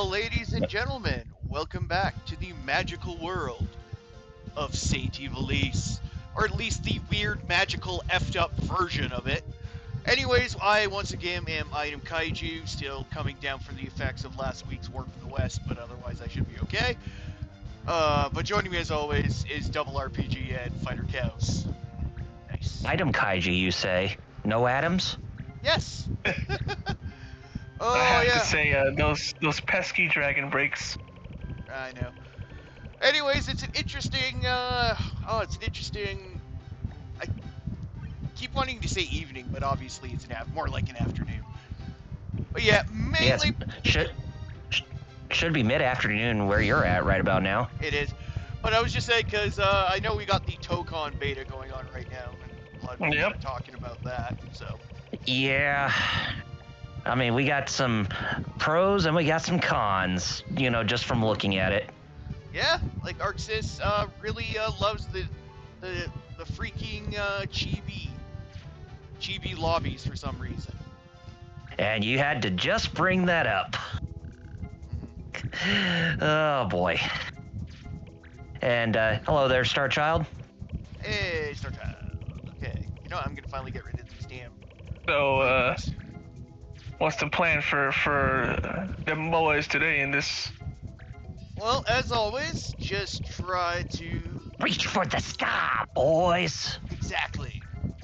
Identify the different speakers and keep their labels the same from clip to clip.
Speaker 1: ladies and gentlemen, welcome back to the magical world of Saint Evilise, or at least the weird, magical, effed up version of it. Anyways, I once again am Item Kaiju, still coming down from the effects of last week's Warp in the West, but otherwise I should be okay. But joining me as always is Double RPG and Fighter Chaos. Nice.
Speaker 2: Item Kaiju, you say? No atoms?
Speaker 1: Yes!
Speaker 3: I have
Speaker 1: yeah.
Speaker 3: to say, those pesky dragon breaks.
Speaker 1: I know. Anyways, it's an interesting, I keep wanting to say evening, but obviously it's more like an afternoon. But yeah, mainly...
Speaker 2: Yes, should be mid-afternoon where you're at right about now.
Speaker 1: It is. But I was just saying, because I know we got the Tokon beta going on right now, and a lot of people are talking about that, so...
Speaker 2: Yeah. I mean, we got some pros and we got some cons, just from looking at it.
Speaker 1: Yeah, like Arxis really loves the freaking chibi lobbies for some reason.
Speaker 2: And you had to just bring that up. Oh boy. And hello there, Star Child.
Speaker 1: Hey, Star Child. Okay, I'm gonna finally get rid of these damn.
Speaker 3: So, what's the plan for the boys today in this?
Speaker 1: Well, as always, just try to...
Speaker 2: Reach for the sky, boys!
Speaker 1: Exactly.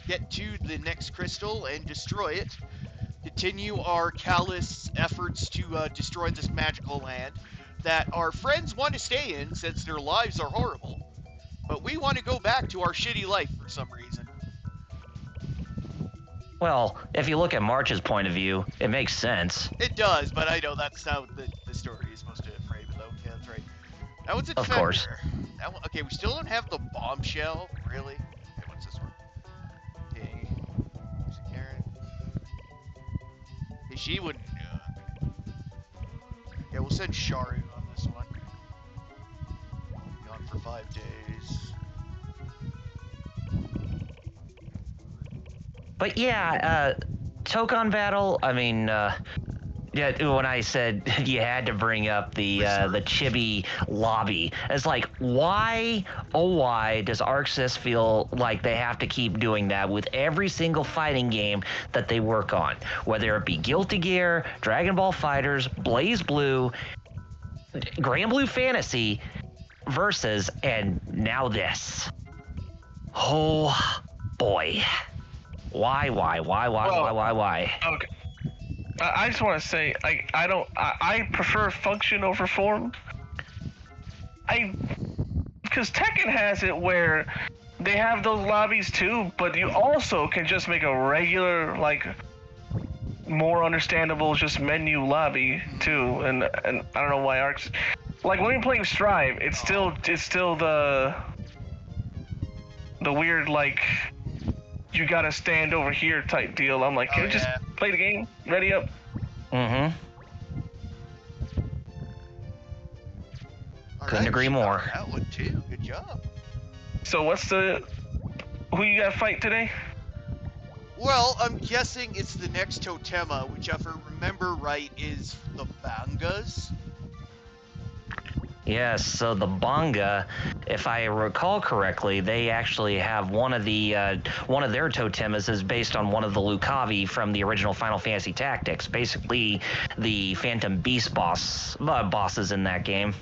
Speaker 1: Get to the next crystal and destroy it. Continue our callous efforts to destroy this magical land that our friends want to stay in since their lives are horrible. But we want to go back to our shitty life for some reason.
Speaker 2: Well, if you look at March's point of view, it makes sense.
Speaker 1: It does, but I know that's how the story is supposed to frame it, though. Yeah, that's right. That one's a defender.
Speaker 2: Of course.
Speaker 1: That one, okay, we still don't have the bombshell, really? Okay, what's this one? Okay, who's it, Karen? Hey, she wouldn't. Yeah, we'll send Sharu on this one. Gone for 5 days.
Speaker 2: But yeah, Tokon battle, I mean, when I said you had to bring up the chibi lobby, it's like, why does Arxis feel like they have to keep doing that with every single fighting game that they work on? Whether it be Guilty Gear, Dragon Ball FighterZ, Blaze Blue, Grand Blue Fantasy, Versus, and now this. Oh, boy. Why?
Speaker 3: Okay. I just want to say, I prefer function over form. Because Tekken has it where they have those lobbies too, but you also can just make a regular, more understandable just menu lobby too. And I don't know why Arcs, when you're playing Strive, it's still the weird you gotta stand over here type deal. I'm like, can you just play the game? Ready up?
Speaker 2: Mm-hmm. Couldn't agree more.
Speaker 1: That one too. Good job.
Speaker 3: So who you gotta fight today?
Speaker 1: Well, I'm guessing it's the next Totema, which if I remember right is the Bangas.
Speaker 2: Yes, so the Banga, if I recall correctly, they actually have one of their totemas is based on one of the Lucavi from the original Final Fantasy Tactics, basically the Phantom Beast bosses in that game.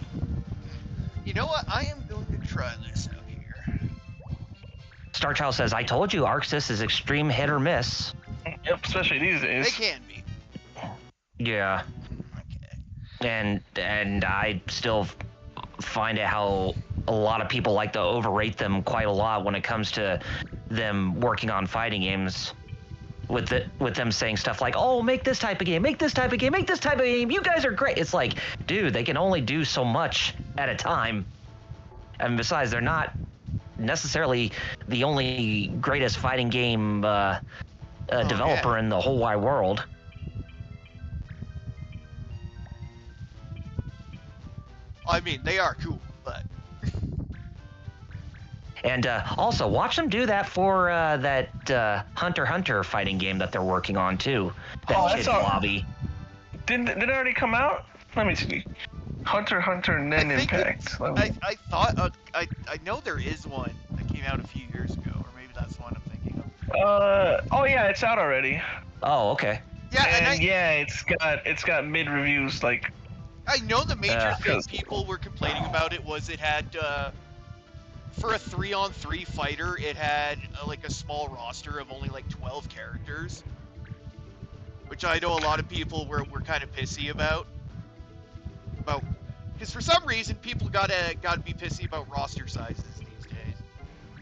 Speaker 1: You know what? I am going to try this out here.
Speaker 2: Starchild says, I told you Arxis is extreme hit or miss.
Speaker 3: Yep, especially these days.
Speaker 1: They can be.
Speaker 2: Yeah.
Speaker 1: Okay.
Speaker 2: And I still find it how a lot of people like to overrate them quite a lot when it comes to them working on fighting games, with them saying stuff like, oh, make this type of game, make this type of game, make this type of game, you guys are great. It's like, dude, they can only do so much at a time, and besides, they're not necessarily the only greatest fighting game developer in the whole wide world.
Speaker 1: I mean, they are cool, but...
Speaker 2: And also, watch them do that for that Hunter x Hunter fighting game that they're working on, too. That shitty lobby.
Speaker 3: Didn't it already come out? Let me see. Hunter x Hunter Nen Impact.
Speaker 1: I thought I know there is one that came out a few years ago, or maybe that's the one I'm thinking of.
Speaker 3: Oh yeah, it's out already.
Speaker 2: Oh, okay.
Speaker 1: Yeah,
Speaker 3: And yeah, it's got mid reviews like.
Speaker 1: I know the major thing
Speaker 3: 'cause-
Speaker 1: people were complaining about it was it had for a 3-on-3 fighter, it had like a small roster of only like 12 characters, which I know a lot of people were kind of pissy about. Because for some reason people gotta be pissy about roster sizes these days.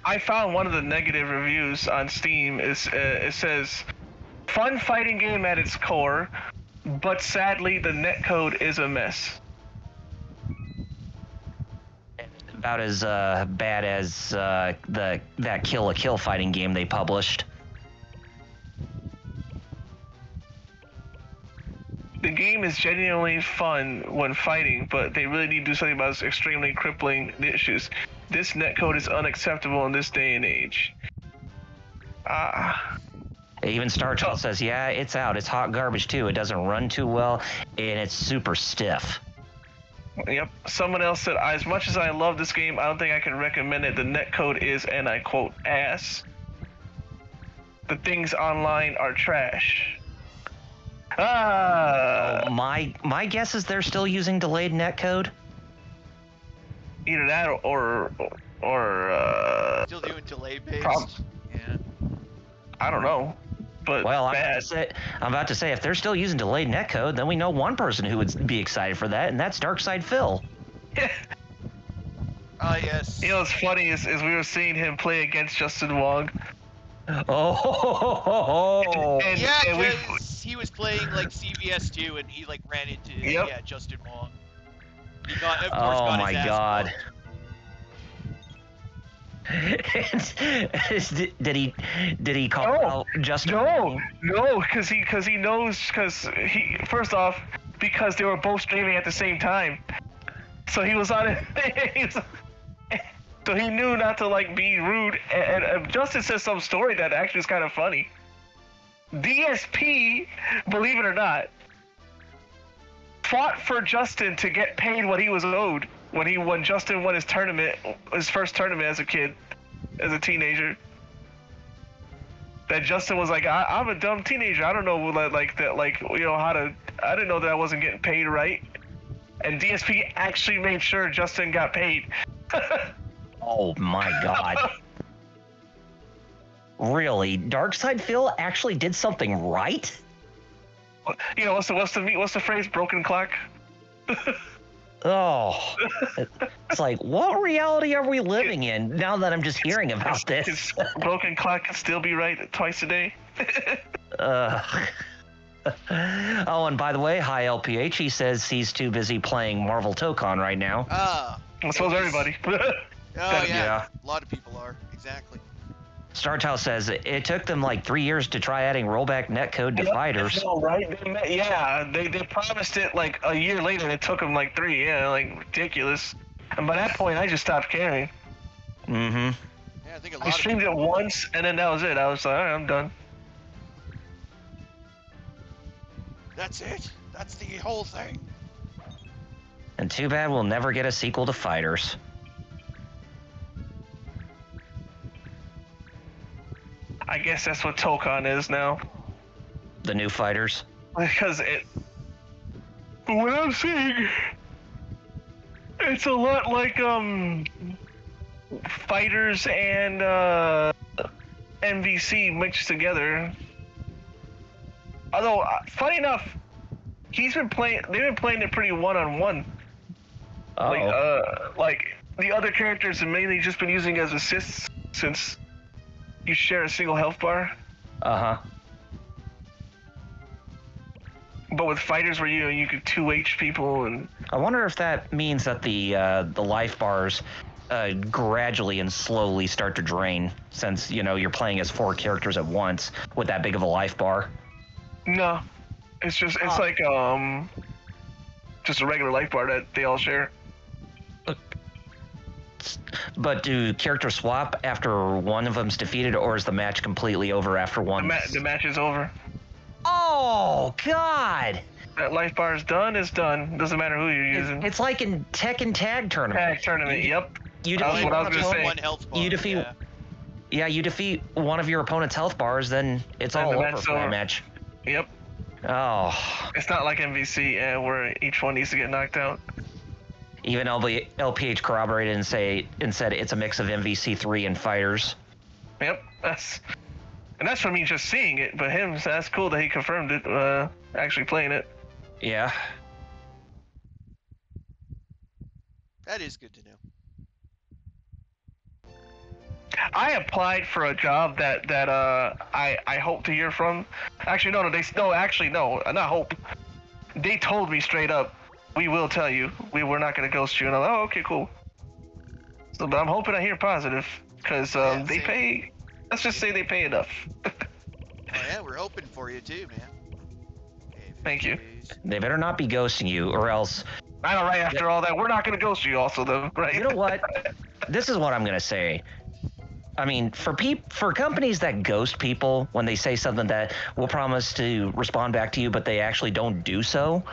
Speaker 3: I found one of the negative reviews on Steam is it says, "Fun fighting game at its core, but sadly the netcode is a mess."
Speaker 2: About as bad as that Kill la Kill fighting game they published.
Speaker 3: The game is genuinely fun when fighting, but they really need to do something about its extremely crippling issues. This netcode is unacceptable in this day and age.
Speaker 2: Even Star Child says, yeah, it's out. It's hot garbage too. It doesn't run too well, and it's super stiff.
Speaker 3: Yep. Someone else said, as much as I love this game, I don't think I can recommend it. The netcode is, and I quote, ass. The things online are trash.
Speaker 2: My guess is they're still using delayed netcode.
Speaker 3: Either that or
Speaker 1: Still doing delay based. Yeah.
Speaker 3: I don't know. But
Speaker 2: well,
Speaker 3: bad.
Speaker 2: I'm about to say, if they're still using delayed netcode, then we know one person who would be excited for that, and that's Darkside Phil.
Speaker 1: Yes.
Speaker 3: You know what's funny is we were seeing him play against Justin Wong.
Speaker 2: Oh.
Speaker 1: Yeah,
Speaker 3: and
Speaker 1: because he was playing like CVS 2 and he like ran into Justin Wong. He got, of course, got his ass
Speaker 2: God. did he call out Justin?
Speaker 3: No, because he knows, first off, because they were both streaming at the same time, so he was on it. So he knew not to like be rude, and Justin says some story that actually is kind of funny. DSP, believe it or not, fought for Justin to get paid what he was owed when Justin won his first tournament as a kid, as a teenager. That Justin was like, I'm a dumb teenager. I don't know like that, like, you know, how to. I didn't know that I wasn't getting paid right. And DSP actually made sure Justin got paid.
Speaker 2: Oh my God. Really? Darkside Phil actually did something right?
Speaker 3: You know, what's the phrase? Broken clock?
Speaker 2: Oh. It's like, what reality are we living in now that I'm just hearing about this?
Speaker 3: Broken clock can still be right twice a day.
Speaker 2: Oh, and by the way, hi LPH, he says he's too busy playing Marvel Tokon right now.
Speaker 3: I suppose everybody.
Speaker 1: Yeah. A lot of people are. Exactly.
Speaker 2: StarTile says it took them like 3 years to try adding rollback netcode to fighters.
Speaker 3: No, right? They promised it like a year later, and it took them like 3. Yeah, like ridiculous. And by that point, I just stopped caring.
Speaker 2: Mm-hmm.
Speaker 1: Yeah, I think
Speaker 3: I streamed it once, and then that was it. I was like, all right, I'm done.
Speaker 1: That's it. That's the whole thing.
Speaker 2: And too bad we'll never get a sequel to Fighters.
Speaker 3: I guess that's what Tokon is now.
Speaker 2: The new Fighters.
Speaker 3: Because what I'm seeing, it's a lot like Fighters and MVC mixed together. Although, funny enough, they've been playing it pretty one-on-one. Like the other characters have mainly just been using as assists since you share a single health bar.
Speaker 2: Uh-huh.
Speaker 3: But with Fighters where you could 2H people, and
Speaker 2: I wonder if that means that the life bars gradually and slowly start to drain, since, you know, you're playing as 4 characters at once with that big of a life bar.
Speaker 3: No, it's like just a regular life bar that they all share.
Speaker 2: But do characters swap after one of them's defeated, or is the match completely over after one?
Speaker 3: The match is over.
Speaker 2: Oh God!
Speaker 3: That life bar is done. Doesn't matter who you're using.
Speaker 2: It's like in Tekken Tag Tournament.
Speaker 3: Tag tournament. Yep.
Speaker 2: You
Speaker 3: That's
Speaker 2: defeat
Speaker 3: what I was
Speaker 2: one
Speaker 3: gonna
Speaker 2: of-
Speaker 3: say.
Speaker 1: One health bar.
Speaker 2: You defeat.
Speaker 1: Yeah.
Speaker 2: Yeah, you defeat one of your opponent's health bars, then it's
Speaker 3: And
Speaker 2: all
Speaker 3: the
Speaker 2: over
Speaker 3: match's
Speaker 2: for that
Speaker 3: over.
Speaker 2: match.
Speaker 3: Yep.
Speaker 2: Oh,
Speaker 3: It's not like MVC where each one needs to get knocked out.
Speaker 2: even LPH corroborated and said it's a mix of MVC3 and fighters.
Speaker 3: Yep. That's for me just seeing it, but that's cool that he confirmed it. Actually playing it.
Speaker 2: Yeah.
Speaker 1: That is good to know.
Speaker 3: I applied for a job that I hope to hear from. Actually, no, not hope. They told me straight up, we will tell you. We're not gonna ghost you. And I'm like, oh, okay, cool. So, but I'm hoping I hear positive because
Speaker 1: Yeah,
Speaker 3: they
Speaker 1: same.
Speaker 3: pay. Let's just say they pay enough.
Speaker 1: Oh yeah, we're hoping for you too, man. Okay,
Speaker 3: Thank you.
Speaker 2: They better not be ghosting you, or else.
Speaker 3: I know, right after all that, we're not gonna ghost you, also, though, right?
Speaker 2: You know what? This is what I'm gonna say. I mean, for companies that ghost people when they say something that will promise to respond back to you, but they actually don't do so,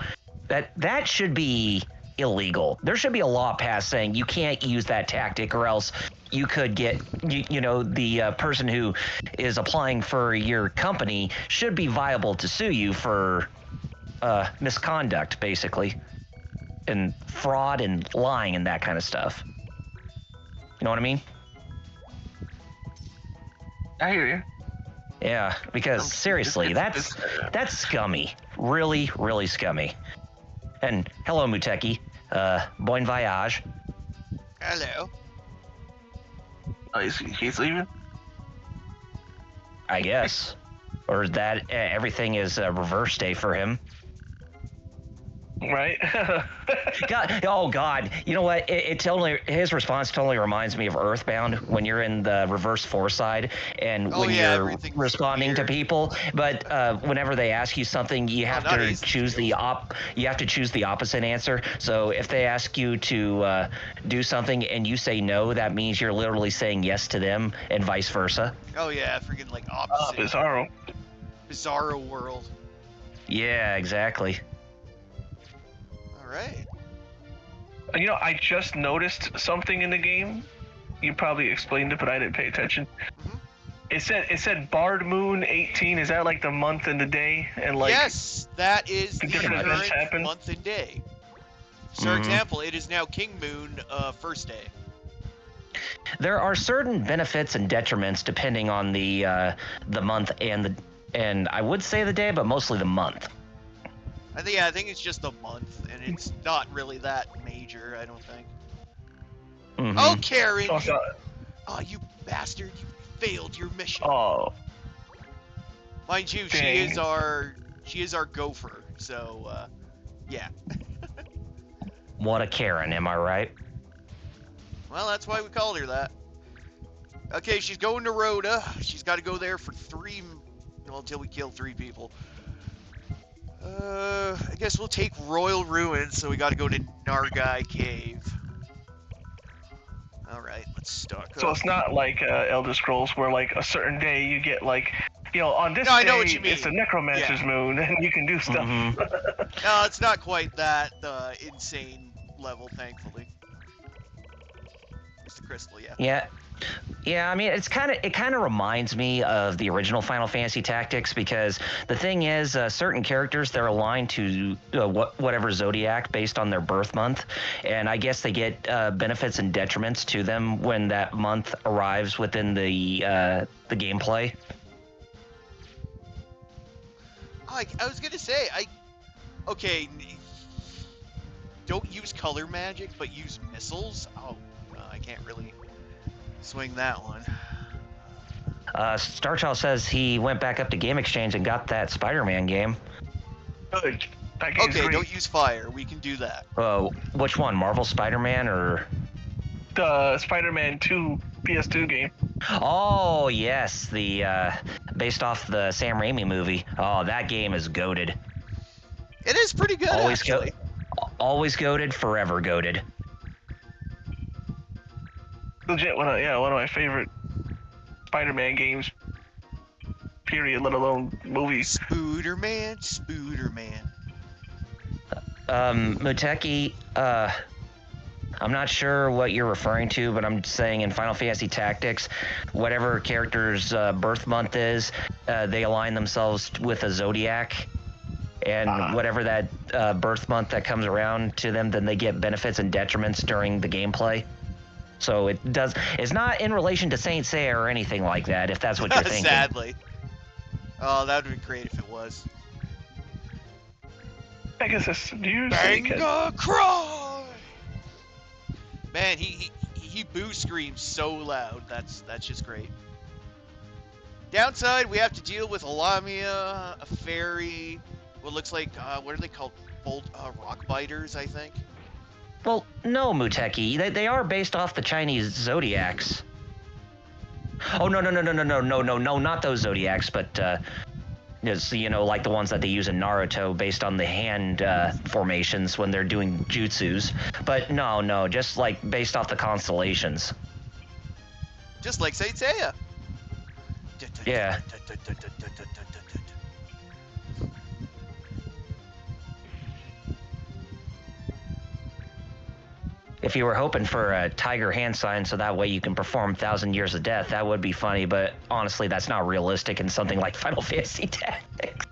Speaker 2: that should be illegal. There should be a law passed saying you can't use that tactic, or else you could get, the person who is applying for your company should be viable to sue you for misconduct, basically, and fraud and lying and that kind of stuff. You know what I mean?
Speaker 3: I hear you.
Speaker 2: Yeah, because seriously, that's scummy. Really, really scummy. And hello, Muteki. Bon voyage.
Speaker 1: Hello.
Speaker 3: Oh, he's leaving?
Speaker 2: I guess. Or that everything is a reverse day for him.
Speaker 3: Right?
Speaker 2: God, oh God! You know what? His response totally reminds me of Earthbound when you're in the reverse foreside and
Speaker 1: Oh,
Speaker 2: when
Speaker 1: yeah,
Speaker 2: you're
Speaker 1: everything's
Speaker 2: responding to
Speaker 1: weird.
Speaker 2: people. But whenever they ask you something, you have
Speaker 1: not
Speaker 2: to
Speaker 1: Ace
Speaker 2: choose
Speaker 1: Field.
Speaker 2: You have to choose the opposite answer. So if they ask you to do something and you say no, that means you're literally saying yes to them, and vice versa.
Speaker 1: Oh yeah, freaking like opposite.
Speaker 3: Bizarro.
Speaker 1: Bizarro world.
Speaker 2: Yeah, exactly.
Speaker 1: All right.
Speaker 3: You know, I just noticed something in the game. You probably explained it, but I didn't pay attention.
Speaker 1: Mhm.
Speaker 3: It said Bard Moon 18. Is that like the month and the day? And like
Speaker 1: Yes, that is the
Speaker 3: different events
Speaker 1: current
Speaker 3: happen?
Speaker 1: month and day. So, for
Speaker 2: Mhm.
Speaker 1: example, it is now King Moon first day.
Speaker 2: There are certain benefits and detriments depending on the month and I would say the day, but mostly the month.
Speaker 1: I think it's just a month, and it's not really that major. I don't think.
Speaker 2: Mhm.
Speaker 1: Oh, Karen!
Speaker 3: Oh,
Speaker 1: Oh, you bastard! You failed your mission.
Speaker 3: oh,
Speaker 1: Mind you,
Speaker 3: dang.
Speaker 1: she is our gopher. So, yeah.
Speaker 2: What a Karen, am I right?
Speaker 1: Well, that's why we called her that. Okay, she's going to Rhoda. She's got to go there for until we kill 3 people. I guess we'll take Royal Ruins, so we got to go to Nargai Cave. All right, let's stock up.
Speaker 3: So it's not like Elder Scrolls where like a certain day you get like, on this
Speaker 1: No, I
Speaker 3: day
Speaker 1: know what you
Speaker 3: it's a
Speaker 1: mean.
Speaker 3: Necromancer's moon and you can do stuff.
Speaker 2: Mhm.
Speaker 1: No, it's not quite that insane level, thankfully. It's the crystal, yeah.
Speaker 2: Yeah, I mean, it kind of reminds me of the original Final Fantasy Tactics, because the thing is, certain characters, they're aligned to whatever zodiac based on their birth month, and I guess they get benefits and detriments to them when that month arrives within the gameplay.
Speaker 1: I was gonna say, okay, don't use color magic, but use missiles. Oh, I can't really swing that one.
Speaker 2: Starchild says he went back up to Game Exchange and got that Spider-Man game.
Speaker 3: Good. That game's
Speaker 1: Okay,
Speaker 3: great.
Speaker 1: don't use fire. We can do that.
Speaker 2: Which one? Marvel Spider-Man or?
Speaker 3: The Spider-Man 2 PS2 game.
Speaker 2: Oh yes, the based off the Sam Raimi movie. Oh, that game is goated.
Speaker 1: It is pretty good, actually.
Speaker 2: Always goated, forever goated.
Speaker 3: Legit, one of my favorite Spider-Man games. Period, let alone movies.
Speaker 1: Spooderman, Spooderman.
Speaker 2: Muteki, I'm not sure what you're referring to, but I'm saying in Final Fantasy Tactics, whatever character's birth month is, they align themselves with a zodiac, and whatever that birth month that comes around to them, then they get benefits and detriments during the gameplay. So it's not in relation to Saint Seiya or anything like that, if that's what you're thinking.
Speaker 1: Sadly. Oh, that would be great if it was.
Speaker 3: Pegasus, do you
Speaker 1: Banga cry! Man, he boo screams so loud. That's just great. Downside, we have to deal with a Lamia, a fairy, what looks like, what are they called? Rock biters, I think.
Speaker 2: Well, no, Muteki. They are based off the Chinese zodiacs. Oh, no, not those zodiacs, but, like the ones that they use in Naruto based on the hand formations when they're doing jutsus. But no, just like based off the constellations.
Speaker 1: Just like Saint Seiya.
Speaker 2: Yeah. If you were hoping for a tiger hand sign so that way you can perform 1,000 Years of Death, that would be funny, but honestly, that's not realistic in something like Final Fantasy Tactics.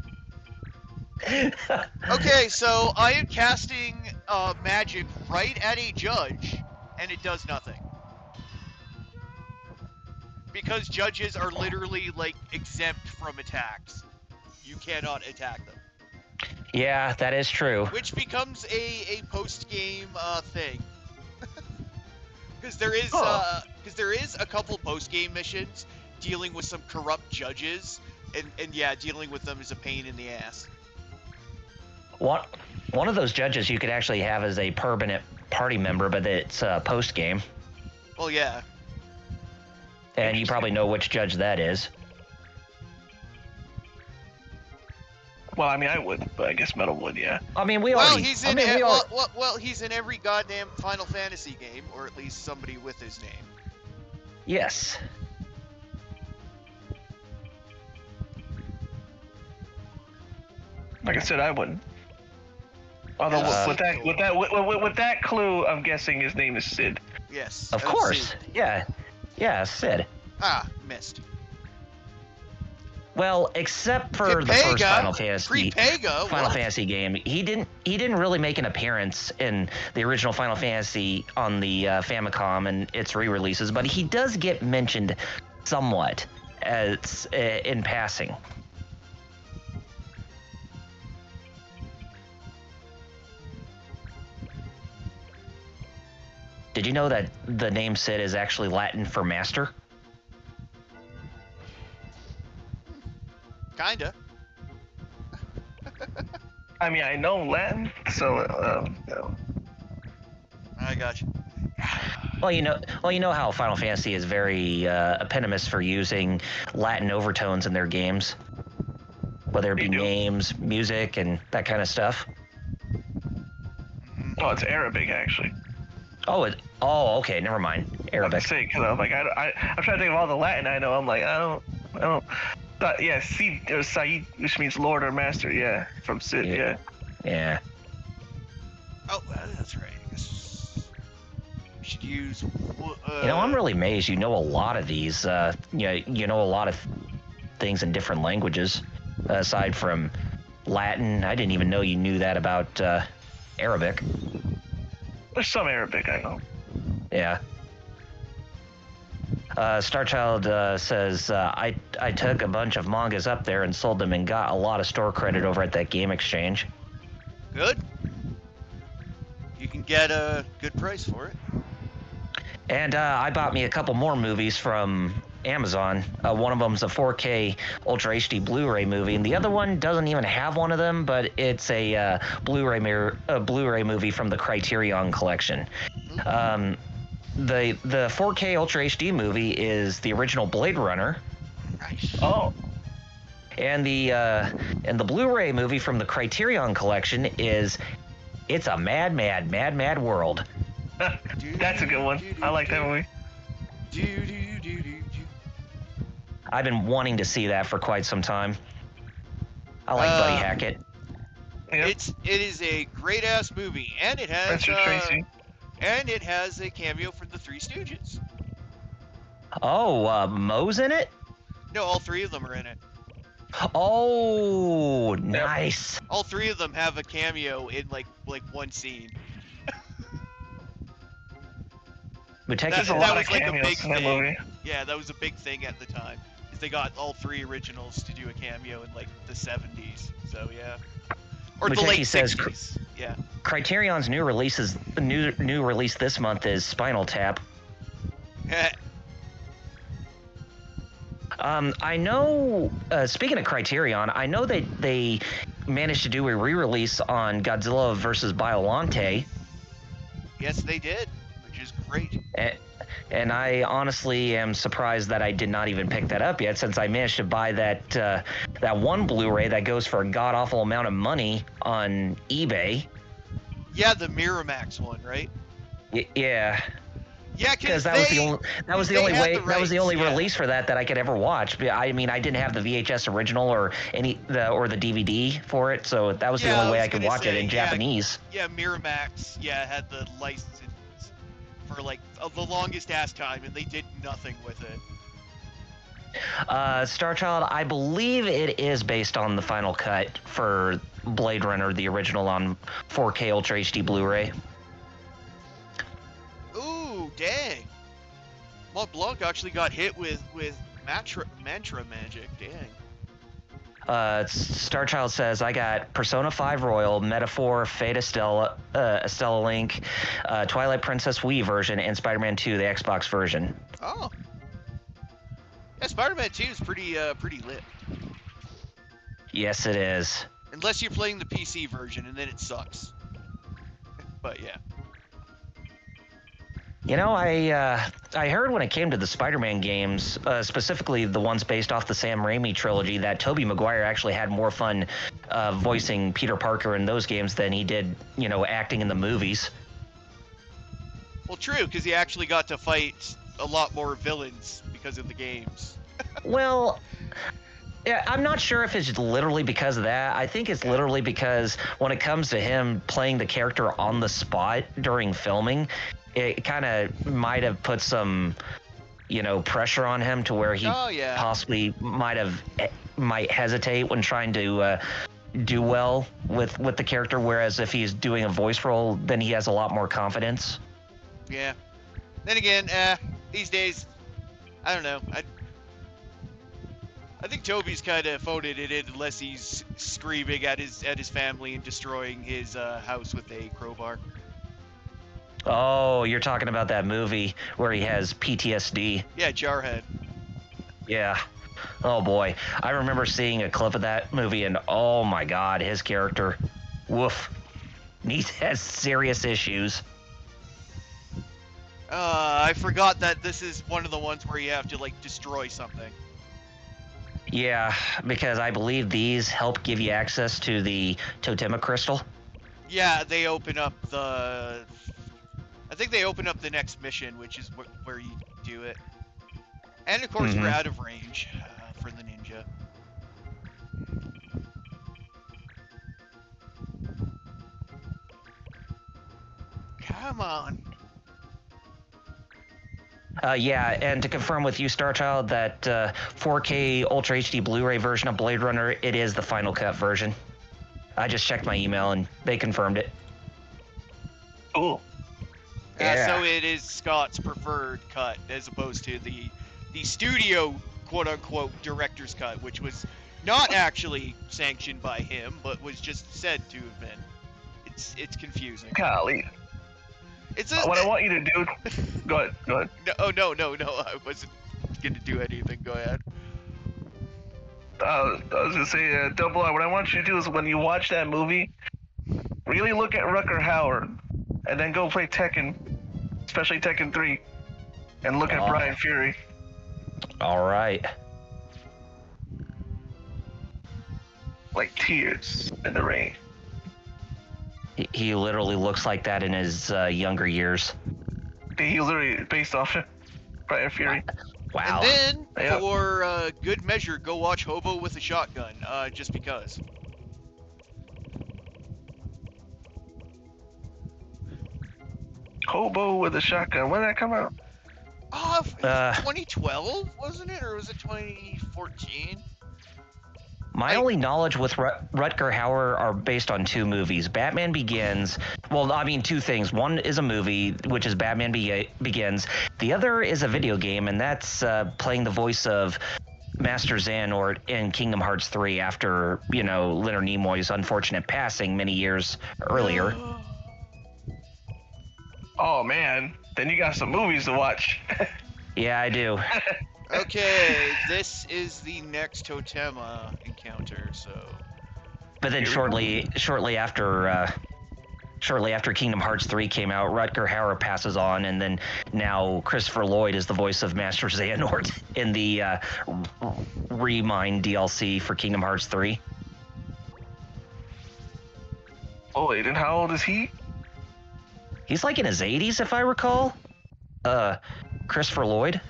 Speaker 1: Okay, so I am casting magic right at a judge, and it does nothing. Because judges are literally, like, exempt from attacks. You cannot attack them.
Speaker 2: Yeah, that is true.
Speaker 1: Which becomes a post-game thing. Because there is a couple post-game missions dealing with some corrupt judges, and yeah, dealing with them is a pain in the ass.
Speaker 2: One of those judges you could actually have as a permanent party member, but it's post-game.
Speaker 1: Well, yeah.
Speaker 2: And you probably know which judge that is.
Speaker 3: Well, I mean, I would, but I guess Metal would, yeah.
Speaker 2: I mean,
Speaker 1: he's in every goddamn Final Fantasy game, or at least somebody with his name.
Speaker 2: Yes.
Speaker 3: Like I said, I wouldn't. Although with that clue, I'm guessing his name is Sid.
Speaker 1: Yes.
Speaker 2: Of course.
Speaker 1: Sid.
Speaker 2: Yeah, Sid.
Speaker 1: Ah, missed.
Speaker 2: Well, except for the first Final
Speaker 1: Prepega,
Speaker 2: Fantasy game, he didn't really make an appearance in the original Final Fantasy on the Famicom and its re-releases, but he does get mentioned somewhat as in passing. Did you know that the name Sid is actually Latin for master?
Speaker 1: Kinda.
Speaker 3: I mean, I know Latin, so
Speaker 1: I got you.
Speaker 2: Well, you know how Final Fantasy is very eponymous for using Latin overtones in their games, whether it be names, music, and that kind of stuff.
Speaker 3: Oh, it's Arabic actually.
Speaker 2: Oh, okay, never mind. Arabic.
Speaker 3: Because I'm like, I'm trying to think of all the Latin I know. I'm like, I don't. Yeah, Sid or Said, which means Lord or Master. Yeah, from Sid. Yeah.
Speaker 2: Yeah.
Speaker 1: Oh, that's right. I guess we should use.
Speaker 2: I'm really amazed. You know a lot of these. You know a lot of things in different languages, aside from Latin. I didn't even know you knew that about Arabic.
Speaker 3: There's some Arabic I know.
Speaker 2: Yeah. Starchild says, I took a bunch of mangas up there and sold them and got a lot of store credit over at that game exchange.
Speaker 1: Good. You can get a good price for it.
Speaker 2: And I bought me a couple more movies from Amazon. One of them's a 4K Ultra HD Blu-ray movie, and the other one doesn't even have one of them, but it's a Blu-ray movie from the Criterion Collection. The 4K Ultra HD movie is the original Blade Runner.
Speaker 1: Nice.
Speaker 3: Oh.
Speaker 2: And the Blu-ray movie from the Criterion Collection is It's a Mad, Mad, Mad, Mad World.
Speaker 3: That's a good one. I like that movie.
Speaker 2: I've been wanting to see that for quite some time. I like Buddy Hackett.
Speaker 3: Yep.
Speaker 1: It is a great ass movie, and it has
Speaker 3: Mr. Tracy.
Speaker 1: and it has a cameo from the Three Stooges.
Speaker 2: Oh, Moe's in it?
Speaker 1: No, all three of them are in it.
Speaker 2: Oh, nice.
Speaker 1: All three of them have a cameo in like one scene.
Speaker 2: But
Speaker 1: That,
Speaker 3: There's a
Speaker 1: that
Speaker 3: lot of
Speaker 1: was like a
Speaker 3: cameos
Speaker 1: big
Speaker 3: in that
Speaker 1: thing.
Speaker 3: movie.
Speaker 1: Yeah, that was a big thing at the time. Is they got all three originals to do a cameo in like the 70s. So yeah, or the
Speaker 2: Mutechi
Speaker 1: late
Speaker 2: says
Speaker 1: 60s. Yeah.
Speaker 2: Criterion's new release this month is Spinal Tap. I know. Speaking of Criterion, I know they managed to do a re-release on Godzilla vs. Biollante.
Speaker 1: Yes, they did, which is great.
Speaker 2: And I honestly am surprised that I did not even pick that up yet, since I managed to buy that one Blu-ray that goes for a god-awful amount of money on eBay.
Speaker 1: Yeah, the Miramax one, right?
Speaker 2: Yeah,
Speaker 1: Yeah,
Speaker 2: because that was the only
Speaker 1: yeah.
Speaker 2: release for that I could ever watch. I mean, I didn't have the VHS original or the DVD for it, so that was the only way I could watch it in Japanese.
Speaker 1: Yeah, Miramax, had the license for like the longest ass time, and they did nothing with it.
Speaker 2: Star Child, I believe it is based on the final cut for Blade Runner, the original, on 4K Ultra HD Blu-ray.
Speaker 1: Ooh, dang! Mont Blanc actually got hit with mantra magic. Dang.
Speaker 2: Starchild says, I got Persona 5 Royal, Metaphor, Fate Estella, Estella Link, Twilight Princess Wii version, and Spider-Man 2, the Xbox version.
Speaker 1: Oh. Yeah, Spider-Man 2 is pretty lit.
Speaker 2: Yes, it is.
Speaker 1: Unless you're playing the PC version, and then it sucks. But yeah.
Speaker 2: You know, I heard when it came to the Spider-Man games, specifically the ones based off the Sam Raimi trilogy, that Tobey Maguire actually had more fun voicing Peter Parker in those games than he did, acting in the movies.
Speaker 1: Well, true, because he actually got to fight a lot more villains because of the games.
Speaker 2: Well, yeah, I'm not sure if it's literally because of that. I think it's literally because when it comes to him playing the character on the spot during filming, it kind of might have put some, pressure on him to where he possibly might hesitate when trying to do well with the character. Whereas if he's doing a voice role, then he has a lot more confidence.
Speaker 1: Yeah. Then again, these days, I don't know. I think Toby's kind of phoned it in unless he's screaming at his family and destroying his house with a crowbar.
Speaker 2: Oh, you're talking about that movie where he has PTSD.
Speaker 1: Yeah, Jarhead.
Speaker 2: Yeah. Oh boy. I remember seeing a clip of that movie and oh my god, his character. Woof. He has serious issues.
Speaker 1: I forgot that this is one of the ones where you have to, destroy something.
Speaker 2: Yeah, because I believe these help give you access to the Totema Crystal.
Speaker 1: Yeah, they open up the... I think they open up the next mission, which is where you do it. And, of course, we're out of range for the ninja. Come on.
Speaker 2: Yeah, and to confirm with you, Starchild, that 4K Ultra HD Blu-ray version of Blade Runner, it is the Final Cut version. I just checked my email and they confirmed it.
Speaker 3: Cool.
Speaker 2: Yeah.
Speaker 1: So it is Scott's preferred cut as opposed to the studio quote-unquote director's cut, which was not actually sanctioned by him, but was just said to have been. It's confusing.
Speaker 3: Golly. What I want you to do... Go ahead.
Speaker 1: No. I wasn't going to do anything. Go ahead.
Speaker 3: I was going to say, Double R, what I want you to do is when you watch that movie, really look at Rutger Hauer, and then go play Tekken, especially Tekken 3, and look at Brian Fury.
Speaker 2: All right.
Speaker 3: Like tears in the rain.
Speaker 2: He literally looks like that in his younger years.
Speaker 3: He literally based off Brian Fury.
Speaker 2: Wow.
Speaker 1: And then, for good measure, go watch Hobo with a Shotgun, just because.
Speaker 3: Hobo with a shotgun. When did that come out?
Speaker 1: Oh, 2012, wasn't it? Or was it 2014?
Speaker 2: My only knowledge with Rutger Hauer are based on two movies. Batman Begins. Well, I mean, two things. One is a movie, which is Batman Begins. The other is a video game, and that's playing the voice of Master Xehanort in Kingdom Hearts 3 after, Leonard Nimoy's unfortunate passing many years earlier.
Speaker 3: Oh, man. Then you got some movies to watch.
Speaker 2: Yeah, I do.
Speaker 1: Okay, this is the next Totema encounter, so...
Speaker 2: But then shortly after Kingdom Hearts 3 came out, Rutger Hauer passes on, and then now Christopher Lloyd is the voice of Master Xehanort in the Remind DLC for Kingdom Hearts 3.
Speaker 3: Oh, wait, and how old is he?
Speaker 2: He's like in his 80s, if I recall. Christopher Lloyd.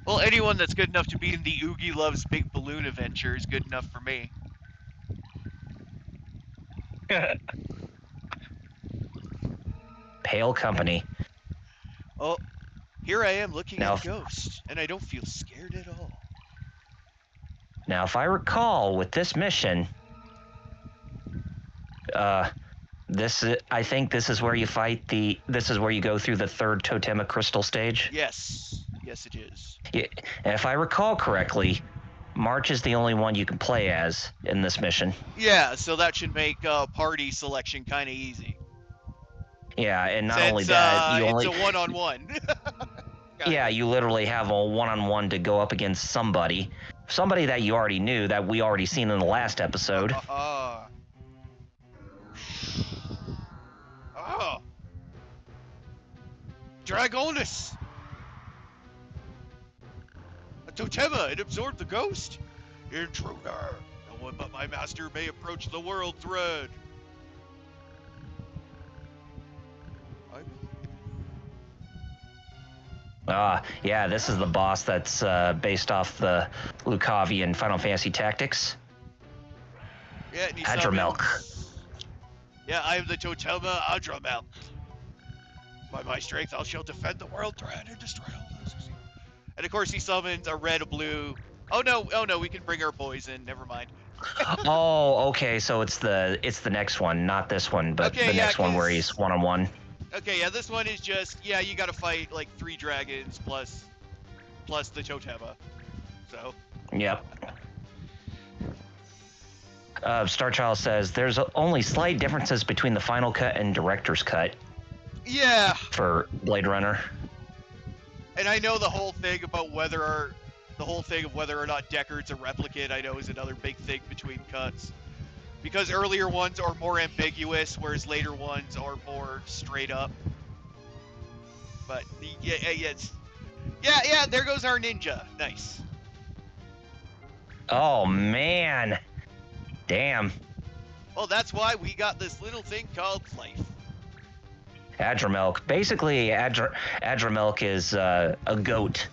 Speaker 1: Well, anyone that's good enough to be in the Oogie Loves Big Balloon Adventure is good enough for me.
Speaker 2: Pale company.
Speaker 1: Oh, here I am looking at a ghost, and I don't feel scared at all.
Speaker 2: Now, if I recall, with this mission, I think this is where you fight this is where you go through the third Totema Crystal stage.
Speaker 1: Yes, it is.
Speaker 2: Yeah, and if I recall correctly, March is the only one you can play as in this mission.
Speaker 1: Yeah, so that should make party selection kind of easy.
Speaker 2: Yeah, and not only that,
Speaker 1: it's a one-on-one.
Speaker 2: Yeah, you literally have a one-on-one to go up against somebody that you already knew, that we already seen in the last episode.
Speaker 1: Oh. Dragonus! A Totema! It absorbed the ghost! Intruder! No one but my master may approach the world thread.
Speaker 2: Yeah, this is the boss that's based off the Lucavian Final Fantasy Tactics.
Speaker 1: Yeah, and
Speaker 2: Adramelk.
Speaker 1: Yeah, I am the Totema Adramelk. By my strength, I shall defend the world thread and destroy all those. And of course, he summons a red, a blue. Oh no, we can bring our boys in. Never mind.
Speaker 2: Oh, okay, so it's the next one, not this one, but the next one where he's one-on-one.
Speaker 1: Okay, yeah, this one is just, you gotta fight like 3 dragons plus the Totema. So.
Speaker 2: Yep. Starchild says there's only slight differences between the final cut and director's cut.
Speaker 1: Yeah.
Speaker 2: For Blade Runner.
Speaker 1: And I know the whole thing of whether or not Deckard's a replicant, I know is another big thing between cuts. Because earlier ones are more ambiguous, whereas later ones are more straight up. But yeah, there goes our ninja. Nice.
Speaker 2: Oh man. Damn.
Speaker 1: Well, that's why we got this little thing called life.
Speaker 2: Adramelk. Basically, Adramelk is a goat.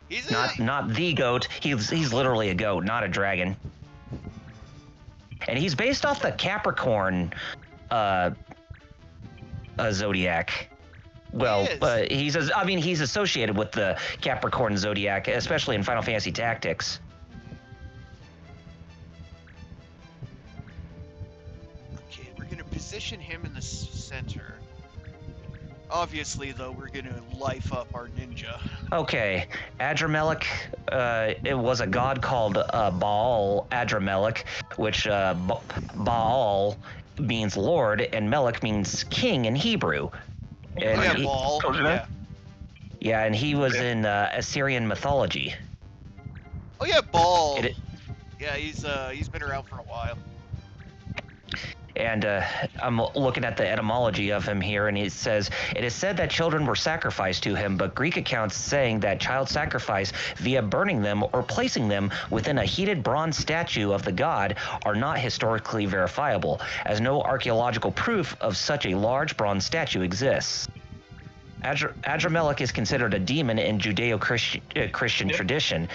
Speaker 1: He's
Speaker 2: not the goat. He's literally a goat, not a dragon. And he's based off the Capricorn zodiac. Well, he's associated with the Capricorn zodiac, especially in Final Fantasy Tactics.
Speaker 1: Okay, we're gonna position him in the center. Obviously, though, we're gonna life up our ninja.
Speaker 2: Okay, Adramelech, it was a god called Baal Adramelech, which Baal means Lord, and Melech means king in Hebrew. And
Speaker 1: Baal.
Speaker 2: Yeah, and he was in Assyrian mythology.
Speaker 1: Oh yeah, Baal. Yeah, he's been around for a while.
Speaker 2: And I'm looking at the etymology of him here, and it says, it is said that children were sacrificed to him, but Greek accounts saying that child sacrifice via burning them or placing them within a heated bronze statue of the god are not historically verifiable, as no archaeological proof of such a large bronze statue exists. Adramelech is considered a demon in Judeo-Christian tradition,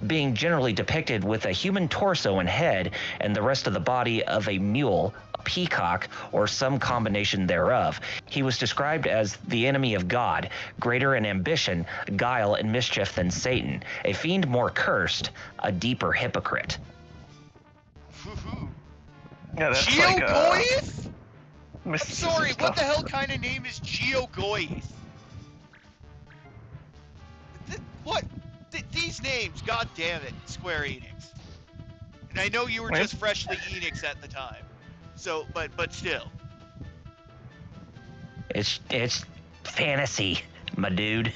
Speaker 2: being generally depicted with a human torso and head and the rest of the body of a mule, a peacock, or some combination thereof. He was described as the enemy of God, greater in ambition, guile, and mischief than Satan, a fiend more cursed, a deeper hypocrite.
Speaker 3: Yeah, that's
Speaker 1: Geogoyth? I'm
Speaker 3: mysticism
Speaker 1: sorry,
Speaker 3: stuff.
Speaker 1: what the hell kind of name is Geogoyth? What? These names, god damn it, Square Enix. And I know you were just freshly Enix at the time. So, but still.
Speaker 2: It's fantasy, my dude.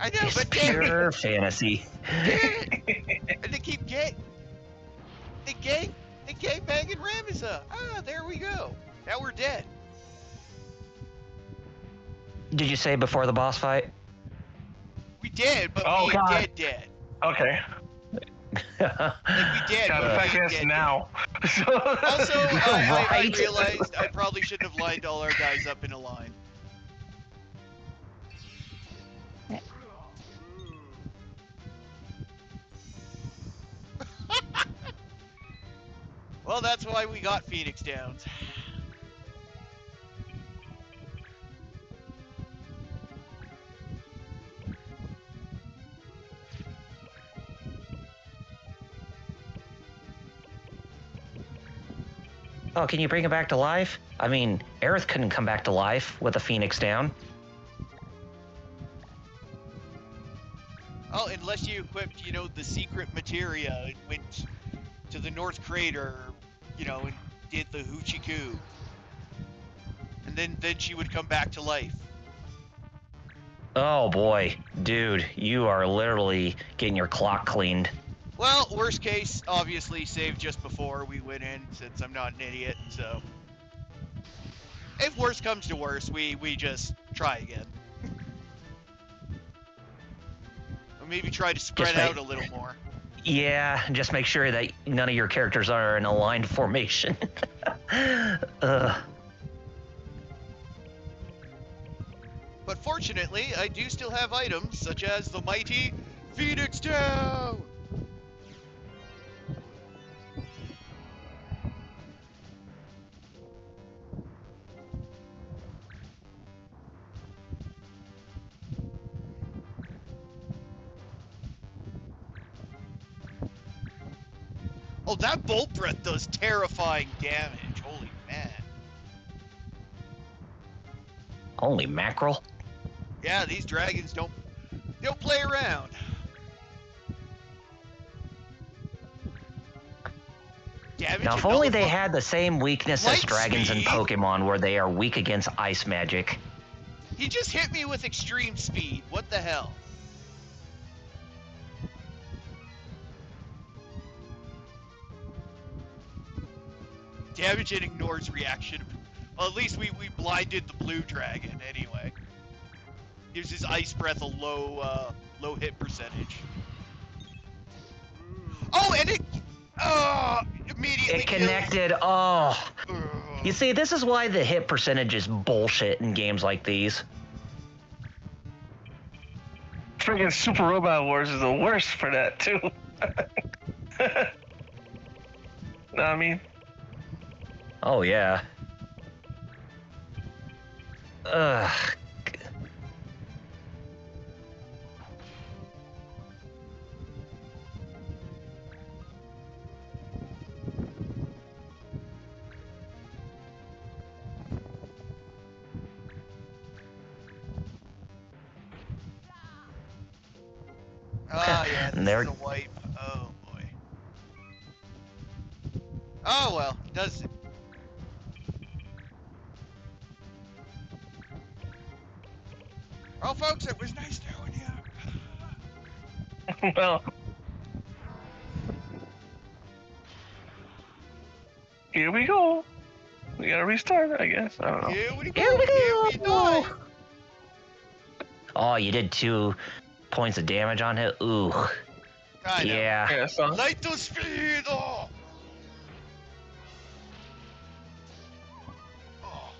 Speaker 1: I know,
Speaker 2: It's
Speaker 1: but damn it.
Speaker 2: pure fantasy.
Speaker 1: And they keep gang banging Rameza. Ah, there we go. Now we're dead.
Speaker 2: Did you say before the boss fight?
Speaker 1: We did, but
Speaker 3: Oh,
Speaker 1: we
Speaker 3: God.
Speaker 1: dead.
Speaker 3: Okay.
Speaker 1: Like we did.
Speaker 3: God,
Speaker 1: but
Speaker 3: in fact,
Speaker 1: we
Speaker 3: yes,
Speaker 1: dead.
Speaker 3: now.
Speaker 1: Also, I
Speaker 2: Right?
Speaker 1: realized I probably shouldn't have lined all our guys up in a line. Well, that's why we got Phoenix Downs.
Speaker 2: Oh, can you bring it back to life? I mean, Aerith couldn't come back to life with a phoenix down.
Speaker 1: Oh, unless you equipped, the secret materia and went to the North Crater, and did the Hoochie-Coo. And then she would come back to life.
Speaker 2: Oh boy, dude, you are literally getting your clock cleaned.
Speaker 1: Well, worst case, obviously, save just before we went in, since I'm not an idiot, so... If worst comes to worst, we just try again. Or maybe try to spread out a little more.
Speaker 2: Yeah, just make sure that none of your characters are in aligned formation.
Speaker 1: But fortunately, I do still have items, such as the mighty Phoenix Down! Oh, that bolt breath does terrifying damage. Holy man.
Speaker 2: Holy mackerel.
Speaker 1: Yeah, these dragons don't play around. Damage
Speaker 2: Now, if
Speaker 1: and
Speaker 2: only they
Speaker 1: nullify-
Speaker 2: had the same weakness as
Speaker 1: Light
Speaker 2: dragons in
Speaker 1: speed?
Speaker 2: Pokemon, where they are weak against ice magic.
Speaker 1: He just hit me with extreme speed. What the hell? Damage and ignores reaction. Well, at least we blinded the blue dragon anyway. Gives his ice breath a low hit percentage. Oh, and it immediately
Speaker 2: It connected. Oh.
Speaker 1: Kills.
Speaker 2: You see, this is why the hit percentage is bullshit in games like these.
Speaker 3: Friggin' Super Robot Wars is the worst for that, too. Know what I mean?
Speaker 2: Oh, yeah. Ugh.
Speaker 1: Ah, yeah, this
Speaker 2: There-
Speaker 1: is a wipe. Oh, boy. Oh, well, does it? Well, folks, it was nice knowing you.
Speaker 3: Well, here we go. We gotta restart, I guess. I don't know.
Speaker 1: Here we go.
Speaker 2: Here we
Speaker 1: Here
Speaker 2: go.
Speaker 1: we die.
Speaker 2: Oh, you did 2 points of damage on it? Ooh.
Speaker 1: I know.
Speaker 2: Yeah.
Speaker 3: Yeah, so
Speaker 1: Light the speed! Oh. Oh.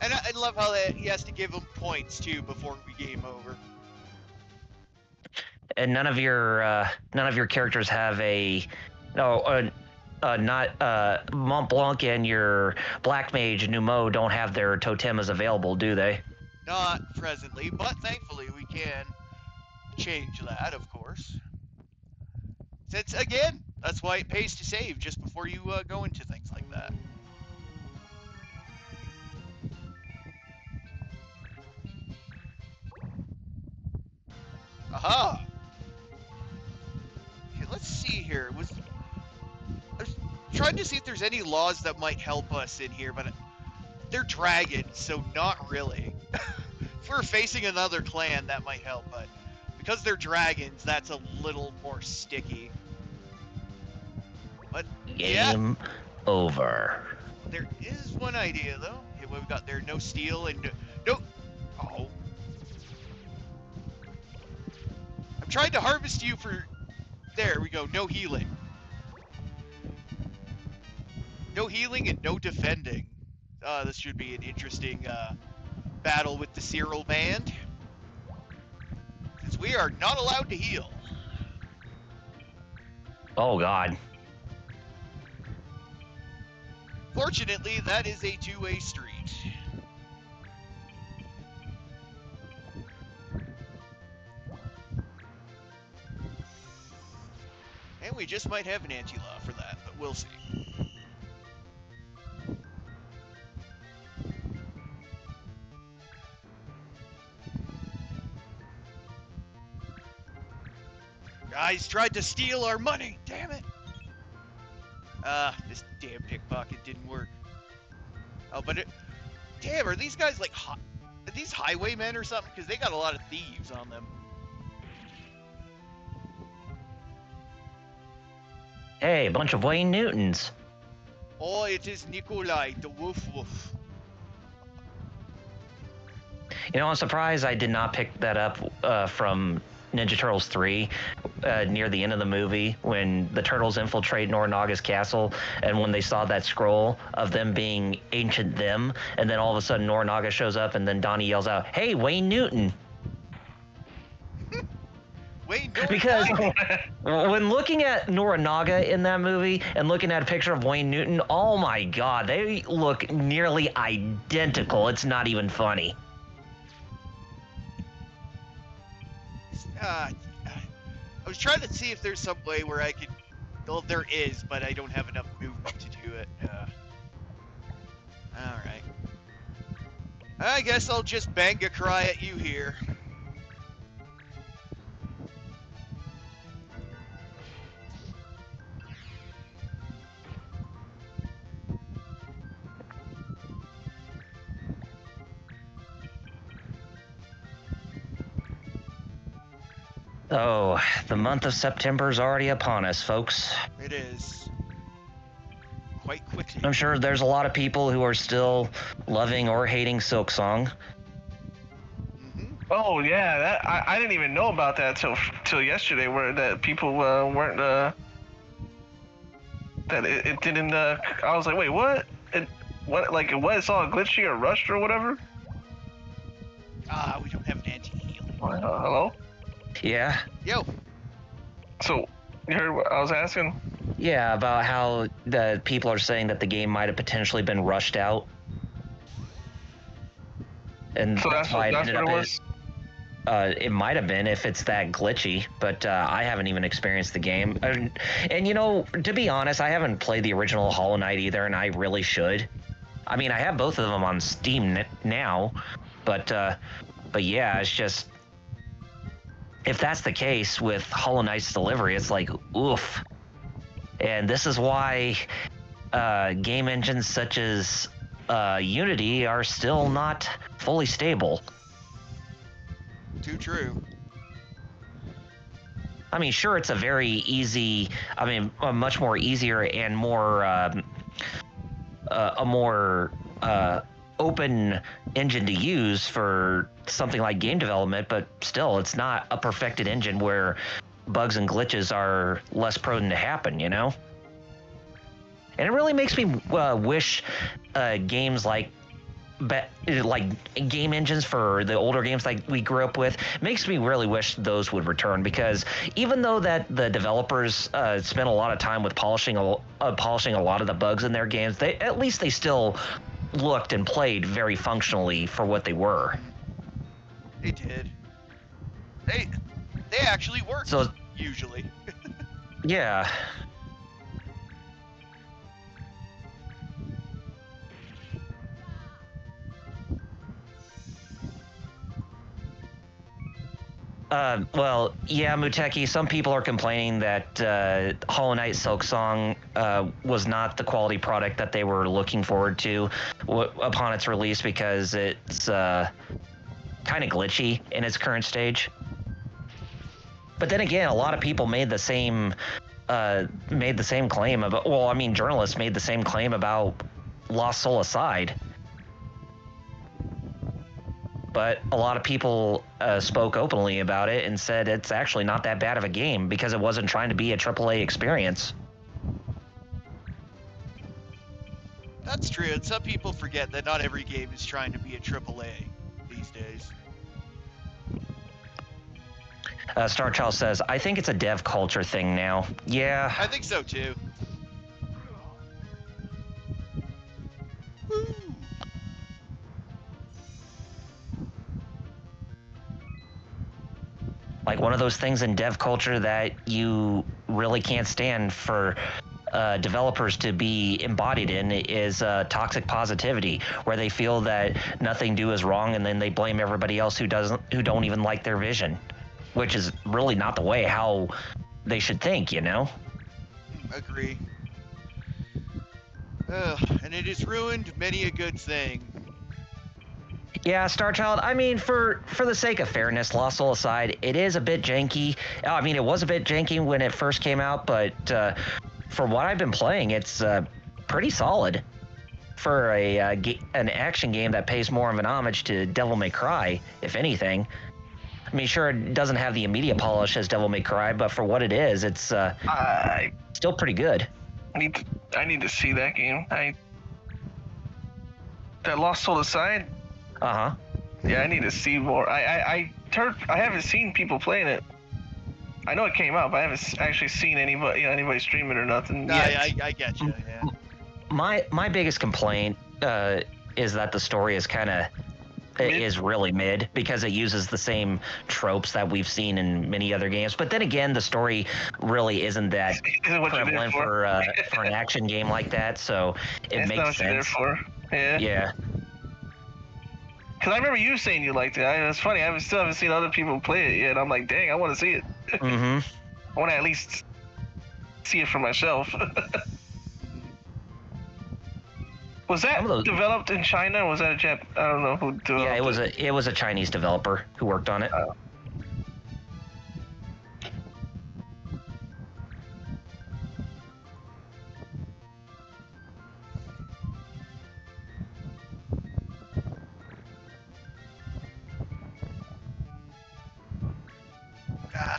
Speaker 1: And I love how he has to give him points, too, before we game over.
Speaker 2: and none of your characters have a not Mont Blanc and your Black Mage Numo don't have their totems available, do they?
Speaker 1: Not presently, but thankfully we can change that, of course. Since, again, that's why it pays to save just before you go into things like that. Aha! Okay, let's see here. I was trying to see if there's any laws that might help us in here, but they're dragons, so not really. If we're facing another clan, that might help, but because they're dragons, that's a little more sticky. But
Speaker 2: Game over.
Speaker 1: There is one idea though. Okay, what we got there? No steel and no. Oh. I'm trying to harvest you for. There we go. No healing. No healing and no defending. This should be an interesting battle with the Cyril band. Because we are not allowed to heal.
Speaker 2: Oh God.
Speaker 1: Fortunately, that is a two-way street. And we just might have an anti-law for that, but we'll see. Guys tried to steal our money, damn it! This damn pickpocket didn't work. Oh, but damn, are these guys like, are these highwaymen or something? Because they got a lot of thieves on them.
Speaker 2: Hey, a bunch of Wayne Newtons.
Speaker 1: Oh, it is Nikolai, the woof woof.
Speaker 2: You know, I'm surprised I did not pick that up from Ninja Turtles 3 near the end of the movie when the turtles infiltrate Norinaga's castle, and when they saw that scroll of them being ancient them, and then all of a sudden Norinaga shows up and then Donnie yells out, "Hey, Wayne Newton!"
Speaker 1: Wayne Newton.
Speaker 2: Because when looking at Norinaga in that movie and looking at a picture of Wayne Newton, oh my God, they look nearly identical. It's not even funny.
Speaker 1: I was trying to see if there's some way where I could. Well, there is, but I don't have enough movement to do it. Alright. I guess I'll just bang a cry at you here.
Speaker 2: Oh, the month of September is already upon us, folks.
Speaker 1: It is. Quite quickly.
Speaker 2: I'm sure there's a lot of people who are still loving or hating Silksong.
Speaker 3: Oh yeah, that I didn't even know about that till yesterday, where that people weren't that it didn't. I was like, wait, what? What? It's all glitchy or rushed or whatever?
Speaker 1: We don't have an anti-heal.
Speaker 3: Hello?
Speaker 2: Yeah?
Speaker 1: Yo.
Speaker 3: So, you heard what I was asking?
Speaker 2: Yeah, about how the people are saying that the game might have potentially been rushed out. And
Speaker 3: So that's
Speaker 2: why
Speaker 3: what
Speaker 2: ended
Speaker 3: it
Speaker 2: up
Speaker 3: was?
Speaker 2: it might have been if it's that glitchy, but I haven't even experienced the game. And you know, to be honest, I haven't played the original Hollow Knight either, and I really should. I mean, I have both of them on Steam now, but yeah, it's just, if that's the case with Hollow Knight's delivery, it's like, oof. And this is why game engines such as Unity are still not fully stable.
Speaker 1: Too true.
Speaker 2: I mean, sure, it's a very easy, a much more easier and more, a more open engine to use for something like game development, but still, it's not a perfected engine where bugs and glitches are less prone to happen, you know? And it really makes me wish games like like game engines for the older games like we grew up with, makes me really wish those would return, because even though that the developers spent a lot of time with polishing a lot of the bugs in their games, they still looked and played very functionally for what they were.
Speaker 1: They did. They actually worked,
Speaker 2: So
Speaker 1: usually.
Speaker 2: yeah. Well, yeah, Muteki, some people are complaining that Hollow Knight Silksong was not the quality product that they were looking forward to upon its release, because it's kind of glitchy in its current stage. But then again, a lot of people made the same claim about. Well, I mean, journalists made the same claim about Lost Soul Aside. But a lot of people spoke openly about it and said it's actually not that bad of a game, because it wasn't trying to be a AAA experience.
Speaker 1: That's true, and some people forget that not every game is trying to be a AAA these days.
Speaker 2: Star Child says, I think it's a dev culture thing now. Yeah.
Speaker 1: I think so too. Woo.
Speaker 2: Like one of those things in dev culture that you really can't stand for developers to be embodied in is toxic positivity, where they feel that nothing do is wrong, and then they blame everybody else who don't even like their vision, which is really not the way how they should think, you know?
Speaker 1: Agree. And it has ruined many a good thing.
Speaker 2: Yeah, Star Child, I mean, for the sake of fairness, Lost Soul aside, it is a bit janky. I mean, it was a bit janky when it first came out, but for what I've been playing, it's pretty solid for an action game that pays more of an homage to Devil May Cry, if anything. I mean, sure, it doesn't have the immediate polish as Devil May Cry, but for what it is, it's still pretty good.
Speaker 3: I need to see that game. That Lost Soul aside.
Speaker 2: Uh-huh.
Speaker 3: Yeah, I need to see more. I haven't seen people playing it. I know it came out, but I haven't actually seen anybody stream it or nothing.
Speaker 1: No,
Speaker 3: yet.
Speaker 1: I get you. Yeah.
Speaker 2: My biggest complaint is that the story is is really mid, because it uses the same tropes that we've seen in many other games. But then again, the story really isn't that prevalent for an action game like that, so it
Speaker 3: makes
Speaker 2: sense.
Speaker 3: What you're there for. Yeah.
Speaker 2: Yeah.
Speaker 3: Because I remember you saying you liked it. It's funny. I still haven't seen other people play it yet. I'm like, dang, I want to see it.
Speaker 2: Mm-hmm.
Speaker 3: I want to at least see it for myself. Was that developed in China, or was that a I don't know who developed it.
Speaker 2: Yeah, it was a Chinese developer who worked on it.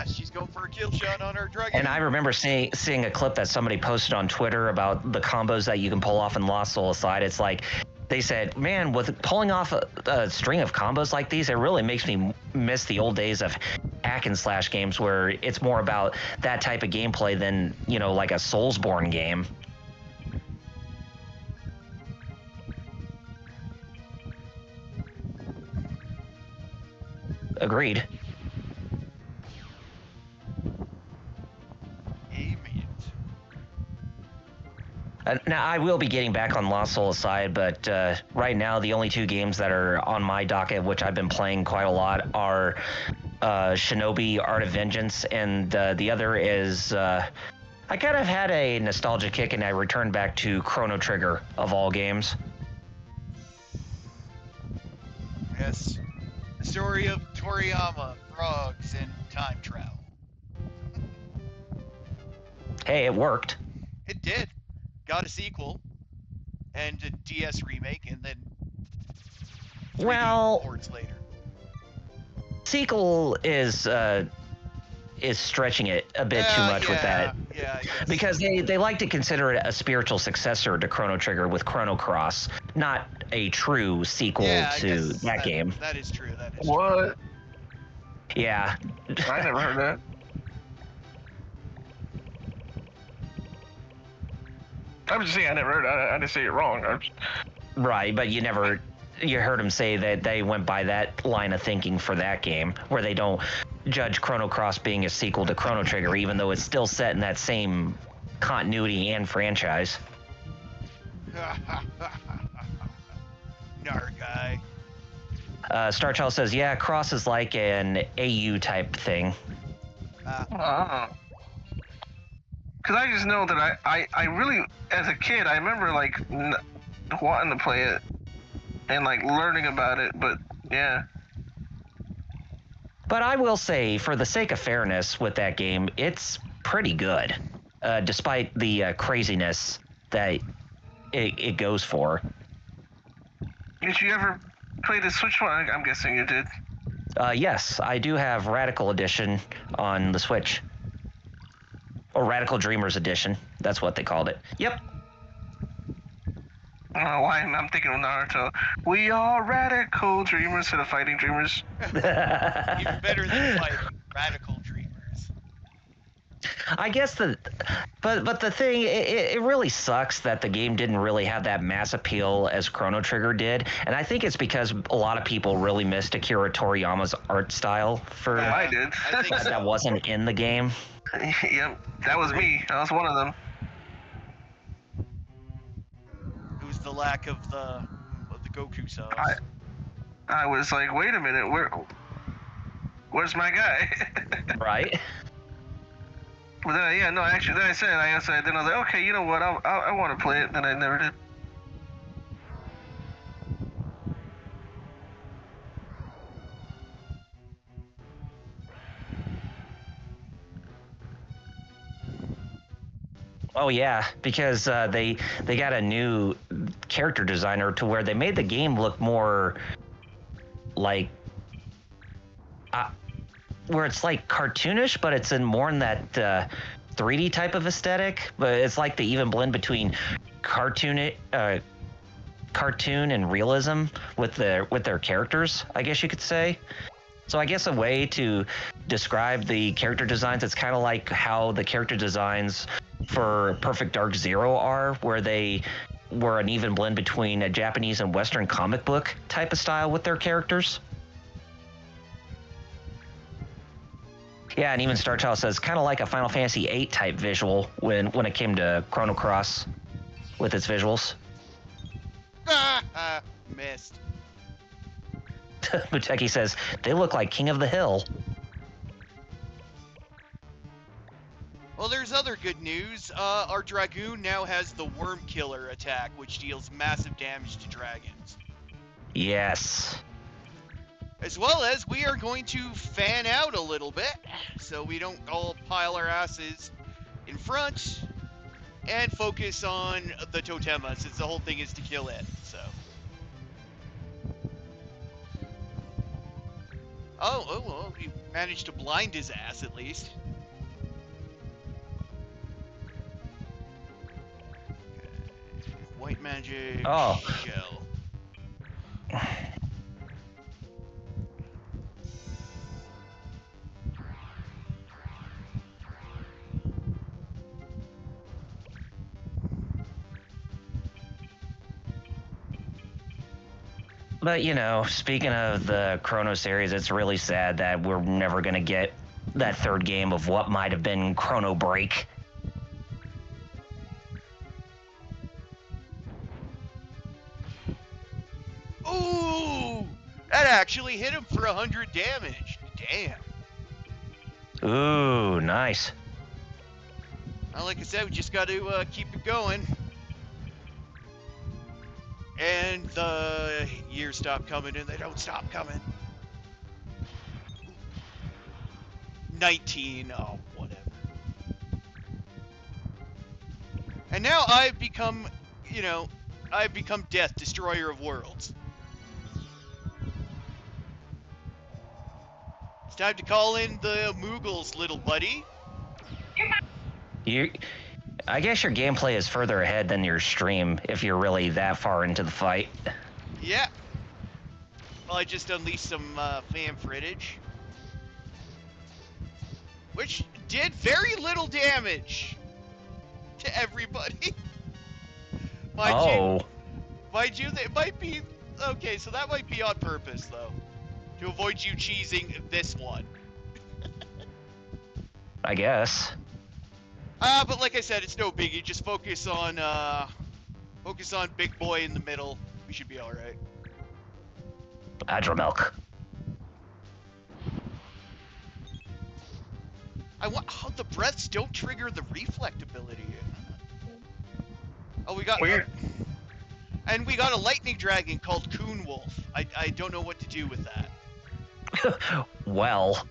Speaker 1: She's going for a kill shot on her dragon.
Speaker 2: And I remember seeing a clip that somebody posted on Twitter about the combos that you can pull off in Lost Soul Aside. It's like, they said, man, with pulling off a string of combos like these, it really makes me miss the old days of hack and slash games, where it's more about that type of gameplay than, like a Soulsborne game. Agreed. Now, I will be getting back on Lost Soul Aside, but right now the only two games that are on my docket, which I've been playing quite a lot, are Shinobi Art of Vengeance, and the other is... I kind of had a nostalgia kick, and I returned back to Chrono Trigger, of all games.
Speaker 1: Yes. The story of Toriyama, frogs, and time travel.
Speaker 2: Hey, it worked.
Speaker 1: It did. Got a sequel and a DS remake, and then 3D ports later.
Speaker 2: Sequel is stretching it a bit too much with that.
Speaker 1: Yeah,
Speaker 2: because they like to consider it a spiritual successor to Chrono Trigger with Chrono Cross. not a true sequel
Speaker 1: Yeah, I
Speaker 2: to
Speaker 1: guess
Speaker 2: that game.
Speaker 1: That is true. That is true.
Speaker 3: What?
Speaker 2: Yeah.
Speaker 3: I never heard that. I'm just saying I never heard it. I didn't say it wrong.
Speaker 2: Right, but you heard him say that they went by that line of thinking for that game, where they don't judge Chrono Cross being a sequel to Chrono Trigger, even though it's still set in that same continuity and franchise.
Speaker 1: Nar guy.
Speaker 2: Starchild says, yeah, Cross is like an AU type thing.
Speaker 3: Because I just know that I really, as a kid, I remember like wanting to play it and like learning about it, but yeah.
Speaker 2: But I will say, for the sake of fairness with that game, it's pretty good, despite the craziness that it goes for.
Speaker 3: Did you ever play the Switch one? I'm guessing you did.
Speaker 2: Yes, I do have Radical Edition on the Switch. Or Radical Dreamers Edition. That's what they called it. Yep.
Speaker 3: I don't know why I'm thinking of Naruto. We are radical dreamers instead of fighting dreamers.
Speaker 1: Even better than fighting radical dreamers.
Speaker 2: I guess but the thing, it really sucks that the game didn't really have that mass appeal as Chrono Trigger did, and I think it's because a lot of people really missed Akira Toriyama's art style for
Speaker 3: I did.
Speaker 1: I think so.
Speaker 2: that wasn't in the game.
Speaker 3: Yep, that was me. I was one of them.
Speaker 1: It was the lack of the Goku sauce.
Speaker 3: I was like, wait a minute, where's my guy?
Speaker 2: Right?
Speaker 3: But then, then I said, then I was like, okay, you know what, I want to play it. Then I never did.
Speaker 2: Oh yeah, because they got a new character designer to where they made the game look more like where it's like cartoonish, but it's in more in that 3D type of aesthetic. But it's like they even blend between cartoon and realism with their characters, I guess you could say. So I guess a way to describe the character designs, it's kind of like how the character designs for Perfect Dark Zero are, where they were an even blend between a Japanese and Western comic book type of style with their characters. Yeah, and even Starchild says kind of like a Final Fantasy VIII type visual when it came to Chrono Cross with its visuals.
Speaker 1: Missed.
Speaker 2: Muteki says they look like King of the Hill.
Speaker 1: Well, there's other good news. Our Dragoon now has the Worm Killer attack, which deals massive damage to dragons.
Speaker 2: Yes.
Speaker 1: As well as we are going to fan out a little bit, so we don't all pile our asses in front and focus on the Totema, since the whole thing is to kill it, so. Oh, well, we managed to blind his ass at least. Okay. White magic.
Speaker 2: Oh.
Speaker 1: Shell.
Speaker 2: But, you know, speaking of the Chrono series, it's really sad that we're never going to get that third game of what might have been Chrono Break.
Speaker 1: Ooh! That actually hit him for 100 damage. Damn.
Speaker 2: Ooh, nice.
Speaker 1: Well, like I said, we just got to keep it going. And the years stop coming and they don't stop coming. 19, oh, whatever. And now I've become, I've become Death, Destroyer of Worlds. It's time to call in the Moogles, little buddy.
Speaker 2: I guess your gameplay is further ahead than your stream if you're really that far into the fight.
Speaker 1: Yeah. Well, I just unleashed some fan footage, which did very little damage to everybody. Mind you, it might be okay. So that might be on purpose, though, to avoid you cheesing this one.
Speaker 2: I guess.
Speaker 1: But like I said, it's no biggie. Just focus on big boy in the middle. We should be all right.
Speaker 2: Hydromilk.
Speaker 1: Oh, the breaths don't trigger the reflect ability. Oh, we got
Speaker 3: Weird.
Speaker 1: And we got a lightning dragon called Coon Wolf. I don't know what to do with that.
Speaker 2: Well,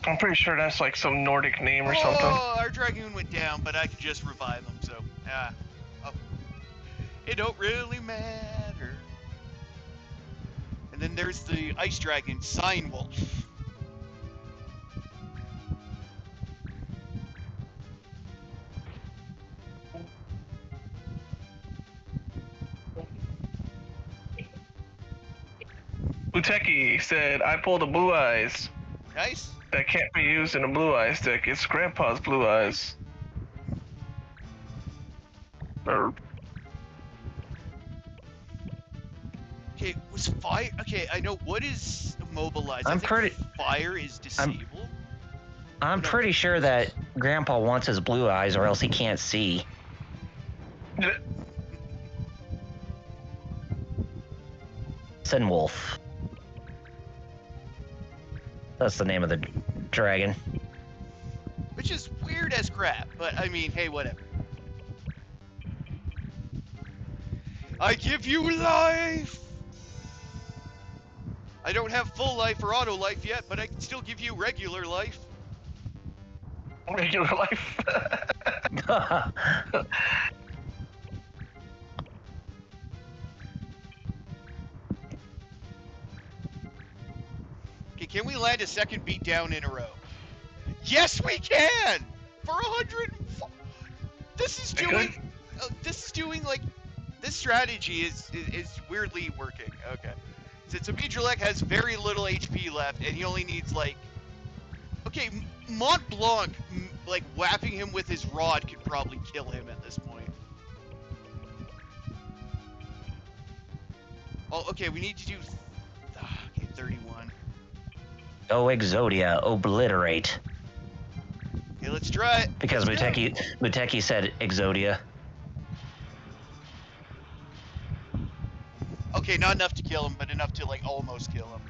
Speaker 3: I'm pretty sure that's like some Nordic name or something.
Speaker 1: Oh, our dragoon went down, but I could just revive him, so it don't really matter. And then there's the ice dragon, Sign Wolf.
Speaker 3: Uteki said, I pulled a blue eyes.
Speaker 1: Nice.
Speaker 3: That can't be used in a blue eyes deck. It's Grandpa's blue eyes.
Speaker 1: Okay, was fire? Okay, I know what is immobilized.
Speaker 2: I'm
Speaker 1: I think
Speaker 2: pretty-
Speaker 1: fire is disabled.
Speaker 2: I'm pretty sure that Grandpa wants his blue eyes or else he can't see. Sin Wolf. That's the name of the dragon.
Speaker 1: Which is weird as crap, but I mean, hey, whatever. I give you life! I don't have full life or auto life yet, but I can still give you regular life.
Speaker 3: Regular life.
Speaker 1: Okay, can we land a second beatdown in a row? Yes, we can! For 100. This is doing. This is doing like. This strategy is weirdly working. Okay. Since Amidrelek has very little HP left, and he only needs like. Okay, Mont Blanc, like whapping him with his rod could probably kill him at this point. Oh, okay, we need to do. Okay, 31.
Speaker 2: Oh, Exodia, obliterate.
Speaker 1: Okay, let's try it.
Speaker 2: Because
Speaker 1: Let's go.
Speaker 2: Muteki said Exodia.
Speaker 1: Okay, not enough to kill him, but enough to like almost kill him.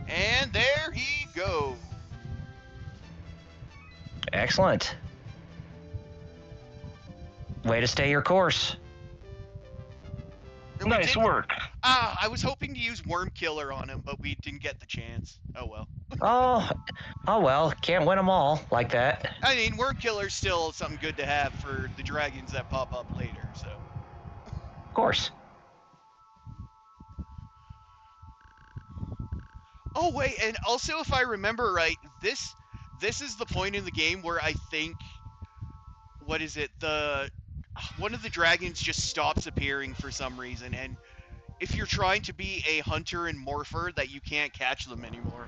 Speaker 1: And there he goes.
Speaker 2: Excellent. Way to stay your course.
Speaker 1: And we
Speaker 3: Nice
Speaker 1: did-
Speaker 3: work.
Speaker 1: I was hoping to use Worm Killer on him, but we didn't get the chance. Oh well.
Speaker 2: Oh well, can't win them all like that.
Speaker 1: I mean, Worm Killer's still something good to have for the dragons that pop up later, so.
Speaker 2: Of course.
Speaker 1: Oh wait, and also if I remember right, this is the point in the game where I think, what is it, one of the dragons just stops appearing for some reason, and if you're trying to be a hunter and morpher, that you can't catch them anymore.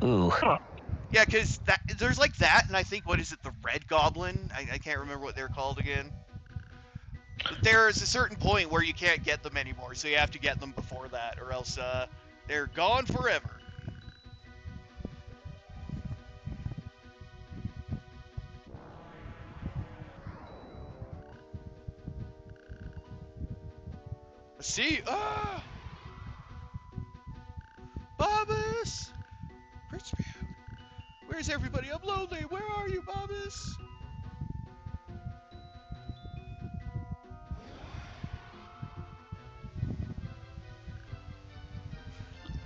Speaker 2: Ooh.
Speaker 1: Yeah, because there's like that, and I think, what is it, the Red Goblin? I can't remember what they're called again. But there's a certain point where you can't get them anymore, so you have to get them before that, or else they're gone forever. Let's see. Bobbus! Prince Mew. Where's everybody? I'm lonely. Where are you, Bobbus?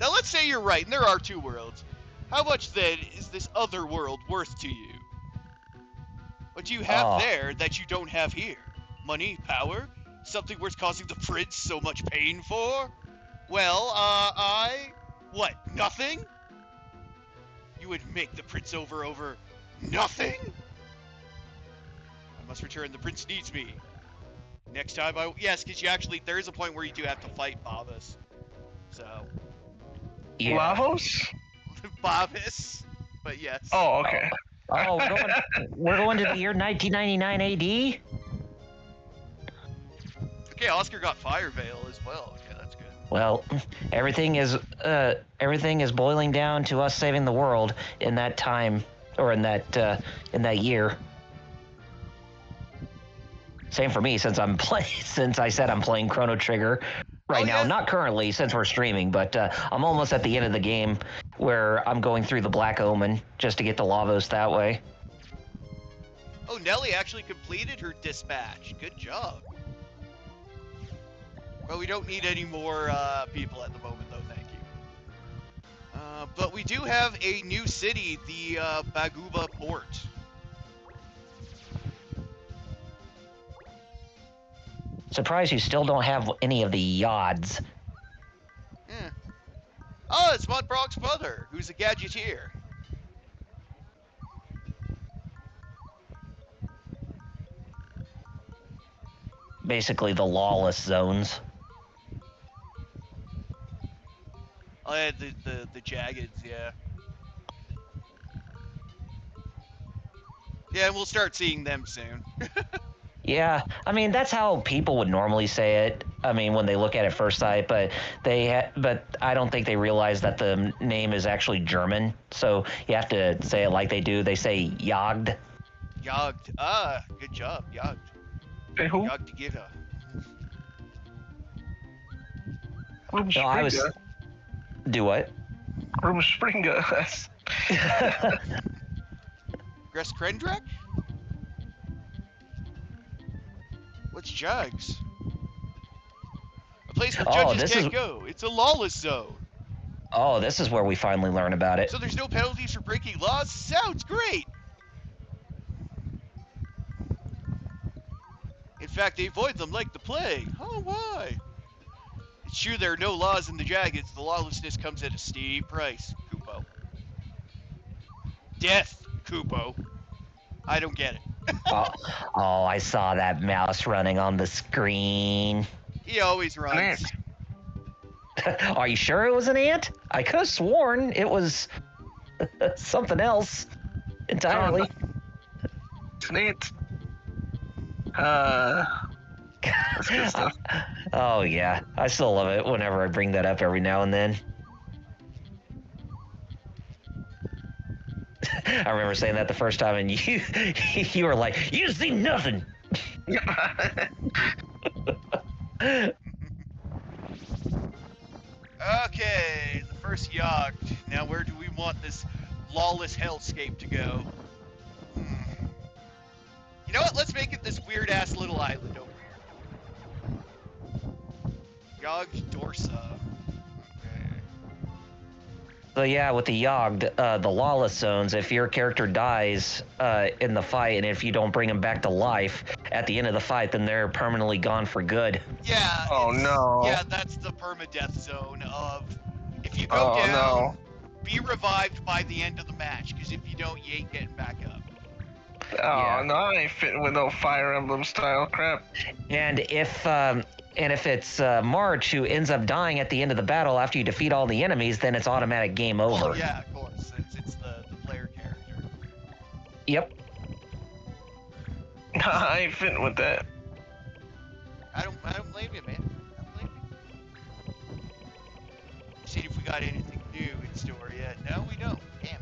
Speaker 1: Now let's say you're right, and there are two worlds. How much then is this other world worth to you? What do you have there that you don't have here? Money? Power? Something worth causing the prince so much pain for? Well, What, nothing? You would make the prince over nothing? I must return, the prince needs me. Next time yes, because there is a point where you do have to fight Bobus. So.
Speaker 2: Yeah.
Speaker 3: Lavos?
Speaker 1: Bobus. But yes.
Speaker 3: Oh, okay.
Speaker 2: Oh, we're going to the year 1999 AD?
Speaker 1: Okay, Oscar got Fire Veil as well. Okay, that's good.
Speaker 2: Well, everything is boiling down to us saving the world in that time, or in that year. Same for me, since I said I'm playing Chrono Trigger right now.
Speaker 1: Yes.
Speaker 2: Not currently, since we're streaming, but I'm almost at the end of the game, where I'm going through the Black Omen just to get to Lavos that way.
Speaker 1: Oh, Nelly actually completed her dispatch. Good job. Well, we don't need any more people at the moment, though. Thank you. But we do have a new city, the Baguba Port.
Speaker 2: Surprised you still don't have any of the Yods.
Speaker 1: Yeah. Oh, it's Mod Brock's brother, who's a gadgeteer.
Speaker 2: Basically the lawless zones.
Speaker 1: Oh, yeah, the Jaggeds, yeah. Yeah, we'll start seeing them soon.
Speaker 2: Yeah, I mean that's how people would normally say it. I mean when they look at it first sight, but but I don't think they realize that the name is actually German. So you have to say it like they do. They say Jagd.
Speaker 1: Jagd. Ah, good job, Jagd.
Speaker 3: Hey, who?
Speaker 1: Jagd together.
Speaker 2: No, I was. Do what?
Speaker 3: Rumspringa.
Speaker 1: Gress Krendrak? What's Jugs? A place where judges can't go. It's a lawless zone.
Speaker 2: Oh, this is where we finally learn about it.
Speaker 1: So there's no penalties for breaking laws? Sounds great! In fact, they avoid them like the plague. Oh, why? It's true there are no laws in the Jaggeds. The lawlessness comes at a steep price, Kupo. Death, Kupo. I don't get it.
Speaker 2: Oh, I saw that mouse running on the screen.
Speaker 1: He always runs.
Speaker 2: Are you sure it was an ant? I could have sworn it was something else entirely.
Speaker 3: It's an ant. That's good stuff.
Speaker 2: Oh yeah, I still love it whenever I bring that up every now and then. I remember saying that the first time, and you were like, "You see nothing."
Speaker 1: Okay, the first yacht. Now, where do we want this lawless hellscape to go? You know what? Let's make it this weird-ass little island over here. Yogg Dorsa.
Speaker 2: So yeah, with the Yogg, the lawless zones, if your character dies in the fight, and if you don't bring them back to life at the end of the fight, then they're permanently gone for good.
Speaker 1: Yeah.
Speaker 3: Oh no.
Speaker 1: Yeah, that's the permadeath zone of if you go down, be revived by the end of the match, because if you don't, you ain't getting back up.
Speaker 3: Oh yeah. No, I ain't fitting with no Fire Emblem style crap.
Speaker 2: And if it's March who ends up dying at the end of the battle after you defeat all the enemies, then it's automatic game over.
Speaker 1: Oh yeah, of course. It's the player character.
Speaker 2: Yep.
Speaker 3: I ain't fitting with that.
Speaker 1: I don't blame you, man. I don't blame you. See if we got anything new in store yet. No, we don't. Damn it.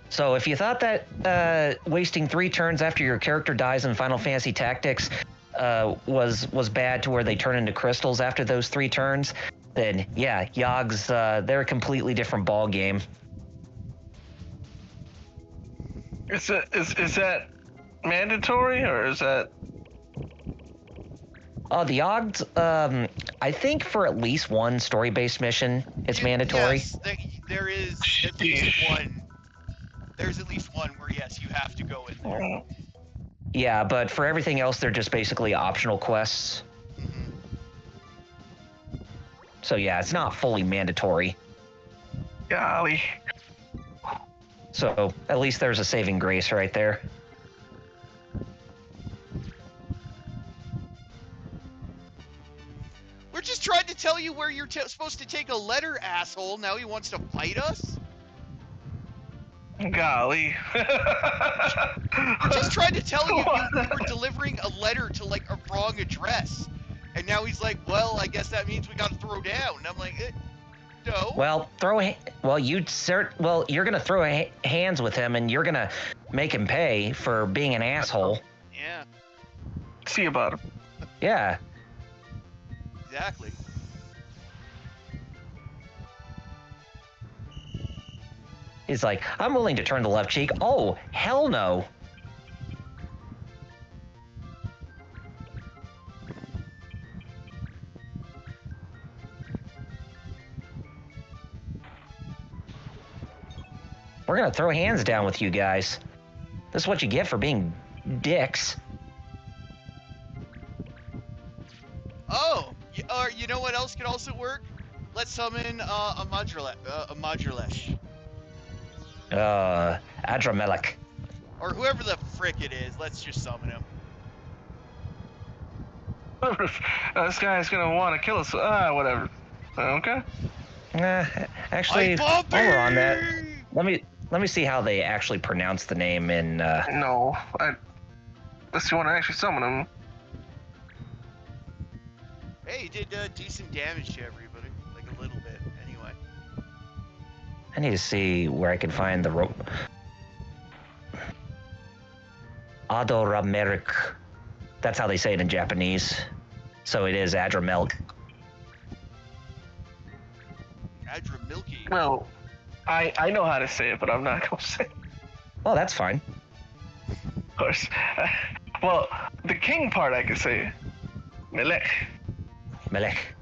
Speaker 2: So if you thought that wasting 3 turns after your character dies in Final Fantasy Tactics was bad to where they turn into crystals after those 3 turns, then yeah, Yogg's they're a completely different ball game.
Speaker 3: Is that mandatory or is that?
Speaker 2: The Yogg's, I think for at least one story-based mission, it's mandatory.
Speaker 1: Yes, there is at least one. There's at least one where yes, you have to go in there.
Speaker 2: Yeah, but for everything else, they're just basically optional quests.
Speaker 1: Mhm.
Speaker 2: So yeah, it's not fully mandatory.
Speaker 3: Golly.
Speaker 2: So at least there's a saving grace right there.
Speaker 1: We're just trying to tell you where you're supposed to take a letter, asshole. Now he wants to fight us?
Speaker 3: Golly.
Speaker 1: We're just trying to tell you were delivering a letter to, like, a wrong address. And now he's like, well, I guess that means we gotta throw down. And I'm like, no.
Speaker 2: Well, you're gonna throw hands with him, and you're gonna make him pay for being an asshole.
Speaker 1: Yeah,
Speaker 3: See about him.
Speaker 2: Yeah.
Speaker 1: exactly.
Speaker 2: He's like, I'm willing to turn the left cheek. Oh, hell no. We're gonna throw hands down with you guys. This is what you get for being dicks.
Speaker 1: Oh, or you know what else could also work? Let's summon a Modulash.
Speaker 2: Adramelech.
Speaker 1: Or whoever the frick it is, let's just summon him.
Speaker 3: This guy's gonna want to kill us. Whatever. Okay.
Speaker 2: Actually, while we're on that, let me see how they actually pronounce the name in.
Speaker 3: No. Unless you want to actually summon him.
Speaker 1: Hey, he did decent damage to everybody. Like a little bit, anyway.
Speaker 2: I need to see where I can find the rope. Adorameric. That's how they say it in Japanese. So it is Adramelech.
Speaker 1: Adramilky.
Speaker 3: Well, I know how to say it, but I'm not gonna say it.
Speaker 2: Well, that's fine.
Speaker 3: Of course. Well, the king part I can say. Melech.
Speaker 2: Melech.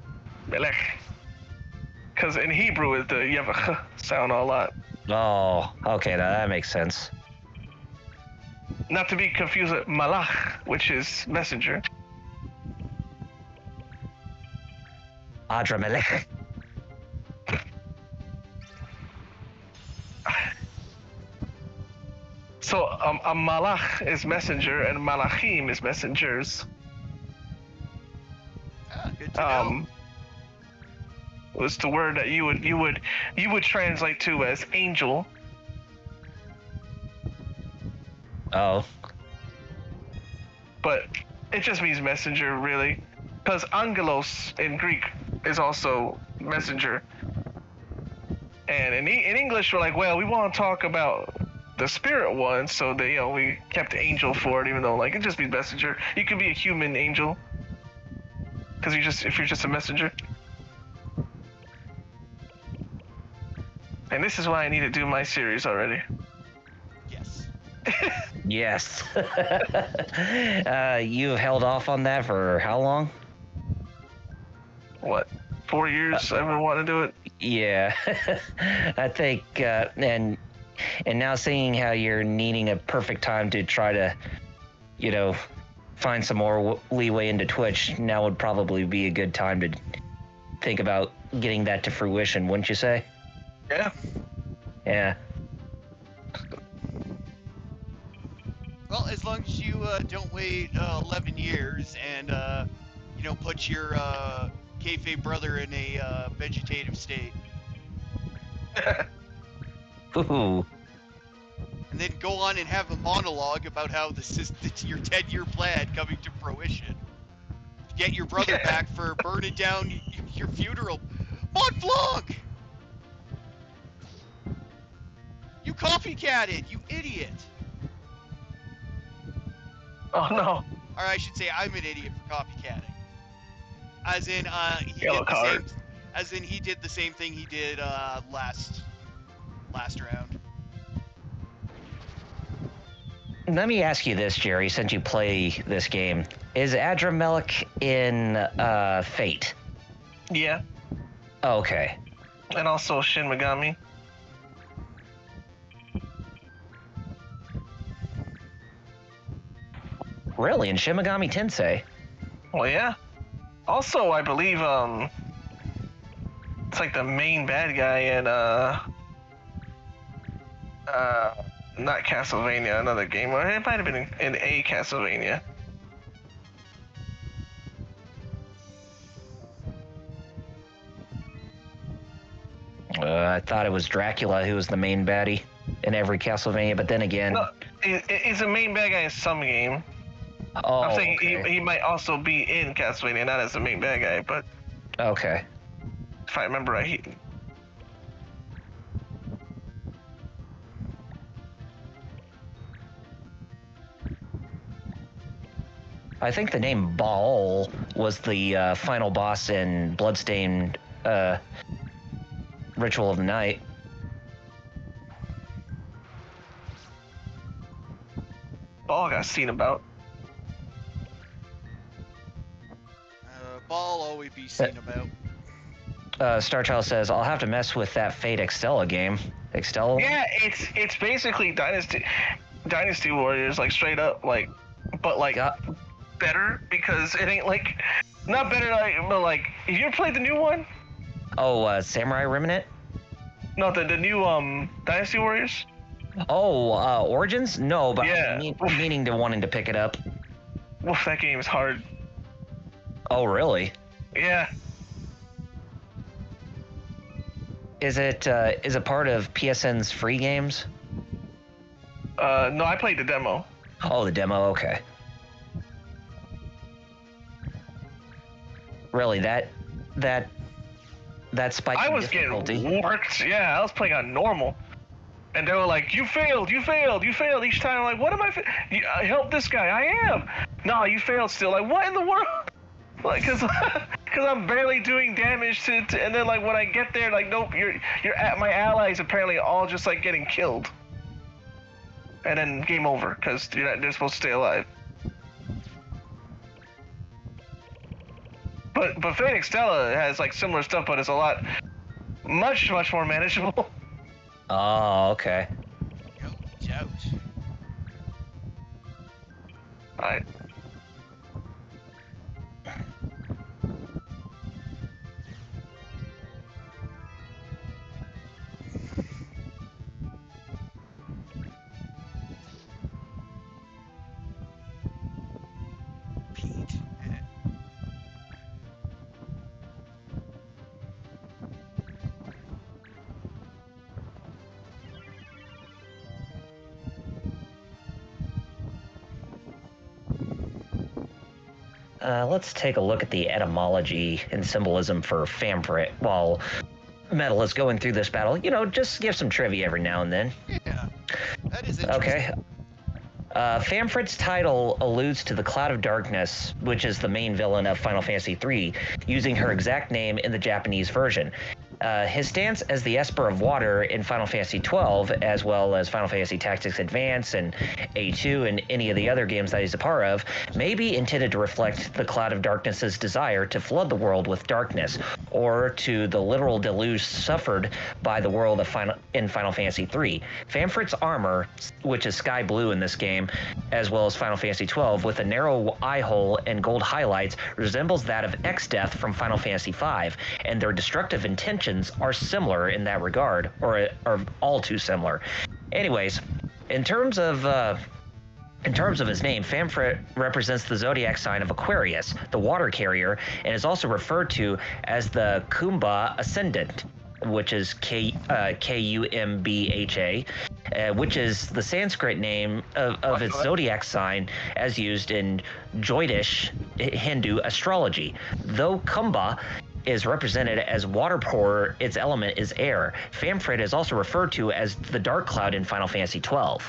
Speaker 3: Melech. Because in Hebrew, you have a sound a lot.
Speaker 2: Oh, okay, now that makes sense.
Speaker 3: Not to be confused with malach, which is messenger.
Speaker 2: Adramelech.
Speaker 3: So a malach is messenger and malachim is messengers.
Speaker 1: Ah, good to know.
Speaker 3: Was the word that you would translate to as angel.
Speaker 2: Oh.
Speaker 3: But it just means messenger, really. Because angelos in Greek is also messenger. And in English, we're like, well, we want to talk about the spirit one, so that, we kept angel for it, even though, like, it just means messenger. You can be a human angel. Because if you're just a messenger. And this is why I need to do my series already.
Speaker 1: Yes.
Speaker 2: Yes. You've held off on that for how long?
Speaker 3: What? 4 years I've been wanting to do it?
Speaker 2: Yeah. I think, and now seeing how you're needing a perfect time to try to, find some more leeway into Twitch, now would probably be a good time to think about getting that to fruition, wouldn't you say?
Speaker 3: Yeah.
Speaker 2: Yeah.
Speaker 1: Well, as long as you don't wait 11 years and, put your kayfabe brother in a vegetative state.
Speaker 2: Ooh.
Speaker 1: And then go on and have a monologue about how this is your 10-year plan coming to fruition. Get your brother back for burning down your funeral. Mont Blanc! You copycatted, you idiot!
Speaker 3: Oh no.
Speaker 1: Or I should say, I'm an idiot for copycatting. As in,
Speaker 3: Yellow card.
Speaker 1: he did the same thing he did last round.
Speaker 2: Let me ask you this, Jerry, since you play this game. Is Adramelech in Fate?
Speaker 3: Yeah.
Speaker 2: Okay.
Speaker 3: And also Shin Megami.
Speaker 2: Really? In Shin Megami Tensei?
Speaker 3: Well, yeah. Also, I believe it's like the main bad guy in not Castlevania, another game. Or it might have been in a Castlevania.
Speaker 2: I thought it was Dracula who was the main baddie in every Castlevania, but then again...
Speaker 3: No, he's a main bad guy in some game.
Speaker 2: Oh,
Speaker 3: I'm saying
Speaker 2: okay.
Speaker 3: he might also be in Castlevania, not as the main bad guy, but
Speaker 2: Okay.
Speaker 3: if I remember right,
Speaker 2: I think the name Baal was the final boss in Bloodstained Ritual of the Night.
Speaker 3: all got seen about.
Speaker 1: Ball always be seen about.
Speaker 2: Starchild says, I'll have to mess with that Fate Extella game. Extella?
Speaker 3: Yeah, it's basically Dynasty Warriors, like straight up, like, but like better because it ain't like not better like, but like, have you ever played the new one?
Speaker 2: Oh, Samurai Remnant?
Speaker 3: No, the new Dynasty Warriors.
Speaker 2: Oh, Origins? No, but
Speaker 3: Yeah.
Speaker 2: I'm meaning to wanting to pick it up.
Speaker 3: Oof, that game is hard.
Speaker 2: Oh, really?
Speaker 3: Yeah.
Speaker 2: Is it part of PSN's free games?
Speaker 3: No, I played the demo.
Speaker 2: Oh, the demo. Okay. Really, that spike
Speaker 3: I
Speaker 2: in
Speaker 3: was
Speaker 2: difficulty.
Speaker 3: getting worked. Yeah, I was playing on normal. And they were like, you failed each time. I'm like, what am I? I help this guy. I am. No, you failed still. Like, what in the world? Like, cause I'm barely doing damage to, and then like when I get there, like, nope, you're at my allies apparently all just like getting killed. And then game over, cause they're supposed to stay alive. But Fate Extella has like similar stuff, but it's a lot, much more manageable.
Speaker 2: Oh, okay.
Speaker 1: No doubt.
Speaker 3: Alright.
Speaker 1: Pete.
Speaker 2: Let's take a look at the etymology and symbolism for Famfrit while Metal is going through this battle. You know, just give some trivia every now and then.
Speaker 1: Yeah, that is interesting.
Speaker 2: Okay. Famfrit's title alludes to the Cloud of Darkness, which is the main villain of Final Fantasy III, using her exact name in the Japanese version. His stance as the Esper of Water in Final Fantasy XII, as well as Final Fantasy Tactics Advance and A2 and any of the other games that he's a part of, may be intended to reflect the Cloud of Darkness's desire to flood the world with darkness, or to the literal deluge suffered by the world of in Final Fantasy III. Famfrit's armor, which is sky blue in this game, as well as Final Fantasy XII, with a narrow eye hole and gold highlights, resembles that of Exdeath from Final Fantasy V, and their destructive intentions are similar in that regard, or are all too similar. Anyways, in terms of his name, Famfrit represents the zodiac sign of Aquarius, the water carrier, and is also referred to as the Kumbha Ascendant, which is Kumbha, which is the Sanskrit name of its zodiac sign as used in Jyotish Hindu astrology. Though Kumbha is represented as water pourer, its element is air. Famfrit is also referred to as the Dark Cloud in Final Fantasy XII.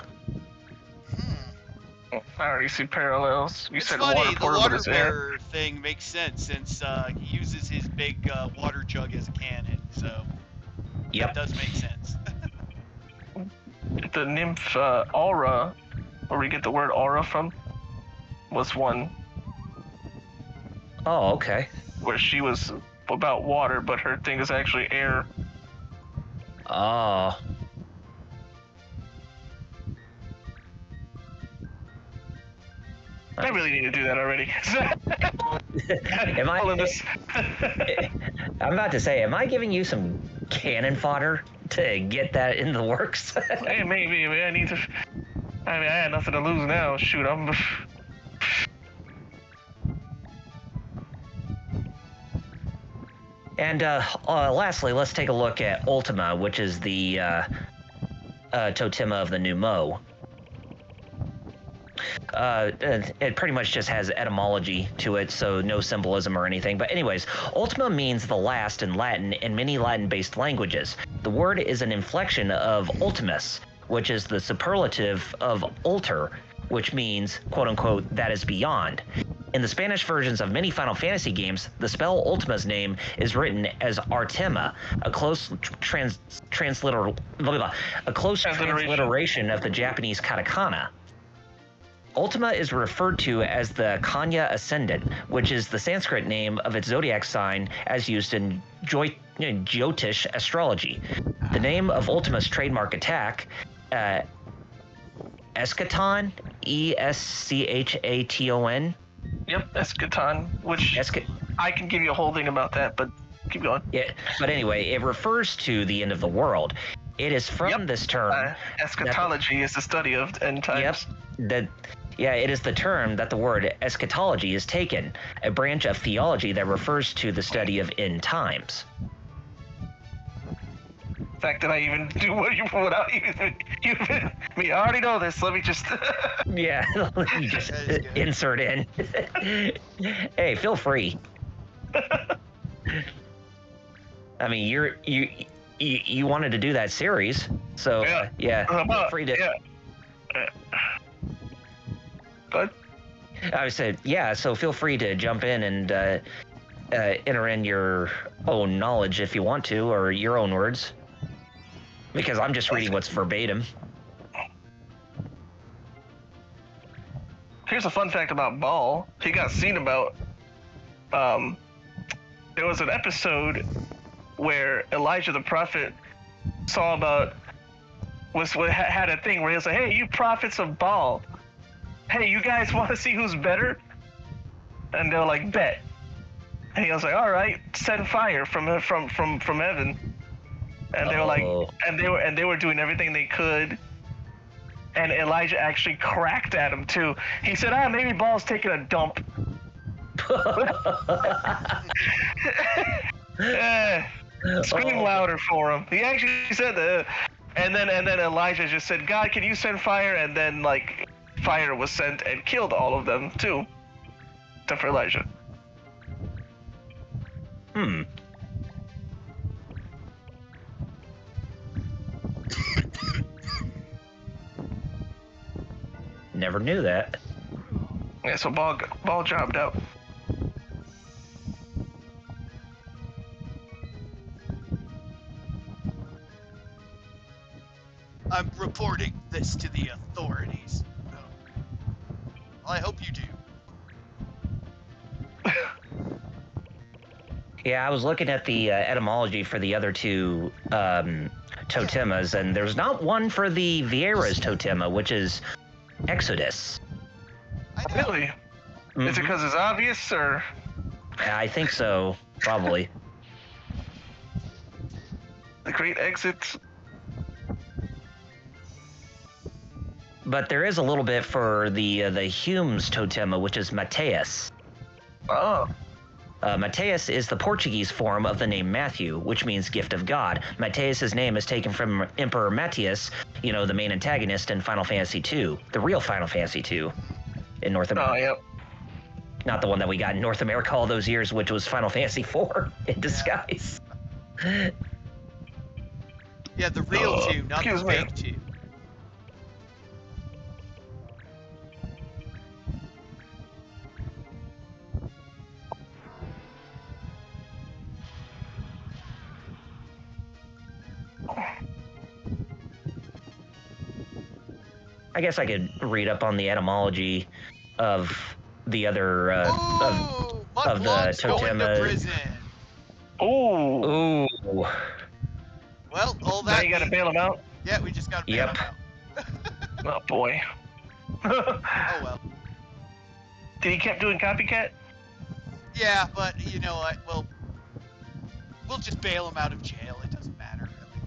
Speaker 3: I already see parallels. You
Speaker 1: It's
Speaker 3: said
Speaker 1: funny,
Speaker 3: water
Speaker 1: the
Speaker 3: porter, but
Speaker 1: water
Speaker 3: it's air.
Speaker 1: bearer thing makes sense since he uses his big water jug as a cannon, so
Speaker 2: Yep.
Speaker 1: that does make sense.
Speaker 3: The nymph Aura, where we get the word aura from, was one
Speaker 2: Oh, okay.
Speaker 3: where she was about water, but her thing is actually air.
Speaker 2: Oh.
Speaker 3: I really need to do that already.
Speaker 2: Am I?
Speaker 3: Pulling this.
Speaker 2: I'm about to say, am I giving you some cannon fodder to get that in the works?
Speaker 3: Hey, maybe I need to. I mean, I had nothing to lose now. Shoot, I'm.
Speaker 2: And lastly, let's take a look at Ultima, which is the totema of the new Mo. It pretty much just has etymology to it, so no symbolism or anything. But anyways, Ultima means the last in Latin in many Latin-based languages. The word is an inflection of ultimus, which is the superlative of ulter, which means, quote-unquote, that is beyond. In the Spanish versions of many Final Fantasy games, the spell Ultima's name is written as Artema, a close transliteration of the Japanese katakana. Ultima is referred to as the Kanya Ascendant, which is the Sanskrit name of its zodiac sign as used in Jyotish astrology. The name of Ultima's trademark attack, Eschaton, Eschaton.
Speaker 3: Yep, Eschaton, which I can give you a whole thing about that, but keep going.
Speaker 2: Yeah, but anyway, it refers to the end of the world. It is from this term.
Speaker 3: Eschatology is the study of end times.
Speaker 2: Yep. It is the term that the word eschatology is taken, a branch of theology that refers to the study of end times.
Speaker 3: The fact that I even do without even I already know this. Let me just.
Speaker 2: Yeah, you just insert in. Hey, feel free. I mean, you wanted to do that series, so feel free to.
Speaker 3: Yeah. Good.
Speaker 2: I said, so feel free to jump in and enter in your own knowledge if you want to, or your own words. Because I'm just reading what's verbatim.
Speaker 3: Here's a fun fact about Ball. He got seen about. There was an episode where Elijah the prophet saw about had a thing where he was like, "Hey, you prophets of Baal, hey, you guys want to see who's better?" And they're like, "Bet." And he was like, "All right, send fire from heaven." And they were like, and they were doing everything they could. And Elijah actually cracked at him too. He said, maybe Baal's taking a dump. Scream louder for him. He actually said that. And then Elijah just said, "God, can you send fire?" And then like fire was sent and killed all of them too. Except for Elijah.
Speaker 2: Never knew that.
Speaker 3: Yeah, so Ball jobbed out.
Speaker 1: I'm reporting this to the authorities. Well, I hope you do.
Speaker 2: Yeah, I was looking at the etymology for the other two totemas, and there's not one for the Vieira's totema, which is Exodus.
Speaker 3: Really? Mm-hmm. Is it because it's obvious, or?
Speaker 2: I think so, probably.
Speaker 3: The great exit.
Speaker 2: But there is a little bit for the Hume's totema, which is Mateus.
Speaker 3: Oh.
Speaker 2: Mateus is the Portuguese form of the name Matthew, which means gift of God. Mateus's name is taken from Emperor Matthias, the main antagonist in Final Fantasy II, the real Final Fantasy II in North America.
Speaker 3: Oh, yep.
Speaker 2: Not the one that we got in North America all those years, which was Final Fantasy IV in disguise.
Speaker 1: Yeah, the real two, not the fake two.
Speaker 2: I guess I could read up on the etymology of the other of the totemas.
Speaker 3: Oh.
Speaker 2: Ooh.
Speaker 1: Well, all that.
Speaker 3: Now you gotta bail him out.
Speaker 1: Yeah, we just gotta bail him out.
Speaker 3: Oh boy.
Speaker 1: Oh well.
Speaker 3: he kept doing copycat?
Speaker 1: Yeah, but you know what? We'll just bail him out of jail. It doesn't matter, really.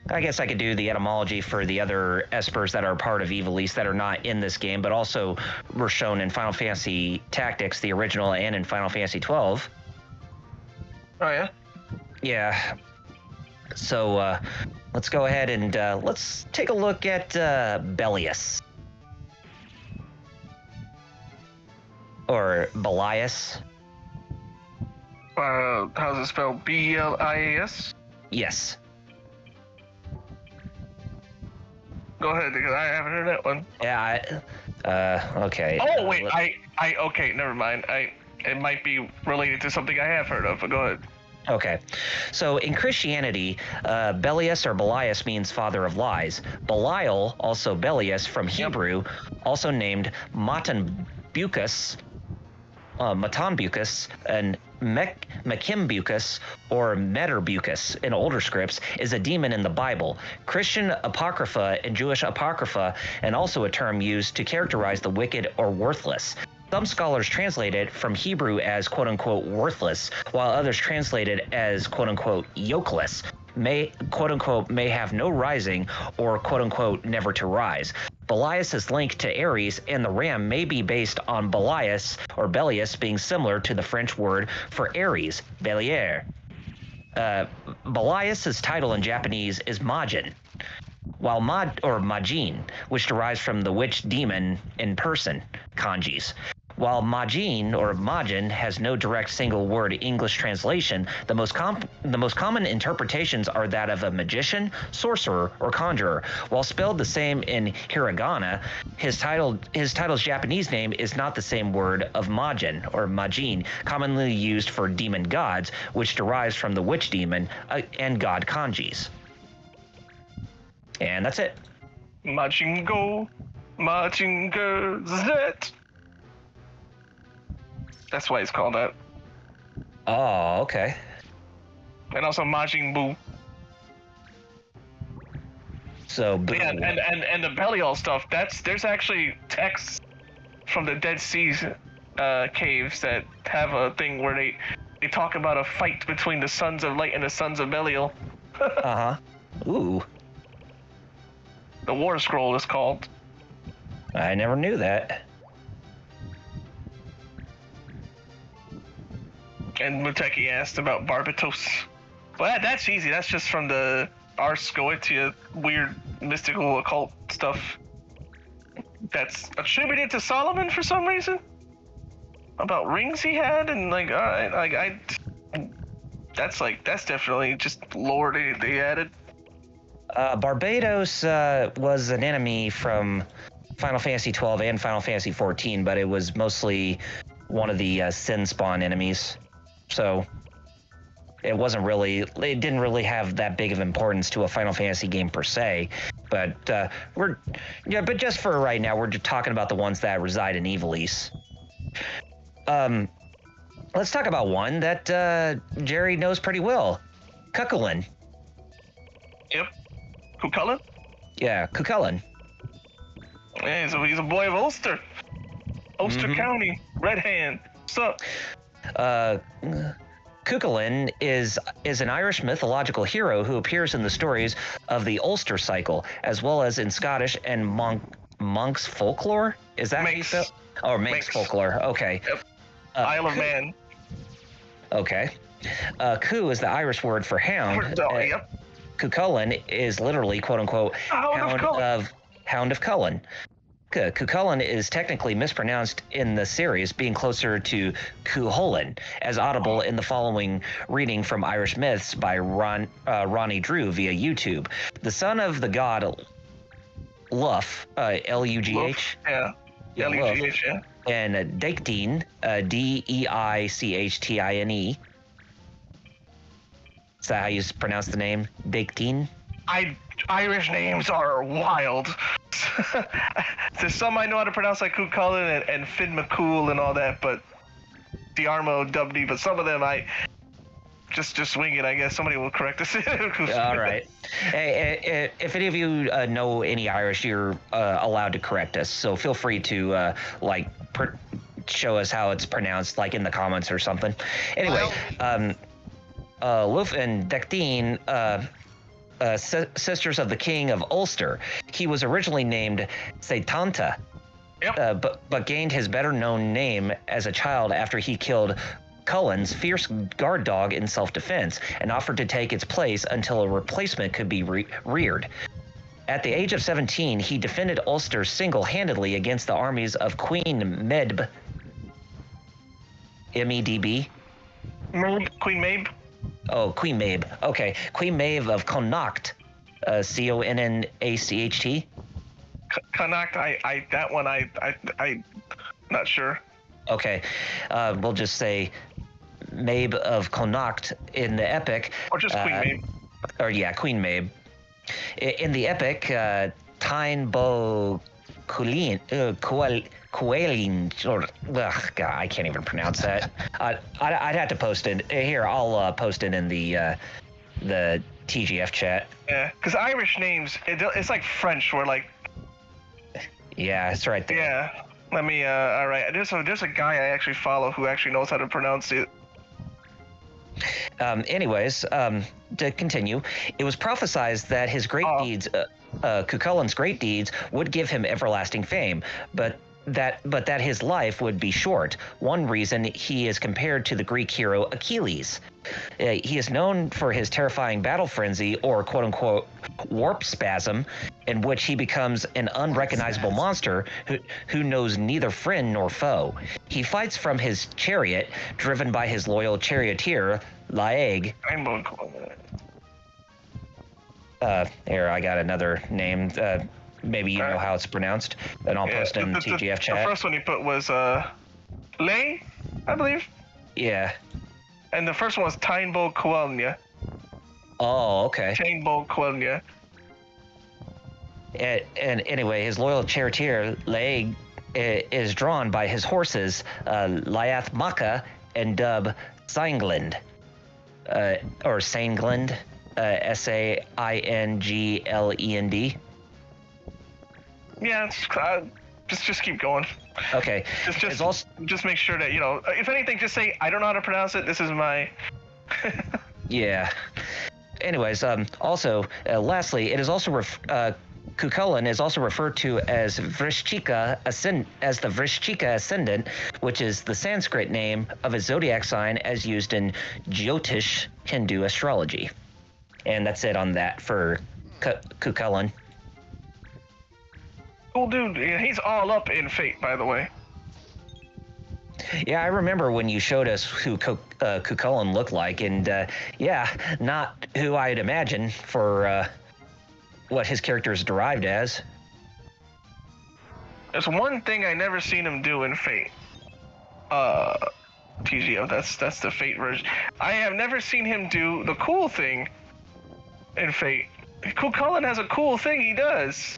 Speaker 2: I guess I could do the etymology for the other espers that are part of Ivalice that are not in this game, but also were shown in Final Fantasy Tactics, the original, and in Final Fantasy 12.
Speaker 3: Oh, yeah?
Speaker 2: Yeah. So, let's go ahead and let's take a look at Belius. Or Belias.
Speaker 3: How's it spelled? B-E-L-I-A-S?
Speaker 2: Yes.
Speaker 3: Go ahead, because I haven't heard that one.
Speaker 2: Yeah, okay.
Speaker 3: Oh, wait, okay, never mind. It might be related to something I have heard of, but go ahead.
Speaker 2: Okay. So in Christianity, Belias or Belias means father of lies. Belial, also Belias from Hebrew, also named Matanbucus, and Mekimbucus or Meterbucus in older scripts is a demon in the Bible. Christian Apocrypha and Jewish Apocrypha, and also a term used to characterize the wicked or worthless. Some scholars translate it from Hebrew as quote-unquote worthless, while others translate it as quote-unquote yokeless, quote-unquote may have no rising, or quote-unquote never to rise. Belias is linked to Aries, and the ram may be based on Belias or Belius being similar to the French word for Aries, Bélier. Belias's title in Japanese is Majin, while Majin, which derives from the witch demon in person, kanjis. While Majin or Majin has no direct single word English translation, the most common interpretations are that of a magician, sorcerer, or conjurer. While spelled the same in hiragana, his title's Japanese name is not the same word of Majin or Majin, commonly used for demon gods, which derives from the witch demon and god kanjis. And that's it.
Speaker 3: Majingo Z. That's why it's called that.
Speaker 2: Oh, okay.
Speaker 3: And also Majin Buu.
Speaker 2: So,
Speaker 3: yeah, and the Belial stuff. There's actually texts from the Dead Seas caves that have a thing where they talk about a fight between the Sons of Light and the Sons of Belial.
Speaker 2: Ooh.
Speaker 3: The War Scroll is called.
Speaker 2: I never knew that.
Speaker 3: And Muteki asked about Barbatos. Well, that's easy. That's just from the Ars Goetia weird mystical occult stuff. That's attributed to Solomon for some reason. About rings he had and that's definitely just lore they added.
Speaker 2: Barbados was an enemy from Final Fantasy 12 and Final Fantasy 14, but it was mostly one of the Sin Spawn enemies. So it didn't really have that big of importance to a Final Fantasy game per se. But but just for right now, we're just talking about the ones that reside in Ivalice. Let's talk about one that Jerry knows pretty well, Cuchulainn.
Speaker 3: Yep. Cuchulainn?
Speaker 2: Yeah, Cuchulainn.
Speaker 3: Yeah, he's a boy of Ulster. Ulster County, Red Hand. What's up?
Speaker 2: Cuchulainn is an Irish mythological hero who appears in the stories of the Ulster cycle, as well as in Scottish and Manx folklore. Is that how you spell? Oh, Manx folklore. Okay.
Speaker 3: Yep. Isle of Man.
Speaker 2: Okay. Cu is the Irish word for hound.
Speaker 3: Yep.
Speaker 2: Cuchulainn is literally quote unquote Hound of Cullen. Cuchulainn is technically mispronounced in the series, being closer to Cuchulainn, as audible in the following reading from Irish Myths by Ronnie Drew via YouTube. The son of the god Lugh, L-U-G-H?
Speaker 3: Yeah, L-U-G-H, yeah.
Speaker 2: And Deichtine, D-E-I-C-H-T-I-N-E. Is that how you pronounce the name? Deichtine?
Speaker 3: Irish names are wild. There's some I know how to pronounce, like Cuchulainn and Finn McCool and all that, but Diarmo, Dubney, but some of them just swing it. I guess somebody will correct us.
Speaker 2: All right. Hey, if any of you know any Irish, you're allowed to correct us. So feel free to show us how it's pronounced, like in the comments or something. Anyway, Luf and Dectine, sisters of the King of Ulster. He was originally named Setanta, but gained his better-known name as a child after he killed Cullen's fierce guard dog in self-defense and offered to take its place until a replacement could be reared. At the age of 17, he defended Ulster single-handedly against the armies of Queen Medb. M-E-D-B?
Speaker 3: Queen Mabe?
Speaker 2: Oh, Queen Mabe. Okay. Queen Mabe of Connacht. C-O-N-N-A-C-H-T.
Speaker 3: Connacht, I not sure.
Speaker 2: Okay. We'll just say Mabe of Connacht in the epic.
Speaker 3: Or just Queen Mabe.
Speaker 2: Or yeah, Queen Mabe. In the epic, Tyne Bo Cuelin, or God, I can't even pronounce that. I'd have to post it here. I'll post it in the TGF chat.
Speaker 3: Yeah, because Irish names, it's like French, where like.
Speaker 2: Yeah, it's right there.
Speaker 3: Yeah. Let me. All right. There's a guy I actually follow who actually knows how to pronounce it.
Speaker 2: Anyways, to continue, it was prophesied that his great deeds, Cuchulain's great deeds, would give him everlasting fame, but that his life would be short. One reason he is compared to the Greek hero Achilles. He is known for his terrifying battle frenzy, or quote-unquote warp spasm, in which he becomes an unrecognizable monster who knows neither friend nor foe. He fights from his chariot, driven by his loyal charioteer, Laeg. Here, I got another name. Maybe you know how it's pronounced, and I'll post it in the TGF chat.
Speaker 3: The first one he put was Lay, I believe.
Speaker 2: Yeah.
Speaker 3: And the first one was Tainbo Kuelnya.
Speaker 2: Oh, okay.
Speaker 3: Tainbo Kuelnya.
Speaker 2: And anyway, his loyal charioteer, Laeg, is drawn by his horses, Lyath Maka and Dub Sainglind. Or Sainglind, Sainglend.
Speaker 3: Yeah, just keep going.
Speaker 2: Okay.
Speaker 3: Just make sure that, you know, if anything, just say, I don't know how to pronounce it. This is my...
Speaker 2: Yeah. Anyways, also, lastly, it is also Cuchulainn is also referred to as Vrishchika as the Vrishchika Ascendant, which is the Sanskrit name of his zodiac sign as used in Jyotish Hindu astrology. And that's it on that for Cuchulainn.
Speaker 3: Cool dude. He's all up in fate, by the way.
Speaker 2: Yeah, I remember when you showed us who Cuchulainn looked like, and yeah, not who I'd imagine for what his character is derived as.
Speaker 3: There's one thing I never seen him do in Fate. TGF, that's the Fate version. I have never seen him do the cool thing in Fate. Cuchulainn has a cool thing he does.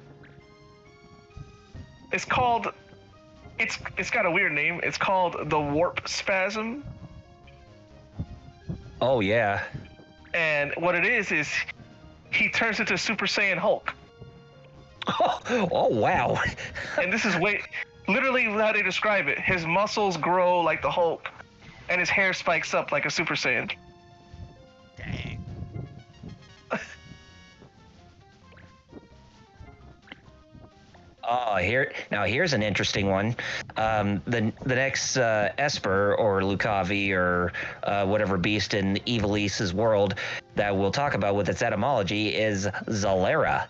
Speaker 3: It's called... It's got a weird name. It's called the Warp Spasm.
Speaker 2: Oh, yeah.
Speaker 3: And what it is he turns into Super Saiyan Hulk.
Speaker 2: Oh wow.
Speaker 3: And this is literally how they describe it. His muscles grow like the Hulk, and his hair spikes up like a Super Saiyan.
Speaker 1: Dang.
Speaker 2: Oh, here's an interesting one. The next Esper or Lucavi or whatever beast in Evilis's world that we'll talk about with its etymology is Zalera.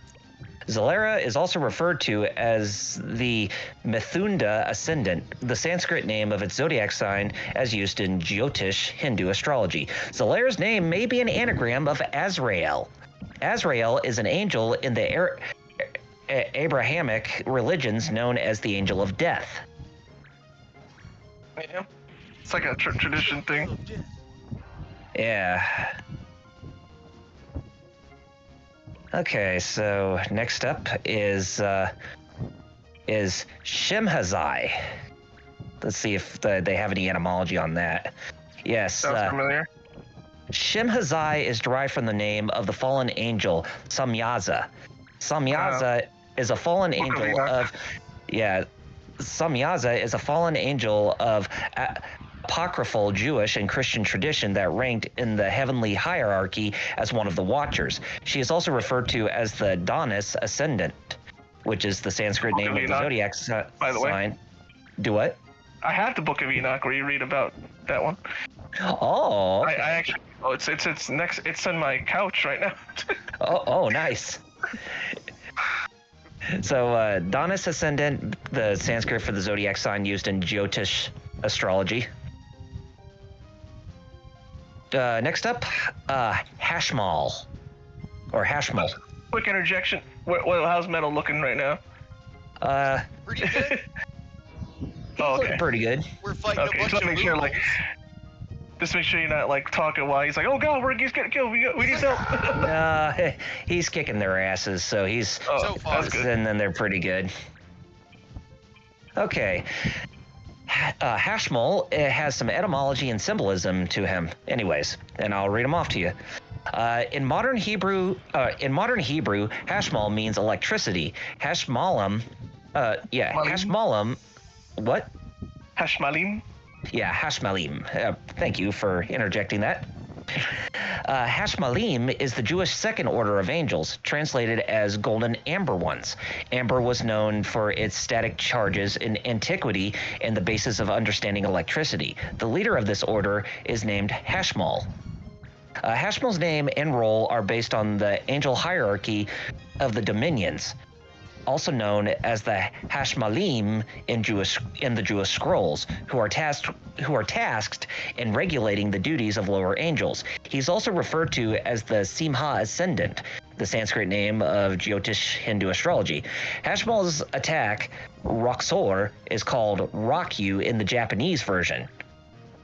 Speaker 2: Zalera is also referred to as the Mithunda Ascendant, the Sanskrit name of its zodiac sign as used in Jyotish Hindu astrology. Zalera's name may be an anagram of Azrael. Azrael is an angel in the Abrahamic religions known as the angel of death.
Speaker 3: Yeah. It's like a tradition thing.
Speaker 2: Yeah. Okay, so next up is Shemhazai. Let's see if they have any etymology on that. Yes.
Speaker 3: Sounds familiar.
Speaker 2: Shimhazai is derived from the name of the fallen angel Samyaza. Samyaza is a fallen angel of, Samyaza is a fallen angel of apocryphal Jewish and Christian tradition that ranked in the heavenly hierarchy as one of the Watchers. She is also referred to as the Danis Ascendant, which is the Sanskrit name of the zodiac
Speaker 3: by the way.
Speaker 2: sign. Do what?
Speaker 3: I have the Book of Enoch where you read about that one.
Speaker 2: Oh, okay.
Speaker 3: I actually. Oh, it's next. It's on my couch right now.
Speaker 2: Oh, nice. So, Danis Ascendant, the Sanskrit for the zodiac sign used in Jyotish astrology. Next up, Hashmal. Or Hashmal.
Speaker 3: Quick interjection. How's Metal looking right now?
Speaker 1: Pretty good.
Speaker 3: Oh,
Speaker 2: Looking
Speaker 3: okay.
Speaker 2: pretty good.
Speaker 1: We're fighting a bunch
Speaker 3: Just
Speaker 1: of
Speaker 3: make sure, like, just make sure you're not like talking while he's like, "Oh God, he's getting killed. We need help."
Speaker 2: He's kicking their asses, so he's.
Speaker 1: So far.
Speaker 3: That's good.
Speaker 2: And then they're pretty good. Okay. Hashmal has some etymology and symbolism to him. Anyways, and I'll read them off to you. In modern Hebrew, Hashmal means electricity. Hashmalim, Hashmalim. What?
Speaker 3: Hashmalim.
Speaker 2: Yeah, Hashmalim. Thank you for interjecting that. Hashmalim is the Jewish second order of angels, translated as golden amber ones. Amber was known for its static charges in antiquity and the basis of understanding electricity. The leader of this order is named Hashmal. Hashmal's name and role are based on the angel hierarchy of the dominions, also known as the Hashmalim in the Jewish scrolls, who are tasked in regulating the duties of lower angels. He's also referred to as the Simha Ascendant, the Sanskrit name of Jyotish Hindu astrology. Hashmal's attack, Roxor, is called Rakyu in the Japanese version.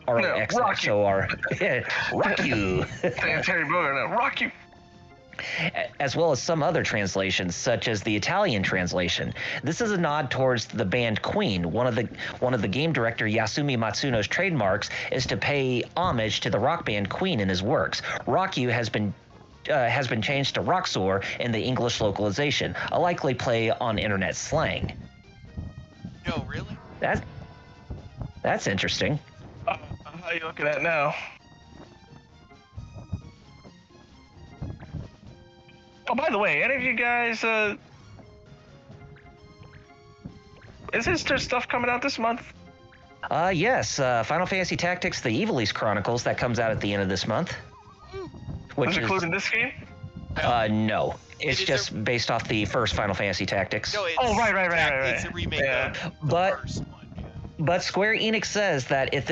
Speaker 2: R-O-X-X-O-R. Rakyu.
Speaker 3: Terry Bogard, Rock you.
Speaker 2: As well as some other translations, such as the Italian translation. This is a nod towards the band Queen. One of the game director Yasumi Matsuno's trademarks is to pay homage to the rock band Queen in his works. Rakyu has been changed to Roxor in the English localization, a likely play on internet slang.
Speaker 1: No, really?
Speaker 2: That's interesting.
Speaker 3: How are you looking at now? Oh, by the way, any of you guys, is there stuff coming out this month?
Speaker 2: Yes, Final Fantasy Tactics: The Evilise Chronicles, that comes out at the end of this month. Which
Speaker 3: Is it included in this game?
Speaker 2: No. It's just based off the first Final Fantasy Tactics.
Speaker 1: No, it's
Speaker 3: right.
Speaker 1: It's a remake
Speaker 3: Yeah.
Speaker 1: of the
Speaker 2: But-
Speaker 1: first one. Yeah.
Speaker 2: But Square Enix says that if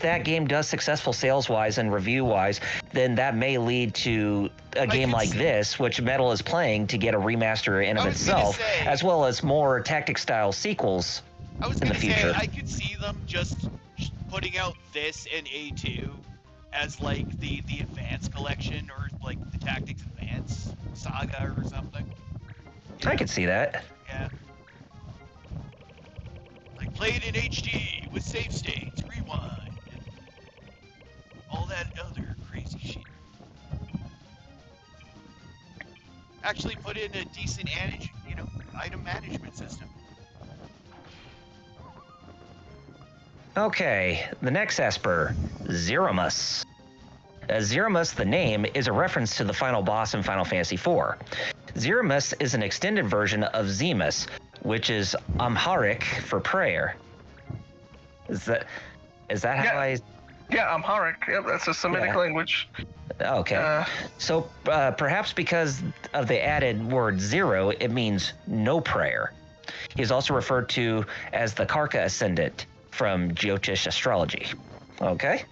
Speaker 2: that game does successful sales-wise and review-wise, then that may lead to a game like this, which Metal is playing, to get a remaster in of
Speaker 1: I was gonna
Speaker 2: itself,
Speaker 1: say-
Speaker 2: as well as more tactic-style sequels.
Speaker 1: I was
Speaker 2: in the
Speaker 1: gonna say
Speaker 2: future.
Speaker 1: I could see them just putting out this and A2 as like the advanced collection or like the Tactics Advance saga or something.
Speaker 2: I could see that.
Speaker 1: Yeah. Like play it in HD with save states, rewind, and all that other crazy shit. Actually put in a decent item management system.
Speaker 2: Okay, the next Esper, Zeromus. Zeromus, the name, is a reference to the final boss in Final Fantasy IV. Zeromus is an extended version of Zemus, which is Amharic for prayer. Is that how I...
Speaker 3: Yeah, Amharic. Yep, that's a Semitic
Speaker 2: Yeah.
Speaker 3: language.
Speaker 2: Okay. So perhaps because of the added word zero, it means no prayer. He is also referred to as the Karka Ascendant from Jyotish astrology. Okay.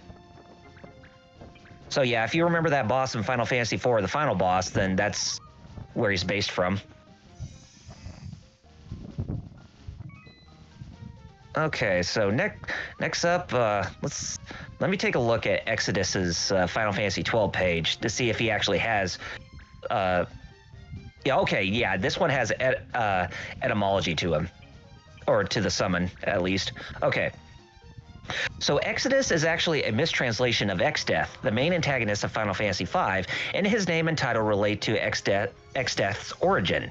Speaker 2: So yeah, if you remember that boss in Final Fantasy IV, the final boss, then that's where he's based from. Okay, so next up, let me take a look at Exodus's Final Fantasy 12 page to see if he actually has. This one has etymology to him, or to the summon at least. Okay. So Exodus is actually a mistranslation of Exdeath, the main antagonist of Final Fantasy V, and his name and title relate to Exdeath's origin.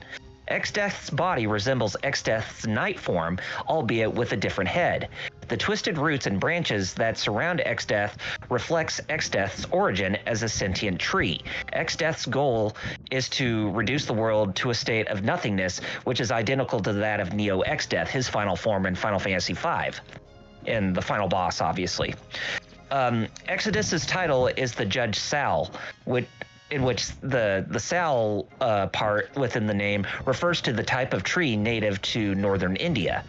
Speaker 2: Exdeath's body resembles Exdeath's night form, albeit with a different head. The twisted roots and branches that surround Exdeath reflects Exdeath's origin as a sentient tree. Exdeath's goal is to reduce the world to a state of nothingness, which is identical to that of Neo Exdeath, his final form in Final Fantasy V. And the final boss, obviously. Exodus's title is the Judge Sal, in which the Sal part within the name refers to the type of tree native to northern India.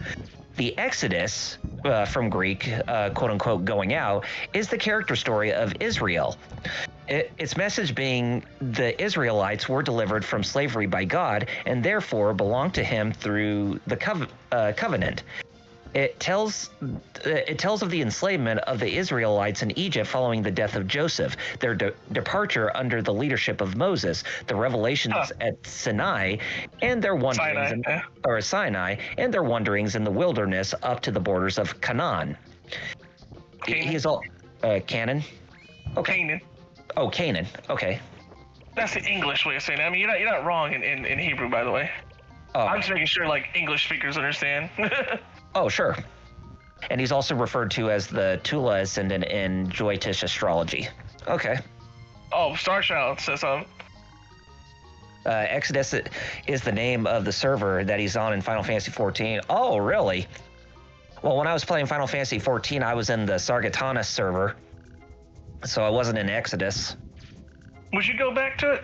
Speaker 2: The Exodus, from Greek, quote-unquote, going out, is the character story of Israel. Its message being the Israelites were delivered from slavery by God and therefore belong to him through the covenant. It tells of the enslavement of the Israelites in Egypt following the death of Joseph, their departure under the leadership of Moses, the revelations at Sinai, and their wanderings Sinai, and their wanderings in the wilderness up to the borders of Canaan. He's all Canaan. Okay.
Speaker 3: Canaan.
Speaker 2: Oh, Canaan. Okay.
Speaker 3: That's the English way of saying it. I mean, you're not wrong in Hebrew, by the way.
Speaker 2: Oh.
Speaker 3: I'm just making sure like English speakers understand.
Speaker 2: Oh, sure. And he's also referred to as the Tula Ascendant in Joitish astrology. Okay.
Speaker 3: Oh, Star Child says something.
Speaker 2: Exodus is the name of the server that he's on in Final Fantasy XIV. Oh, really? Well, when I was playing Final Fantasy XIV, I was in the Sargatanas server, so I wasn't in Exodus.
Speaker 3: Would you go back to it?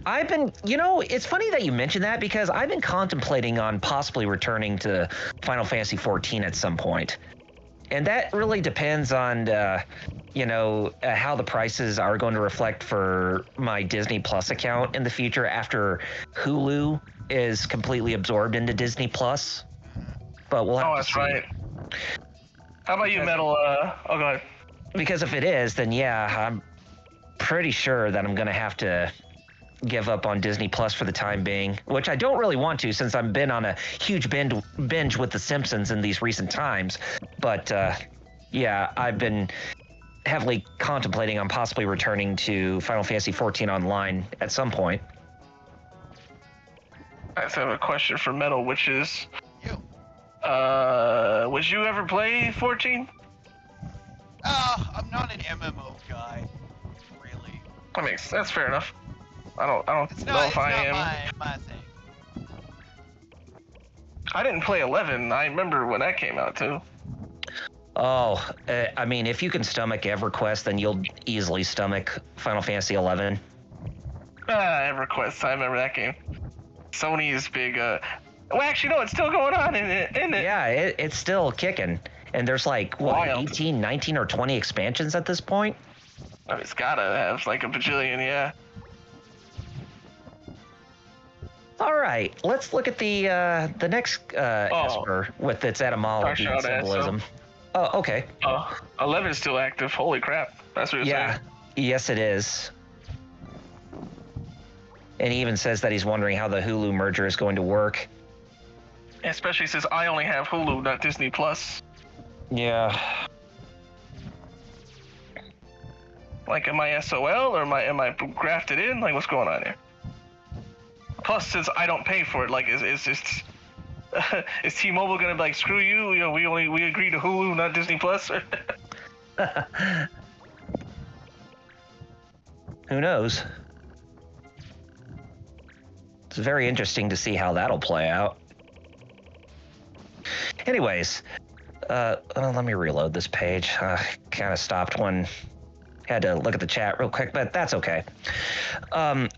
Speaker 2: I've been, it's funny that you mentioned that because I've been contemplating on possibly returning to Final Fantasy XIV at some point. And that really depends on, how the prices are going to reflect for my Disney Plus account in the future after Hulu is completely absorbed into Disney Plus. But we'll have to see.
Speaker 3: Right. How about you, Metal? Go ahead.
Speaker 2: Because if it is, then yeah, I'm pretty sure that I'm going to have to give up on Disney Plus for the time being, which I don't really want to since I've been on a huge binge with The Simpsons in these recent times. But yeah, I've been heavily contemplating on possibly returning to Final Fantasy XIV Online at some point.
Speaker 3: I have a question for Metal, which is, would you ever play 14?
Speaker 1: I'm not an MMO guy, really.
Speaker 3: That's fair enough. I don't know if I am.
Speaker 1: My thing.
Speaker 3: I didn't play 11. I remember when that came out too.
Speaker 2: Oh, I mean, if you can stomach EverQuest, then you'll easily stomach Final Fantasy 11.
Speaker 3: EverQuest. I remember that game. Sony's big. Well, actually, no, it's still going on, isn't it?
Speaker 2: Yeah, it's still kicking. And there's like, what,
Speaker 3: Wild.
Speaker 2: 18, 19, or 20 expansions at this point?
Speaker 3: I mean, it's gotta have like a bajillion, yeah.
Speaker 2: All right, let's look at the next Esper with its etymology and symbolism. Oh, okay.
Speaker 3: 11 is still active. Holy crap. That's what you're saying.
Speaker 2: Yes, it is. And he even says that he's wondering how the Hulu merger is going to work.
Speaker 3: Especially since I only have Hulu, not Disney Plus.
Speaker 2: Yeah.
Speaker 3: Like, am I SOL or am I grafted in? Like, what's going on here? Plus, since I don't pay for it, like, is T-Mobile gonna be like, screw you? We agree to Hulu, not Disney Plus?
Speaker 2: Who knows? It's very interesting to see how that'll play out. Anyways, let me reload this page. Kind of stopped when had to look at the chat real quick, but that's okay.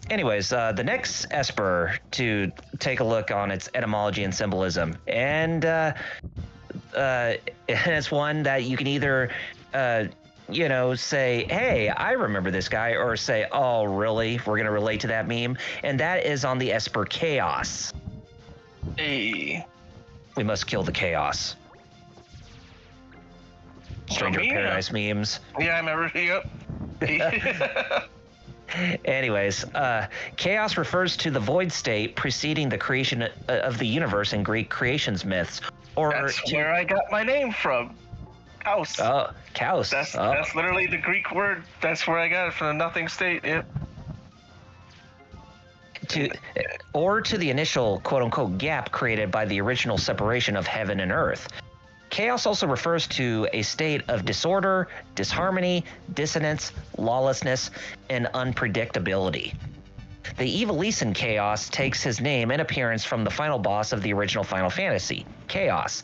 Speaker 2: Anyways, the next Esper to take a look on its etymology and symbolism, and it's one that you can either say, hey, I remember this guy, or say, oh, really? We're going to relate to that meme. And that is on the Esper Chaos.
Speaker 3: Hey.
Speaker 2: We must kill the chaos. Stranger of Paradise memes.
Speaker 3: Yeah, I remember. Yep.
Speaker 2: Anyways, chaos refers to the void state preceding the creation of the universe in Greek creations myths. Or
Speaker 3: that's where I got my name from. House.
Speaker 2: Chaos.
Speaker 3: That's literally the Greek word. That's where I got it from, the nothing state. Yep.
Speaker 2: To the initial quote-unquote gap created by the original separation of heaven and earth. Chaos also refers to a state of disorder, disharmony, dissonance, lawlessness, and unpredictability. The Evilise Chaos takes his name and appearance from the final boss of the original Final Fantasy, Chaos.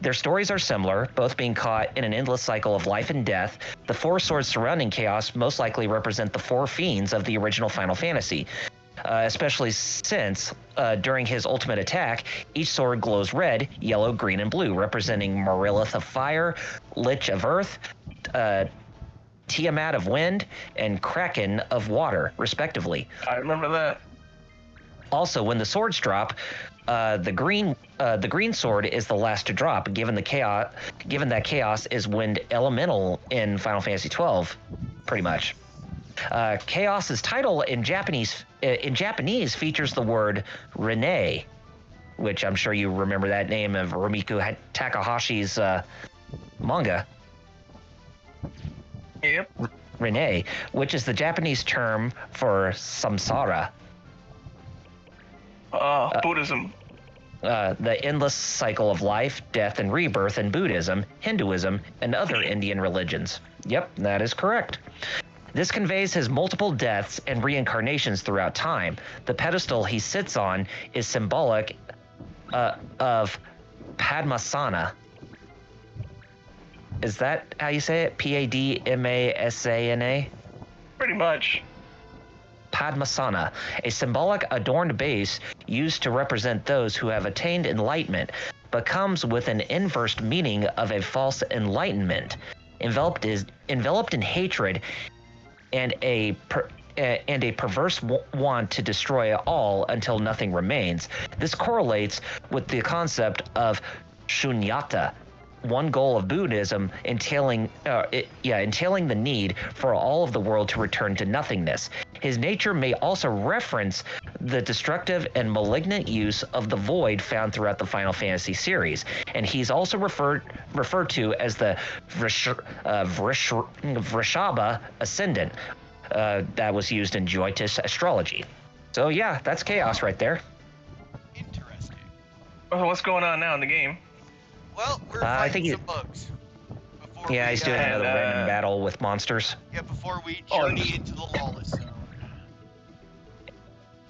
Speaker 2: Their stories are similar, both being caught in an endless cycle of life and death. The four swords surrounding Chaos most likely represent the four fiends of the original Final Fantasy. Especially since, during his ultimate attack, each sword glows red, yellow, green, and blue, representing Marilith of Fire, Lich of Earth, Tiamat of Wind, and Kraken of Water, respectively.
Speaker 3: I remember that.
Speaker 2: Also, when the swords drop, the green sword is the last to drop, given that Chaos is wind elemental in Final Fantasy XII, pretty much. Chaos's title in Japanese features the word Renee, which I'm sure you remember that name of Rumiko Takahashi's manga.
Speaker 3: Yep.
Speaker 2: Renee, which is the Japanese term for samsara.
Speaker 3: Buddhism.
Speaker 2: The endless cycle of life, death, and rebirth in Buddhism, Hinduism, and other Indian religions. Yep, that is correct. This conveys his multiple deaths and reincarnations throughout time. The pedestal he sits on is symbolic of Padmasana. Is that how you say it? Padmasana?
Speaker 3: Pretty much.
Speaker 2: Padmasana, a symbolic adorned base used to represent those who have attained enlightenment, but comes with an inverse meaning of a false enlightenment, enveloped in hatred and a perverse want to destroy all until nothing remains. This correlates with the concept of shunyata, one goal of Buddhism entailing the need for all of the world to return to nothingness. His nature may also reference the destructive and malignant use of the void found throughout the Final Fantasy series, and he's also referred to as the Vrishaba Ascendant that was used in Jyotish astrology. So yeah, that's Chaos right there.
Speaker 1: Interesting.
Speaker 3: Oh, what's going on now in the game?
Speaker 1: Well, we're fighting some bugs.
Speaker 2: Yeah, he's doing another random battle with monsters.
Speaker 1: Yeah, before we journey into the lawless zone.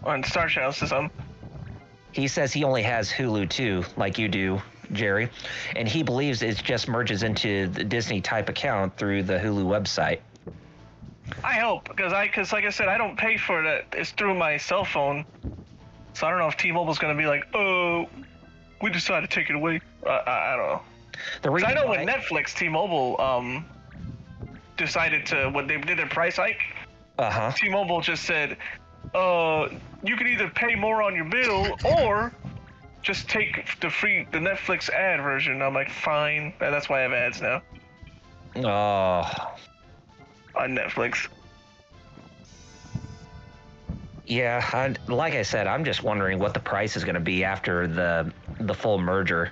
Speaker 3: On Star Shadow system.
Speaker 2: He says he only has Hulu too, like you do, Jerry, and he believes it just merges into the Disney type account through the Hulu website.
Speaker 3: I hope, because like I said, I don't pay for it. It's through my cell phone, so I don't know if T-Mobile's gonna be like, oh, we decided to take it away. I don't know. Because I know when Netflix, T-Mobile decided to, when they did their price hike, T-Mobile just said, you can either pay more on your bill or just take the Netflix ad version. I'm like, fine. That's why I have ads now.
Speaker 2: Oh.
Speaker 3: On Netflix.
Speaker 2: Yeah, like I said, I'm just wondering what the price is going to be after the full merger.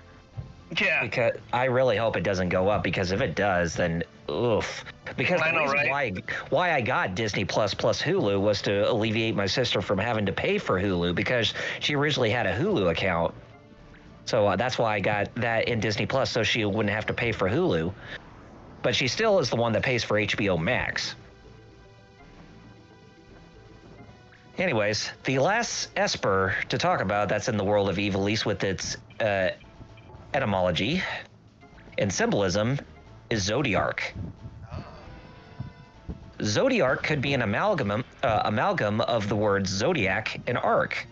Speaker 3: Yeah.
Speaker 2: Because I really hope it doesn't go up, because if it does, then oof. Because the reason why I got Disney Plus Hulu was to alleviate my sister from having to pay for Hulu, because she originally had a Hulu account. So that's why I got that in Disney Plus, so she wouldn't have to pay for Hulu. But she still is the one that pays for HBO Max. Anyways, the last Esper to talk about that's in the world of Evilise with its etymology and symbolism is Zodiark. Zodiark could be an amalgam of the words zodiac and arc.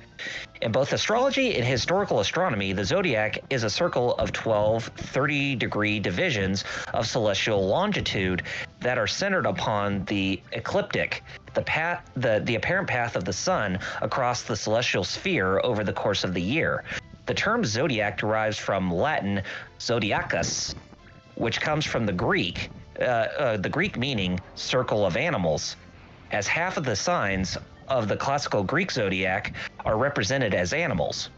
Speaker 2: In both astrology and historical astronomy, the zodiac is a circle of 12 30-degree divisions of celestial longitude that are centered upon the ecliptic, the apparent path of the sun across the celestial sphere over the course of the year. The term zodiac derives from Latin zodiacus, which comes from the Greek meaning circle of animals, as half of the signs of the classical Greek zodiac are represented as animals.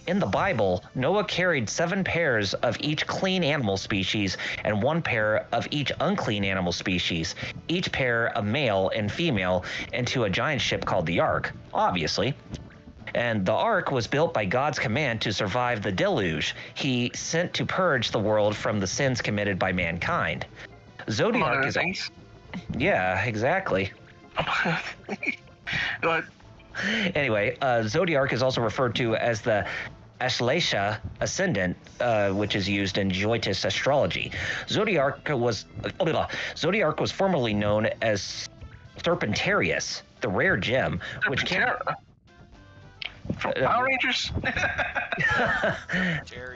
Speaker 2: In the Bible, Noah carried 7 pairs of each clean animal species and 1 pair of each unclean animal species, each pair of male and female, into a giant ship called the Ark, obviously. And the Ark was built by God's command to survive the deluge He sent to purge the world from the sins committed by mankind. Zodiac is...
Speaker 3: things.
Speaker 2: Yeah, exactly.
Speaker 3: But
Speaker 2: Anyway, Zodiac is also referred to as the Ashleisha ascendant, which is used in Jyotish astrology. Zodiac was formerly known as Serpentarius, the rare gem, which can...
Speaker 3: From Power Rangers?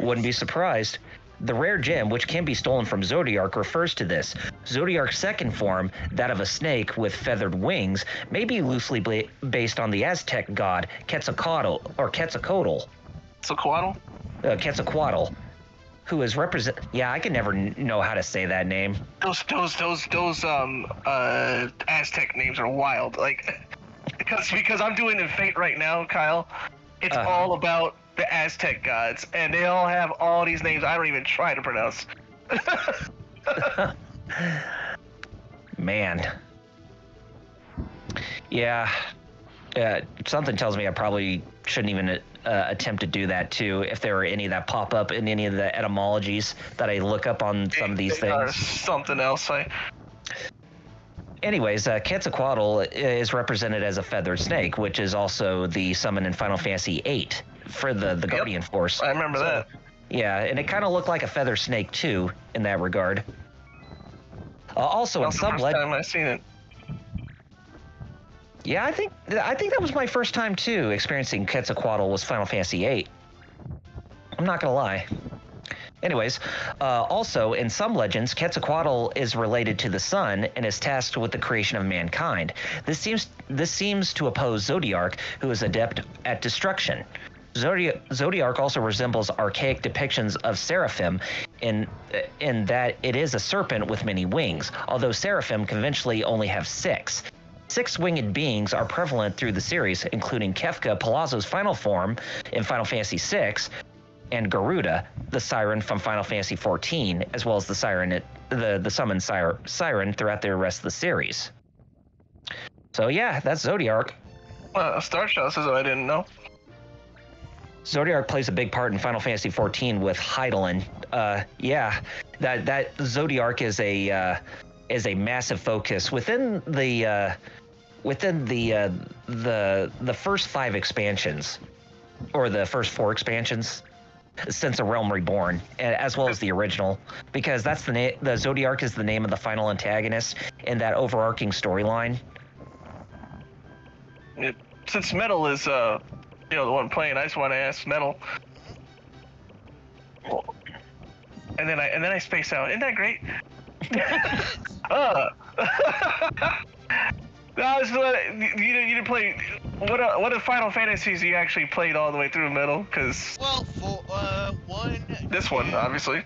Speaker 2: Wouldn't be surprised. The rare gem, which can be stolen from Zodiac, refers to this. Zodiac's second form, that of a snake with feathered wings, may be loosely based on the Aztec god Quetzalcoatl, Quetzalcoatl, who is represent. Yeah, I can never know how to say that name.
Speaker 3: Those Aztec names are wild. Like, because I'm doing in Fate right now, Kyle. It's all about the Aztec gods, and they all have all these names I don't even try to pronounce.
Speaker 2: Man. Yeah. Something tells me I probably shouldn't even attempt to do that too, if there are any that pop up in any of the etymologies that I look up on some of these things.
Speaker 3: Something else.
Speaker 2: Anyways, Quetzalcoatl is represented as a feathered snake, which is also the summon in Final Fantasy VIII for the Guardian Force.
Speaker 3: I remember that.
Speaker 2: Yeah, and it kind of looked like a feather snake too, in that regard. Also, in some
Speaker 3: legends, time I've seen it.
Speaker 2: Yeah, I think that was my first time too experiencing Quetzalcoatl was Final Fantasy VIII. I'm not gonna lie. Anyways, also in some legends, Quetzalcoatl is related to the sun and is tasked with the creation of mankind. This seems to oppose Zodiac, who is adept at destruction. Zodiac also resembles archaic depictions of seraphim in that it is a serpent with many wings, although seraphim conventionally only have 6. 6-winged beings are prevalent through the series, including Kefka, Palazzo's final form in Final Fantasy VI, and Garuda, the siren from Final Fantasy XIV, as well as the siren, the summoned siren throughout the rest of the series. So yeah, that's Zodiac.
Speaker 3: Star Child says I didn't know.
Speaker 2: Zodiac plays a big part in Final Fantasy XIV with Hydaelyn. Yeah, that Zodiac is a massive focus within the first 5 expansions, or the first 4 expansions since A Realm Reborn, as well as the original, because that's the Zodiac is the name of the final antagonist in that overarching storyline.
Speaker 3: Since Metal is the one playing, I just want to ask Metal. And then I space out. Isn't that great? You didn't play. What Final Fantasies you actually played all the way through Metal? Because this one obviously.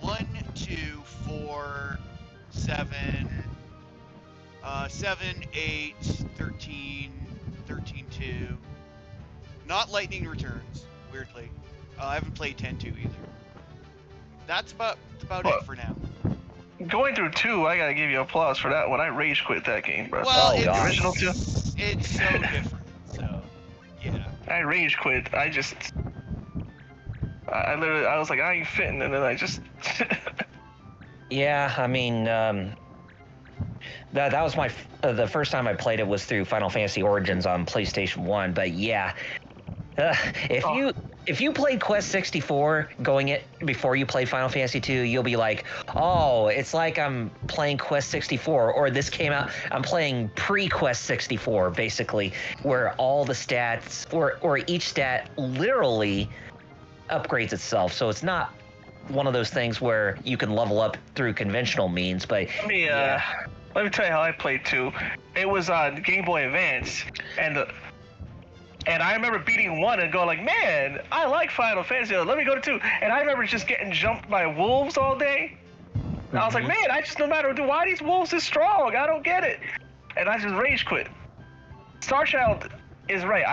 Speaker 1: 1, 2, 4, 7, 7, 8, 13, 13, 2. Not Lightning Returns, weirdly. I haven't played 10-2 either. That's about it for now.
Speaker 3: Going through 2, I gotta give you applause for that one. I rage quit that game, bro.
Speaker 1: Well,
Speaker 3: the original 2.
Speaker 1: It's so different. So, yeah.
Speaker 3: I rage quit. I literally, I was like, I ain't fitting, and then I just.
Speaker 2: Yeah, I mean, that was the first time I played it was through Final Fantasy Origins on PlayStation 1. But yeah, if you played Quest 64 before you played Final Fantasy 2, you'll be like, oh, it's like I'm playing Quest 64, or this came out, I'm playing pre-Quest 64, basically, where all the stats, or each stat literally upgrades itself. So it's not one of those things where you can level up through conventional means, but
Speaker 3: let me tell you how I played 2. It was on Game Boy Advance, and I remember beating 1 and going like, man, I like Final Fantasy. Let me go to 2. And I remember just getting jumped by wolves all day. And I was like, man, no matter why these wolves is strong. I don't get it. And I just rage quit. Star Child is right.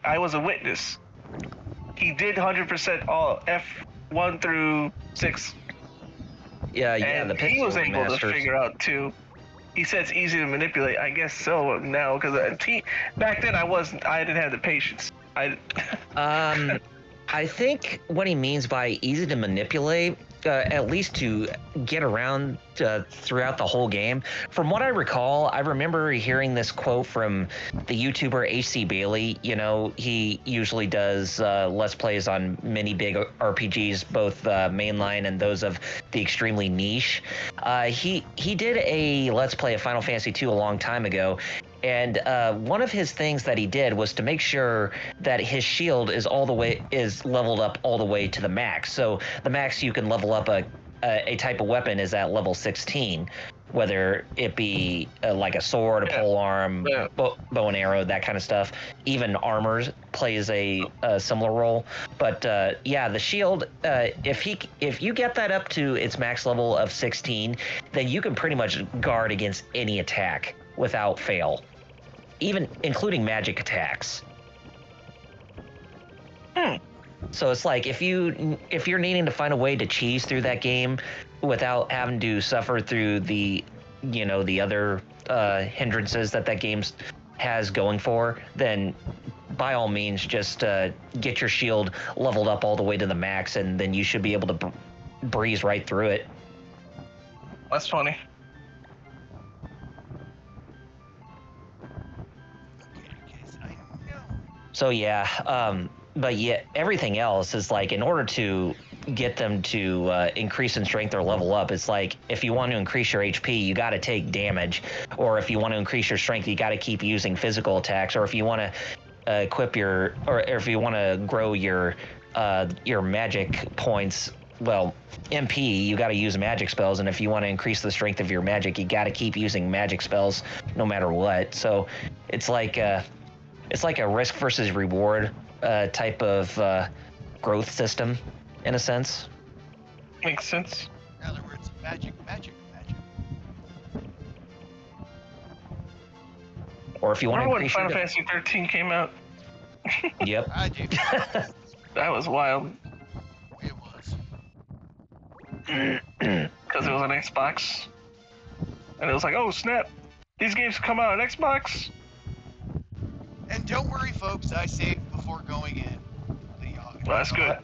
Speaker 3: I was a witness. He did 100% all F1 through 6.
Speaker 2: Yeah,
Speaker 3: And
Speaker 2: the
Speaker 3: he
Speaker 2: pixel
Speaker 3: was able to
Speaker 2: remasters.
Speaker 3: figure out too. He said it's easy to manipulate. I guess so now, because back then I didn't have the patience.
Speaker 2: I think what he means by easy to manipulate, at least to get around throughout the whole game. From what I recall, I remember hearing this quote from the YouTuber HC Bailey. You know, he usually does Let's Plays on many big RPGs, both mainline and those of the extremely niche. He did a Let's Play of Final Fantasy II a long time ago, and one of his things that he did was to make sure that his shield is leveled up all the way to the max. So the max you can level up a type of weapon is at level 16, whether it be like a sword, a pole arm, bow and arrow, that kind of stuff. Even armor plays a similar role. But the shield, if you get that up to its max level of 16, then you can pretty much guard against any attack without fail, even including magic attacks. So it's like if you're needing to find a way to cheese through that game without having to suffer through the other hindrances that game has going for, then by all means just get your shield leveled up all the way to the max, and then you should be able to breeze right through it.
Speaker 3: That's funny.
Speaker 2: So but yeah, everything else is like, in order to get them to increase in strength or level up, it's like if you want to increase your HP, you got to take damage, or if you want to increase your strength, you got to keep using physical attacks, or if you want to or if you want to grow your magic points, well, MP, you got to use magic spells, and if you want to increase the strength of your magic, you got to keep using magic spells no matter what. So it's like a risk versus reward type of growth system, in a sense.
Speaker 3: Makes sense.
Speaker 1: In other words, magic.
Speaker 2: Or if you want to
Speaker 3: Remember
Speaker 2: increase
Speaker 3: when Final Fantasy 13 came out?
Speaker 2: Yep.
Speaker 1: I do.
Speaker 3: That was wild.
Speaker 1: It was.
Speaker 3: Because it was on Xbox. And it was like, oh snap, these games come out on Xbox.
Speaker 1: And don't worry, folks, I saved before going in.
Speaker 3: Well, that's good.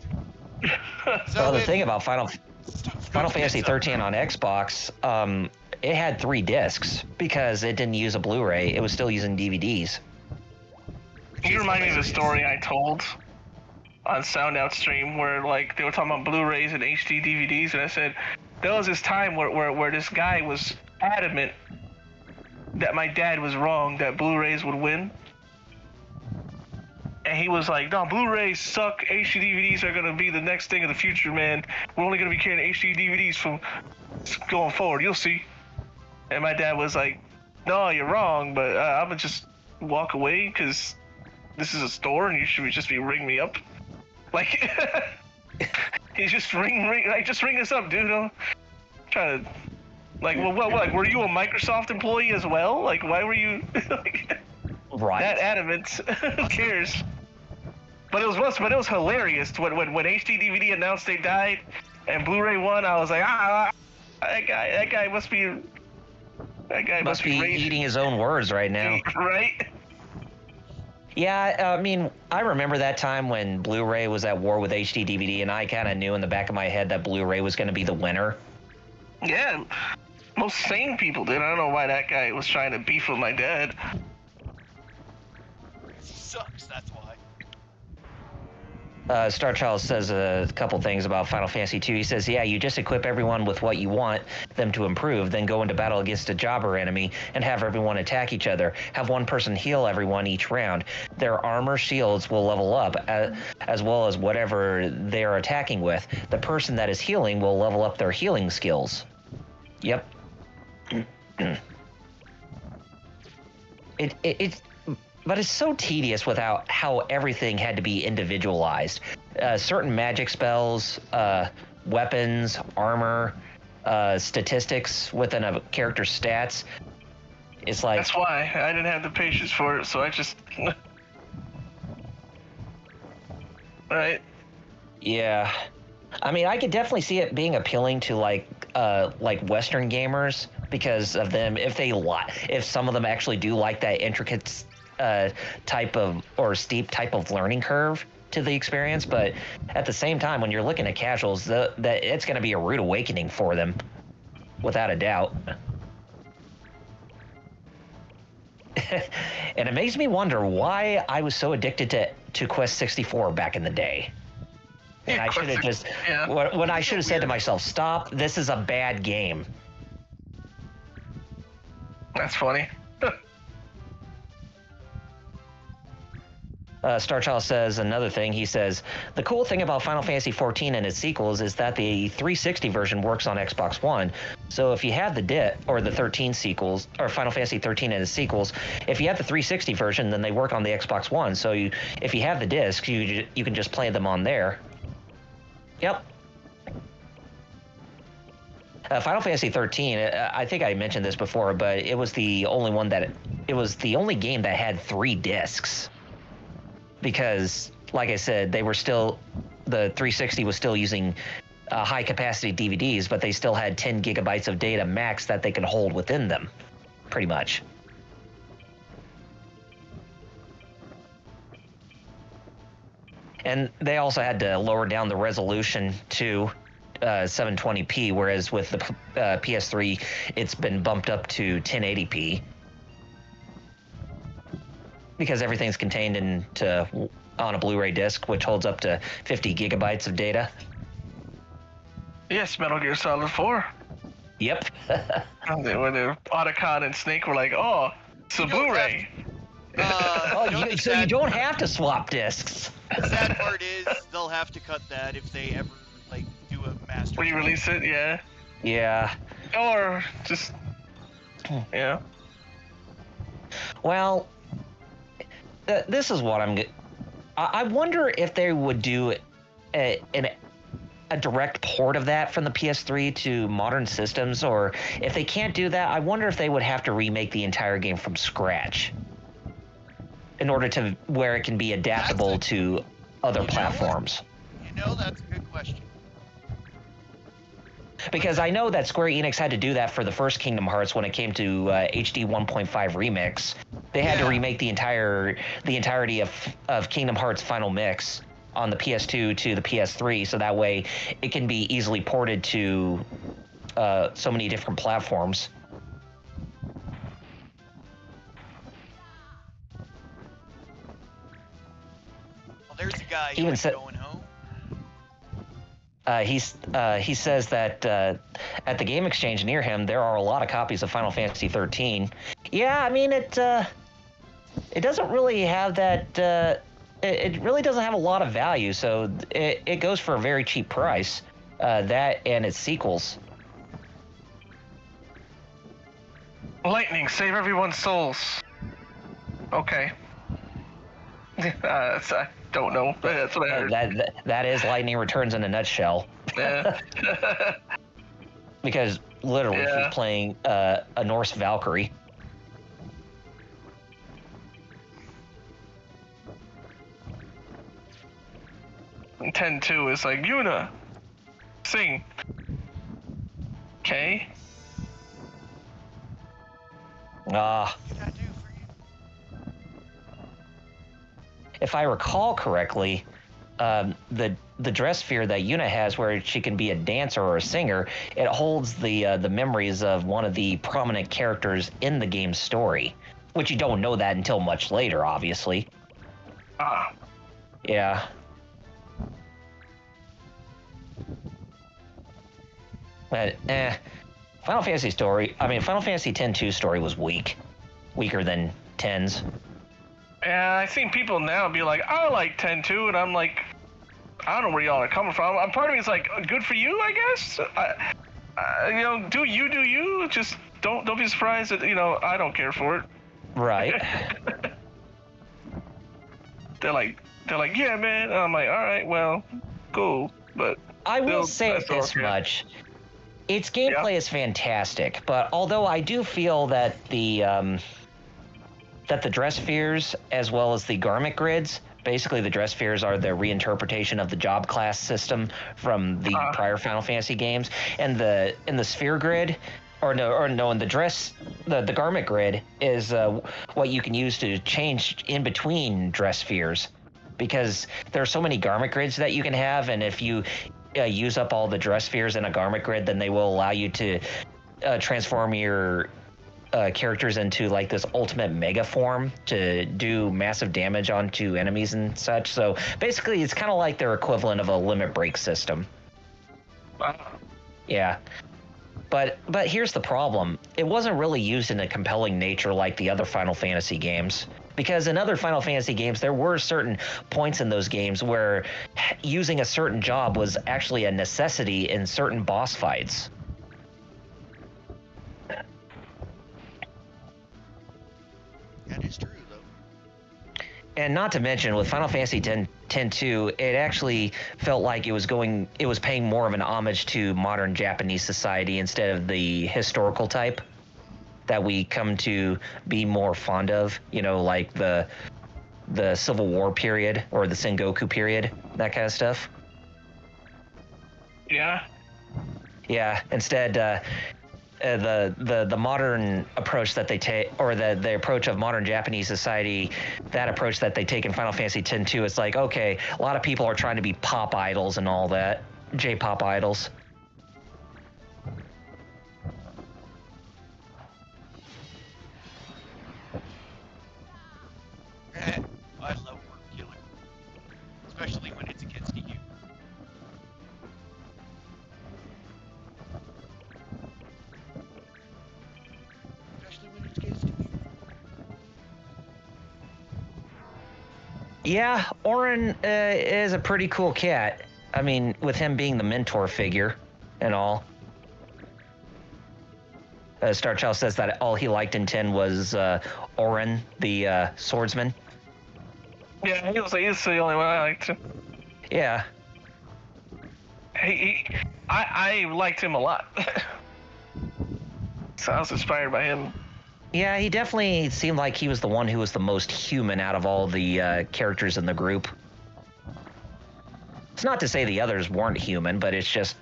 Speaker 2: So the thing about Final Fantasy 13 on Xbox, it had 3 discs because it didn't use a Blu-ray. It was still using DVDs.
Speaker 3: You remind me of the story I told on Sound Out Stream where like they were talking about Blu-rays and HD DVDs, and I said there was this time where this guy was adamant that my dad was wrong, that Blu-rays would win. And he was like, no, Blu-rays suck. HD DVDs are going to be the next thing of the future, man. We're only going to be carrying HD DVDs from going forward. You'll see. And my dad was like, no, you're wrong, but I'm going to just walk away because this is a store and you should just be ringing me up. Like, he's just just ring us up, dude. Don't try to, like, well, like, were you a Microsoft employee as well? Like, why were you
Speaker 2: right.
Speaker 3: that adamant? Who cares? But it was hilarious when HD DVD announced they died and Blu-ray won. I was like, that guy must be
Speaker 2: eating his own words right now.
Speaker 3: Right?
Speaker 2: Yeah, I mean, I remember that time when Blu-ray was at war with HD DVD, and I kind of knew in the back of my head that Blu-ray was going to be the winner.
Speaker 3: Yeah, most sane people did. I don't know why that guy was trying to beef with my dad.
Speaker 1: Sucks, that's why.
Speaker 2: Star Child says a couple things about Final Fantasy II. He says, yeah, you just equip everyone with what you want them to improve, then go into battle against a jobber enemy and have everyone attack each other. Have one person heal everyone each round. Their armor shields will level up, as well as whatever they are attacking with. The person that is healing will level up their healing skills. Yep. But it's so tedious without how everything had to be individualized. Certain magic spells, weapons, armor, statistics within a character's stats. It's like
Speaker 3: That's why I didn't have the patience for it, so I just. Right.
Speaker 2: Yeah, I mean, I could definitely see it being appealing to like Western gamers because of them if some of them actually do like that intricate type of or steep type of learning curve to the experience. But at the same time, when you're looking at casuals, that it's going to be a rude awakening for them, without a doubt. And it makes me wonder why I was so addicted to Quest 64 back in the day. And I should have just, when I should have said to myself, stop, this is a bad game.
Speaker 3: That's funny.
Speaker 2: Starchild says another thing. He says, the cool thing about Final Fantasy XIV and its sequels is that the 360 version works on Xbox One. So if you have the 13 sequels, or Final Fantasy 13 and its sequels, if you have the 360 version, then they work on the Xbox One. So if you have the disc, you can just play them on there. Yep. Final Fantasy 13, I think I mentioned this before, but it was the only game that had 3 discs. Because, like I said, the 360 was still using high capacity DVDs, but they still had 10 gigabytes of data max that they could hold within them, pretty much. And they also had to lower down the resolution to 720p, whereas with the PS3, it's been bumped up to 1080p. Because everything's contained on a Blu-ray disc, which holds up to 50 gigabytes of data.
Speaker 3: Yes, Metal Gear Solid 4.
Speaker 2: Yep.
Speaker 3: When the Otacon and Snake were like, oh, it's a Blu-ray.
Speaker 2: So you don't have to swap discs.
Speaker 1: The sad part is they'll have to cut that if they ever do a master.
Speaker 3: Re-release it, yeah.
Speaker 2: Yeah.
Speaker 3: Or just, yeah.
Speaker 2: Well, this is what I wonder if they would do a direct port of that from the PS3 to modern systems, or if they can't do that, I wonder if they would have to remake the entire game from scratch in order to where it can be adaptable to other platforms.
Speaker 1: That's a good question.
Speaker 2: Because I know that Square Enix had to do that for the first Kingdom Hearts when it came to HD 1.5 Remix. They had to remake the entirety of Kingdom Hearts Final Mix on the PS2 to the PS3, so that way it can be easily ported to so many different platforms.
Speaker 1: Well, there's a guy who is going home.
Speaker 2: He says that at the Game Exchange near him, there are a lot of copies of Final Fantasy 13. Yeah, I mean, it doesn't really have that... it really doesn't have a lot of value, so it goes for a very cheap price. That and its sequels.
Speaker 3: Lightning, save everyone's souls. Okay. I don't know. That's what I heard.
Speaker 2: That is Lightning Returns in a nutshell.
Speaker 3: Yeah.
Speaker 2: Because literally she's playing a Norse Valkyrie.
Speaker 3: And 10-2 is like, Yuna, sing. Okay.
Speaker 2: If I recall correctly, the dress sphere that Yuna has, where she can be a dancer or a singer, it holds the memories of one of the prominent characters in the game's story, which you don't know that until much later, obviously. Yeah. But Final Fantasy X-2 story was weaker than 10's.
Speaker 3: Yeah, I've seen people now be like, I like 10-2, and I'm like, I don't know where y'all are coming from. Part of me is like, good for you, I guess. Do you. Just don't be surprised that I don't care for it.
Speaker 2: Right.
Speaker 3: They're like, yeah, man. And I'm like, all right, well, cool, but
Speaker 2: I will say this much. Its gameplay is fantastic, but although I do feel that the dress spheres as well as the garment grids, basically the dress spheres are the reinterpretation of the job class system from the prior Final Fantasy games, and the sphere grid, and the garment grid is what you can use to change in between dress spheres, because there are so many garment grids that you can have, and if you use up all the dress spheres in a garment grid, then they will allow you to transform your characters into like this ultimate mega form to do massive damage onto enemies and such. So basically, it's kind of like their equivalent of a limit break system. Yeah. But here's the problem. It wasn't really used in a compelling nature like the other Final Fantasy games. Because in other Final Fantasy games, there were certain points in those games where using a certain job was actually a necessity in certain boss fights.
Speaker 1: That is true, though.
Speaker 2: And not to mention, with Final Fantasy X-2, it actually felt like it was paying more of an homage to modern Japanese society instead of the historical type that we come to be more fond of, like the Civil War period or the Sengoku period, that kind of stuff.
Speaker 3: Yeah.
Speaker 2: Yeah. Instead, the modern approach that they take, or the approach of modern Japanese society, that approach that they take in Final Fantasy X-2, it's like, okay, a lot of people are trying to be pop idols and all that, J-pop idols.
Speaker 1: I love work killing, especially when it's against you. Especially when it's against you.
Speaker 2: Yeah, Orin is a pretty cool cat. I mean, with him being the mentor figure and all. Starchild says that all he liked in 10 was Orin, the swordsman.
Speaker 3: Yeah, he's the only one I liked.
Speaker 2: Yeah.
Speaker 3: I liked him a lot. So I was inspired by him.
Speaker 2: Yeah, he definitely seemed like he was the one who was the most human out of all the characters in the group. It's not to say the others weren't human, but it's just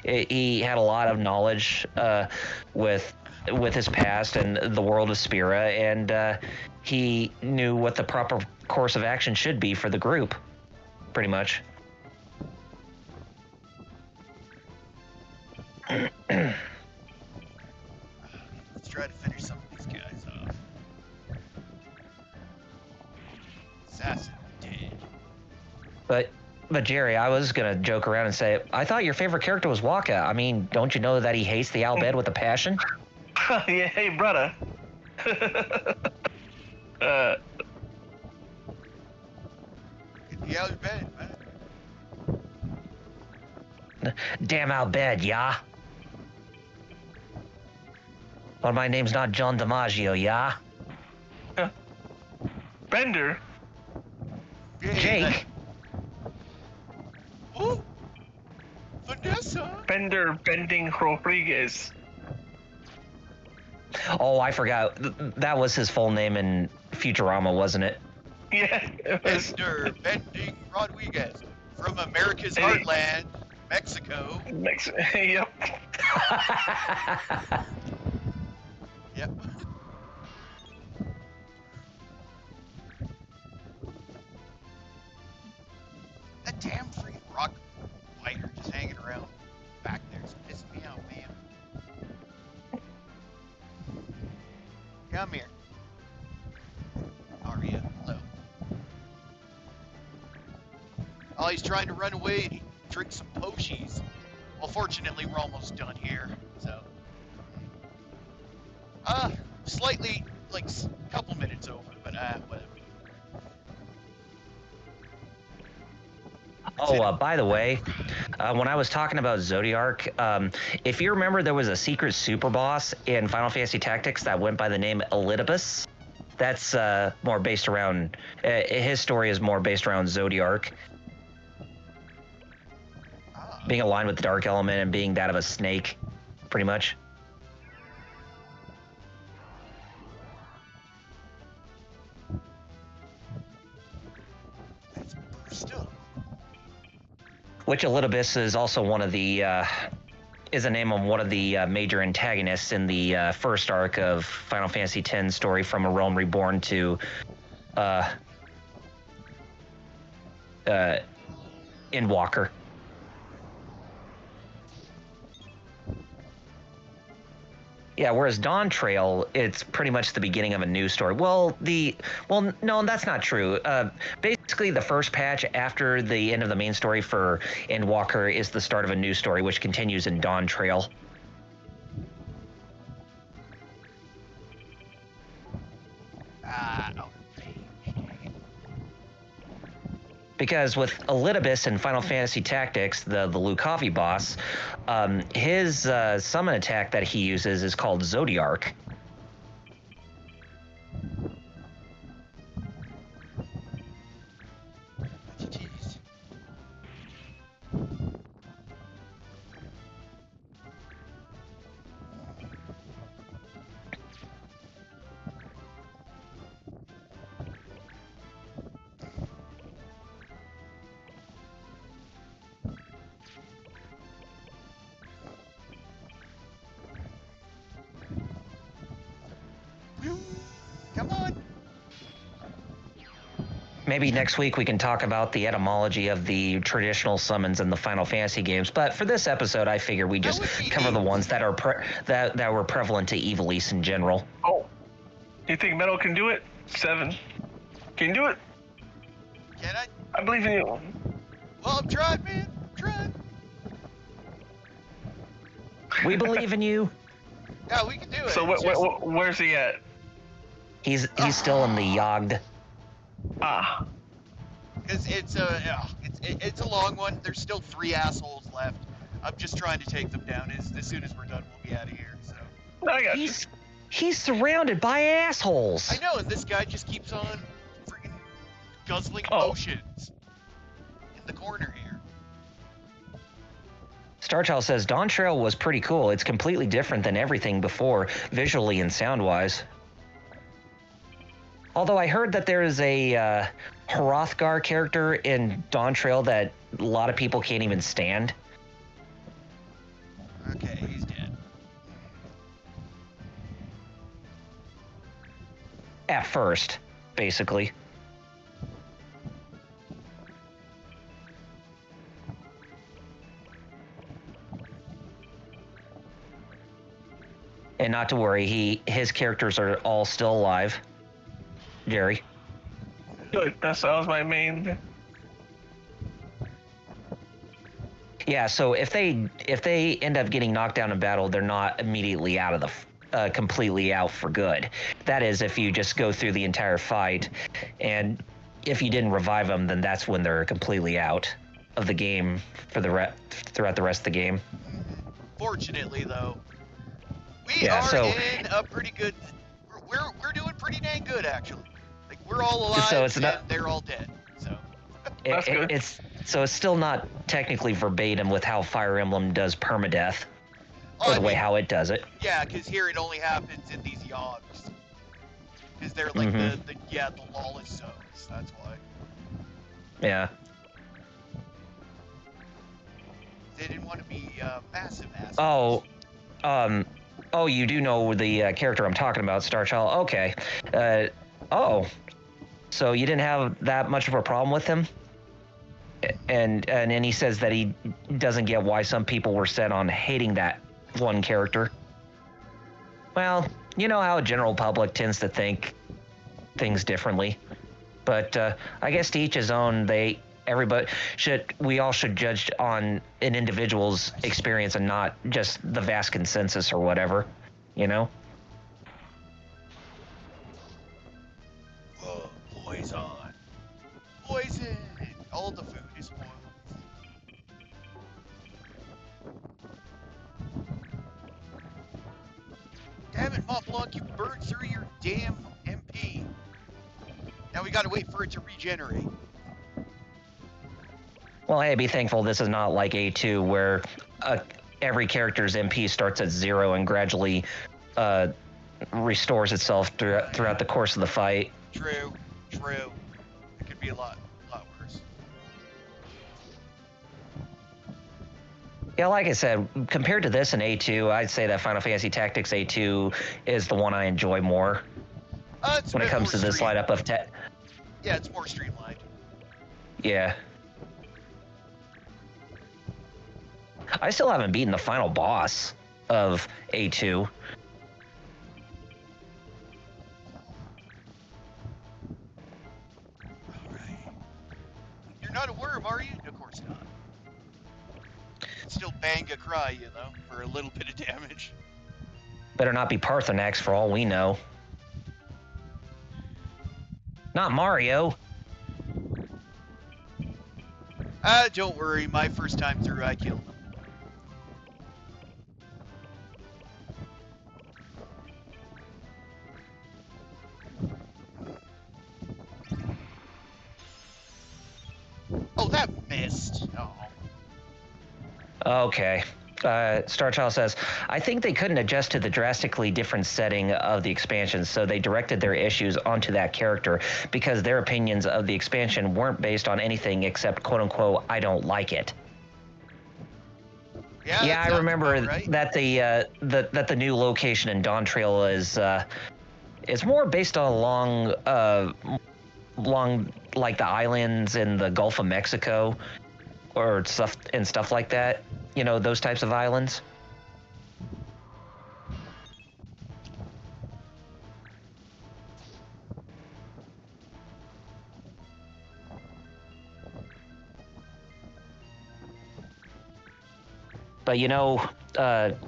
Speaker 2: he had a lot of knowledge with his past and the world of Spira, and he knew what the proper course of action should be for the group, pretty much.
Speaker 1: Let's try to finish some of these guys off. Assassin dead.
Speaker 2: But Jerry, I was gonna joke around and say, I thought your favorite character was Waka. I mean, don't you know that he hates the Albed with a passion?
Speaker 3: Yeah, hey, brother.
Speaker 1: Get out of bed, man.
Speaker 2: Damn Albed, yeah? Well, my name's not John DiMaggio, yeah?
Speaker 3: Bender.
Speaker 2: Jake.
Speaker 1: Oh, Vanessa.
Speaker 3: Bender Bending Rodriguez.
Speaker 2: Oh, I forgot. That was his full name in Futurama, wasn't it?
Speaker 3: Yeah, it was.
Speaker 1: Bender Bending Rodriguez from America's
Speaker 3: Hey.
Speaker 1: heartland, Mexico.
Speaker 3: Yep.
Speaker 1: Yep. That damn freaking rock fighter just hanging around back there is pissing me out, man. Come here. Aria, hello. Oh, he's trying to run away and he drinks some poshies. Well, fortunately, we're almost done here, so. Slightly, like, a couple minutes over, but, whatever.
Speaker 2: Oh, by the way, when I was talking about Zodiark, if you remember, there was a secret super boss in Final Fantasy Tactics that went by the name Elidibus. That's more based around, his story is more based around Zodiark. Being aligned with the dark element and being that of a snake. pretty much.
Speaker 1: That's burst up.
Speaker 2: Which Elidibus is also one of the is the name of one of the major antagonists in the first arc of Final Fantasy X story, From a Realm Reborn to Endwalker. Yeah, whereas Dawn Trail, it's pretty much the beginning of a new story. Well, no, that's not true. Basically, the first patch after the end of the main story for Endwalker is the start of a new story, which continues in Dawn Trail.
Speaker 1: Okay.
Speaker 2: Because with Elidibus in Final Fantasy Tactics, the Lucavi boss, his summon attack that he uses is called Zodiarch.
Speaker 1: Jeez. Come on.
Speaker 2: Maybe next week we can talk about the etymology of the traditional summons in the Final Fantasy games. But for this episode, I figure we just
Speaker 1: would be
Speaker 2: cover the
Speaker 1: neat.
Speaker 2: ones that are that were prevalent to Ivalice in general.
Speaker 3: Oh, you think Metal can do it? 7. Can you do it?
Speaker 1: Can I?
Speaker 3: I believe in you.
Speaker 1: Well, I'm trying, man. I'm trying.
Speaker 2: We believe in you.
Speaker 1: Yeah, we can do it.
Speaker 3: So
Speaker 1: It's just-
Speaker 3: where's he at?
Speaker 2: He's still in the Yogd.
Speaker 3: Ah,
Speaker 1: Cause it's a long one. There's still 3 assholes left. I'm just trying to take them down. As soon as we're done, we'll be out of here. So
Speaker 3: I got you.
Speaker 2: He's surrounded by assholes.
Speaker 1: I know, and this guy just keeps on freaking guzzling
Speaker 3: Oh.
Speaker 1: potions in the corner here.
Speaker 2: Starchild says Dawn Trail was pretty cool. It's completely different than everything before, visually and sound-wise. Although I heard that there is a Hrothgar character in Dawn Trail that a lot of people can't even stand.
Speaker 1: Okay, he's dead.
Speaker 2: At first, basically. And not to worry, his characters are all still alive. Jerry.
Speaker 3: Good. That was my main.
Speaker 2: Yeah, so if they end up getting knocked down in battle, they're not immediately out of the completely out for good. That is, if you just go through the entire fight, and if you didn't revive them, then that's when they're completely out of the game for throughout the rest of the game.
Speaker 1: Fortunately, though, we
Speaker 2: Yeah,
Speaker 1: are
Speaker 2: so-
Speaker 1: in a pretty good. We're doing pretty dang good, actually. Like, we're all alive,
Speaker 2: So it's
Speaker 1: and
Speaker 2: not-
Speaker 1: they're all dead. So
Speaker 3: That's good.
Speaker 2: It's still not technically verbatim with how Fire Emblem does permadeath, or
Speaker 1: I
Speaker 2: the way
Speaker 1: mean,
Speaker 2: how it does it.
Speaker 1: yeah, because here it only happens in these yogs. Because they're like
Speaker 2: Mhm.
Speaker 1: the lawless zones. That's why
Speaker 2: Yeah.
Speaker 1: they didn't want to be massive assholes.
Speaker 2: Oh, you do know the character I'm talking about, Starchild. Okay. So you didn't have that much of a problem with him? And then he says that he doesn't get why some people were set on hating that one character. Well, you know how the general public tends to think things differently. But I guess to each his own. We all should judge on an individual's experience and not just the vast consensus or whatever, you know?
Speaker 1: Whoa, poison. Poison! All the food is spoiled. Damn it, Mont Blanc, you burned through your damn MP. Now we gotta wait for it to regenerate.
Speaker 2: Well, hey, be thankful this is not like A2 where every character's MP starts at 0 and gradually restores itself throughout the course of the fight.
Speaker 1: True. It could be a lot worse.
Speaker 2: Yeah, like I said, compared to this in A2, I'd say that Final Fantasy Tactics A2 is the one I enjoy more
Speaker 1: It's
Speaker 2: when it comes to this lineup of
Speaker 1: Yeah, it's more streamlined.
Speaker 2: Yeah. I still haven't beaten the final boss of A2.
Speaker 1: Alright. You're not a worm, are you? Of course not. Still bang a cry, you know, for a little bit of damage.
Speaker 2: Better not be Parthenax for all we know. Not Mario.
Speaker 1: Don't worry, my first time through, I killed him. Oh, that missed. Oh.
Speaker 2: Okay. Starchild says, I think they couldn't adjust to the drastically different setting of the expansion, so they directed their issues onto that character because their opinions of the expansion weren't based on anything except quote-unquote, I don't like it. Yeah, I remember
Speaker 1: right.
Speaker 2: that the new location in Dawn Trail is more based on along like the islands in the Gulf of Mexico or stuff like that. You know, those types of islands. But you know,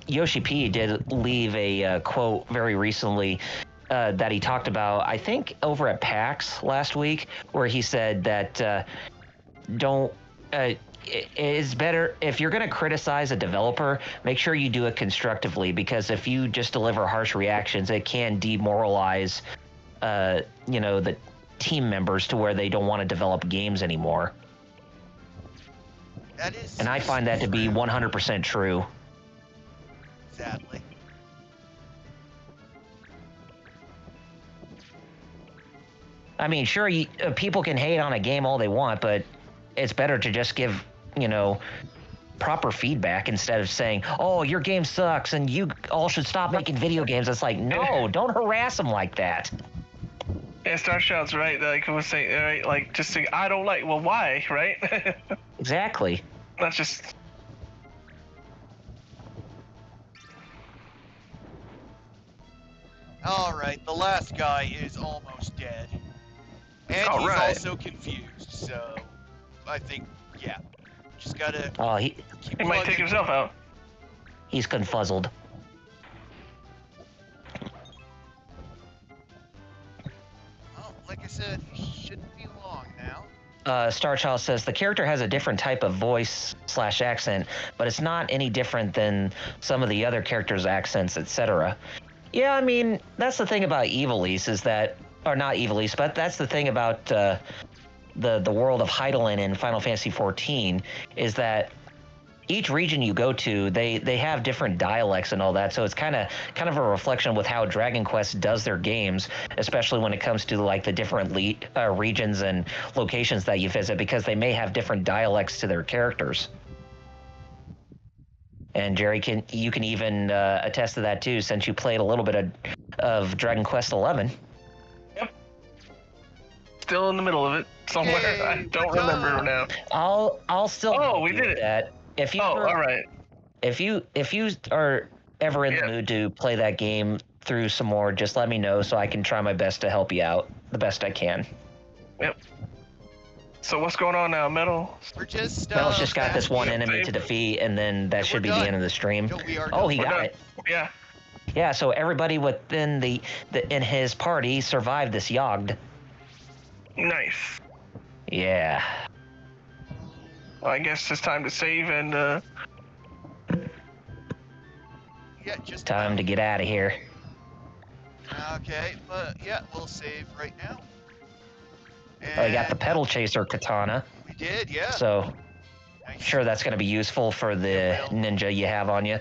Speaker 2: Yoshi P did leave a quote very recently that he talked about, I think, over at PAX last week, where he said that it's better if you're going to criticize a developer, make sure you do it constructively, because if you just deliver harsh reactions, it can demoralize, the team members to where they don't want to develop games anymore.
Speaker 1: That is.
Speaker 2: And I find that to be 100% true.
Speaker 1: Sadly.
Speaker 2: I mean, sure, people can hate on a game all they want, but it's better to just give, proper feedback instead of saying, oh, your game sucks and you all should stop making video games. It's like, no, don't harass them like that.
Speaker 3: Yeah, Starshot's right. Like I was saying, right? Like just saying, I don't like. Well, why, right?
Speaker 2: Exactly.
Speaker 3: That's just.
Speaker 1: All right, the last guy is almost dead, and
Speaker 3: All
Speaker 1: he's
Speaker 3: right.
Speaker 1: also confused. So, I think, yeah, just gotta.
Speaker 2: Oh,
Speaker 3: He might take himself out.
Speaker 2: he's confuzzled.
Speaker 1: Well, like I said, shouldn't be long now.
Speaker 2: Starchild says the character has a different type of voice/accent, but it's not any different than some of the other characters' accents, etc. Yeah, I mean, that's the thing about Ivalice is that, or not Ivalice, but that's the thing about the world of Heidelin in Final Fantasy XIV is that each region you go to, they have different dialects and all that, so it's kind of a reflection with how Dragon Quest does their games, especially when it comes to like the different regions and locations that you visit, because they may have different dialects to their characters. And Jerry, you can even attest to that too, since you played a little bit of Dragon Quest XI.
Speaker 3: Yep. Still in the middle of it somewhere.
Speaker 1: Yay,
Speaker 3: I don't
Speaker 1: we're
Speaker 3: remember
Speaker 1: done.
Speaker 3: now.
Speaker 2: I'll still.
Speaker 3: Oh, we
Speaker 2: do
Speaker 3: did it.
Speaker 2: that. If you
Speaker 3: Oh, all right.
Speaker 2: If you are ever in the mood to play that game through some more, just let me know so I can try my best to help you out the best I can.
Speaker 3: Yep. So what's going on now, Metal?
Speaker 1: We're just.
Speaker 2: Mel's just got this one
Speaker 1: bashing-
Speaker 2: enemy to defeat, and then that should be the
Speaker 1: done.
Speaker 2: end of the stream.
Speaker 1: No, we are
Speaker 2: Oh,
Speaker 1: done.
Speaker 2: he
Speaker 3: We're
Speaker 2: got
Speaker 3: done.
Speaker 2: it.
Speaker 3: Yeah.
Speaker 2: Yeah, so everybody within the in his party survived this Yogd.
Speaker 3: Nice.
Speaker 2: Yeah.
Speaker 3: Well, I guess it's time to save and
Speaker 1: Yeah, just.
Speaker 2: Time to get out of here.
Speaker 1: Okay, but yeah, we'll save right now.
Speaker 2: Oh, you got the
Speaker 1: And
Speaker 2: pedal chaser katana.
Speaker 1: We did, yeah.
Speaker 2: So
Speaker 1: Nice.
Speaker 2: Sure, that's going to be useful for the
Speaker 1: It will.
Speaker 2: ninja you have on you.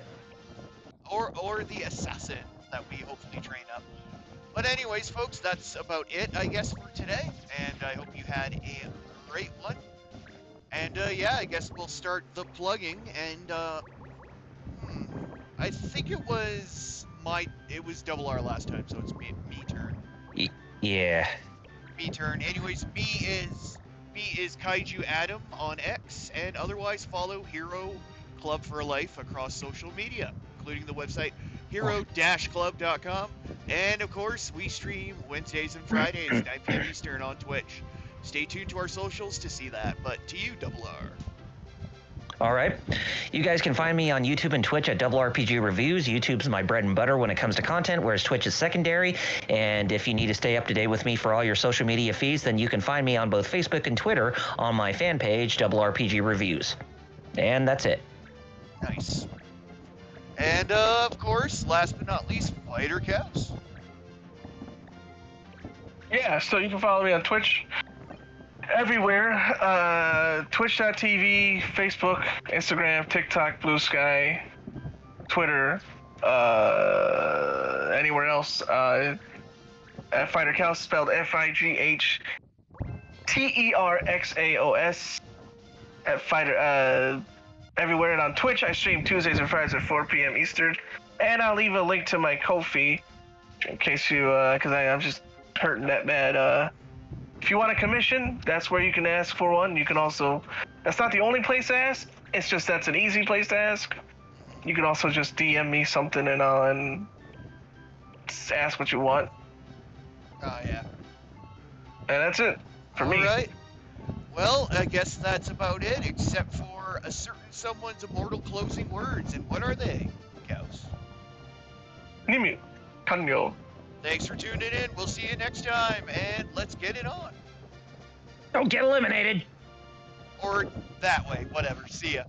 Speaker 1: Or the assassin that we hopefully train up. But anyways, folks, that's about it, I guess, for today. And I hope you had a great one. And yeah, I guess we'll start the plugging. And I think it was Double R last time, so it's me turn.
Speaker 2: Yeah.
Speaker 1: Me turn. Anyways, me is Kaiju Adam on X, and otherwise follow Hero Club for Life across social media, including the website hero-club.com. And of course, we stream Wednesdays and Fridays, 9 p.m. Eastern on Twitch. Stay tuned to our socials to see that. But to you, Double R.
Speaker 2: All right. You guys can find me on YouTube and Twitch at Double RPG Reviews. YouTube's my bread and butter when it comes to content, whereas Twitch is secondary. And if you need to stay up to date with me for all your social media feeds, then you can find me on both Facebook and Twitter on my fan page, Double RPG Reviews. And that's it.
Speaker 1: Nice. And of course, last but not least, Fighter Cows.
Speaker 3: Yeah, so you can follow me on Twitch everywhere. Twitch.tv, Facebook, Instagram, TikTok, Blue Sky, Twitter, anywhere else. At Fighter Chaos, spelled FIGHTERXAOS. At Fighter, everywhere. And on Twitch, I stream Tuesdays and Fridays at 4 p.m. Eastern. And I'll leave a link to my Ko-fi in case you, because I'm just hurting that bad. If you want a commission, that's where you can ask for one. You can also, that's not the only place to ask. It's just that's an easy place to ask. You can also just DM me something and just ask what you want.
Speaker 1: Oh, yeah.
Speaker 3: And that's it for me.
Speaker 1: All right. Well, I guess that's about it, except for a certain someone's immortal closing words. And what are they, Cows?
Speaker 3: Nimu, kanyo.
Speaker 1: Thanks for tuning in. We'll see you next time, and let's get it on.
Speaker 2: Don't get eliminated.
Speaker 1: Or that way, whatever. See ya.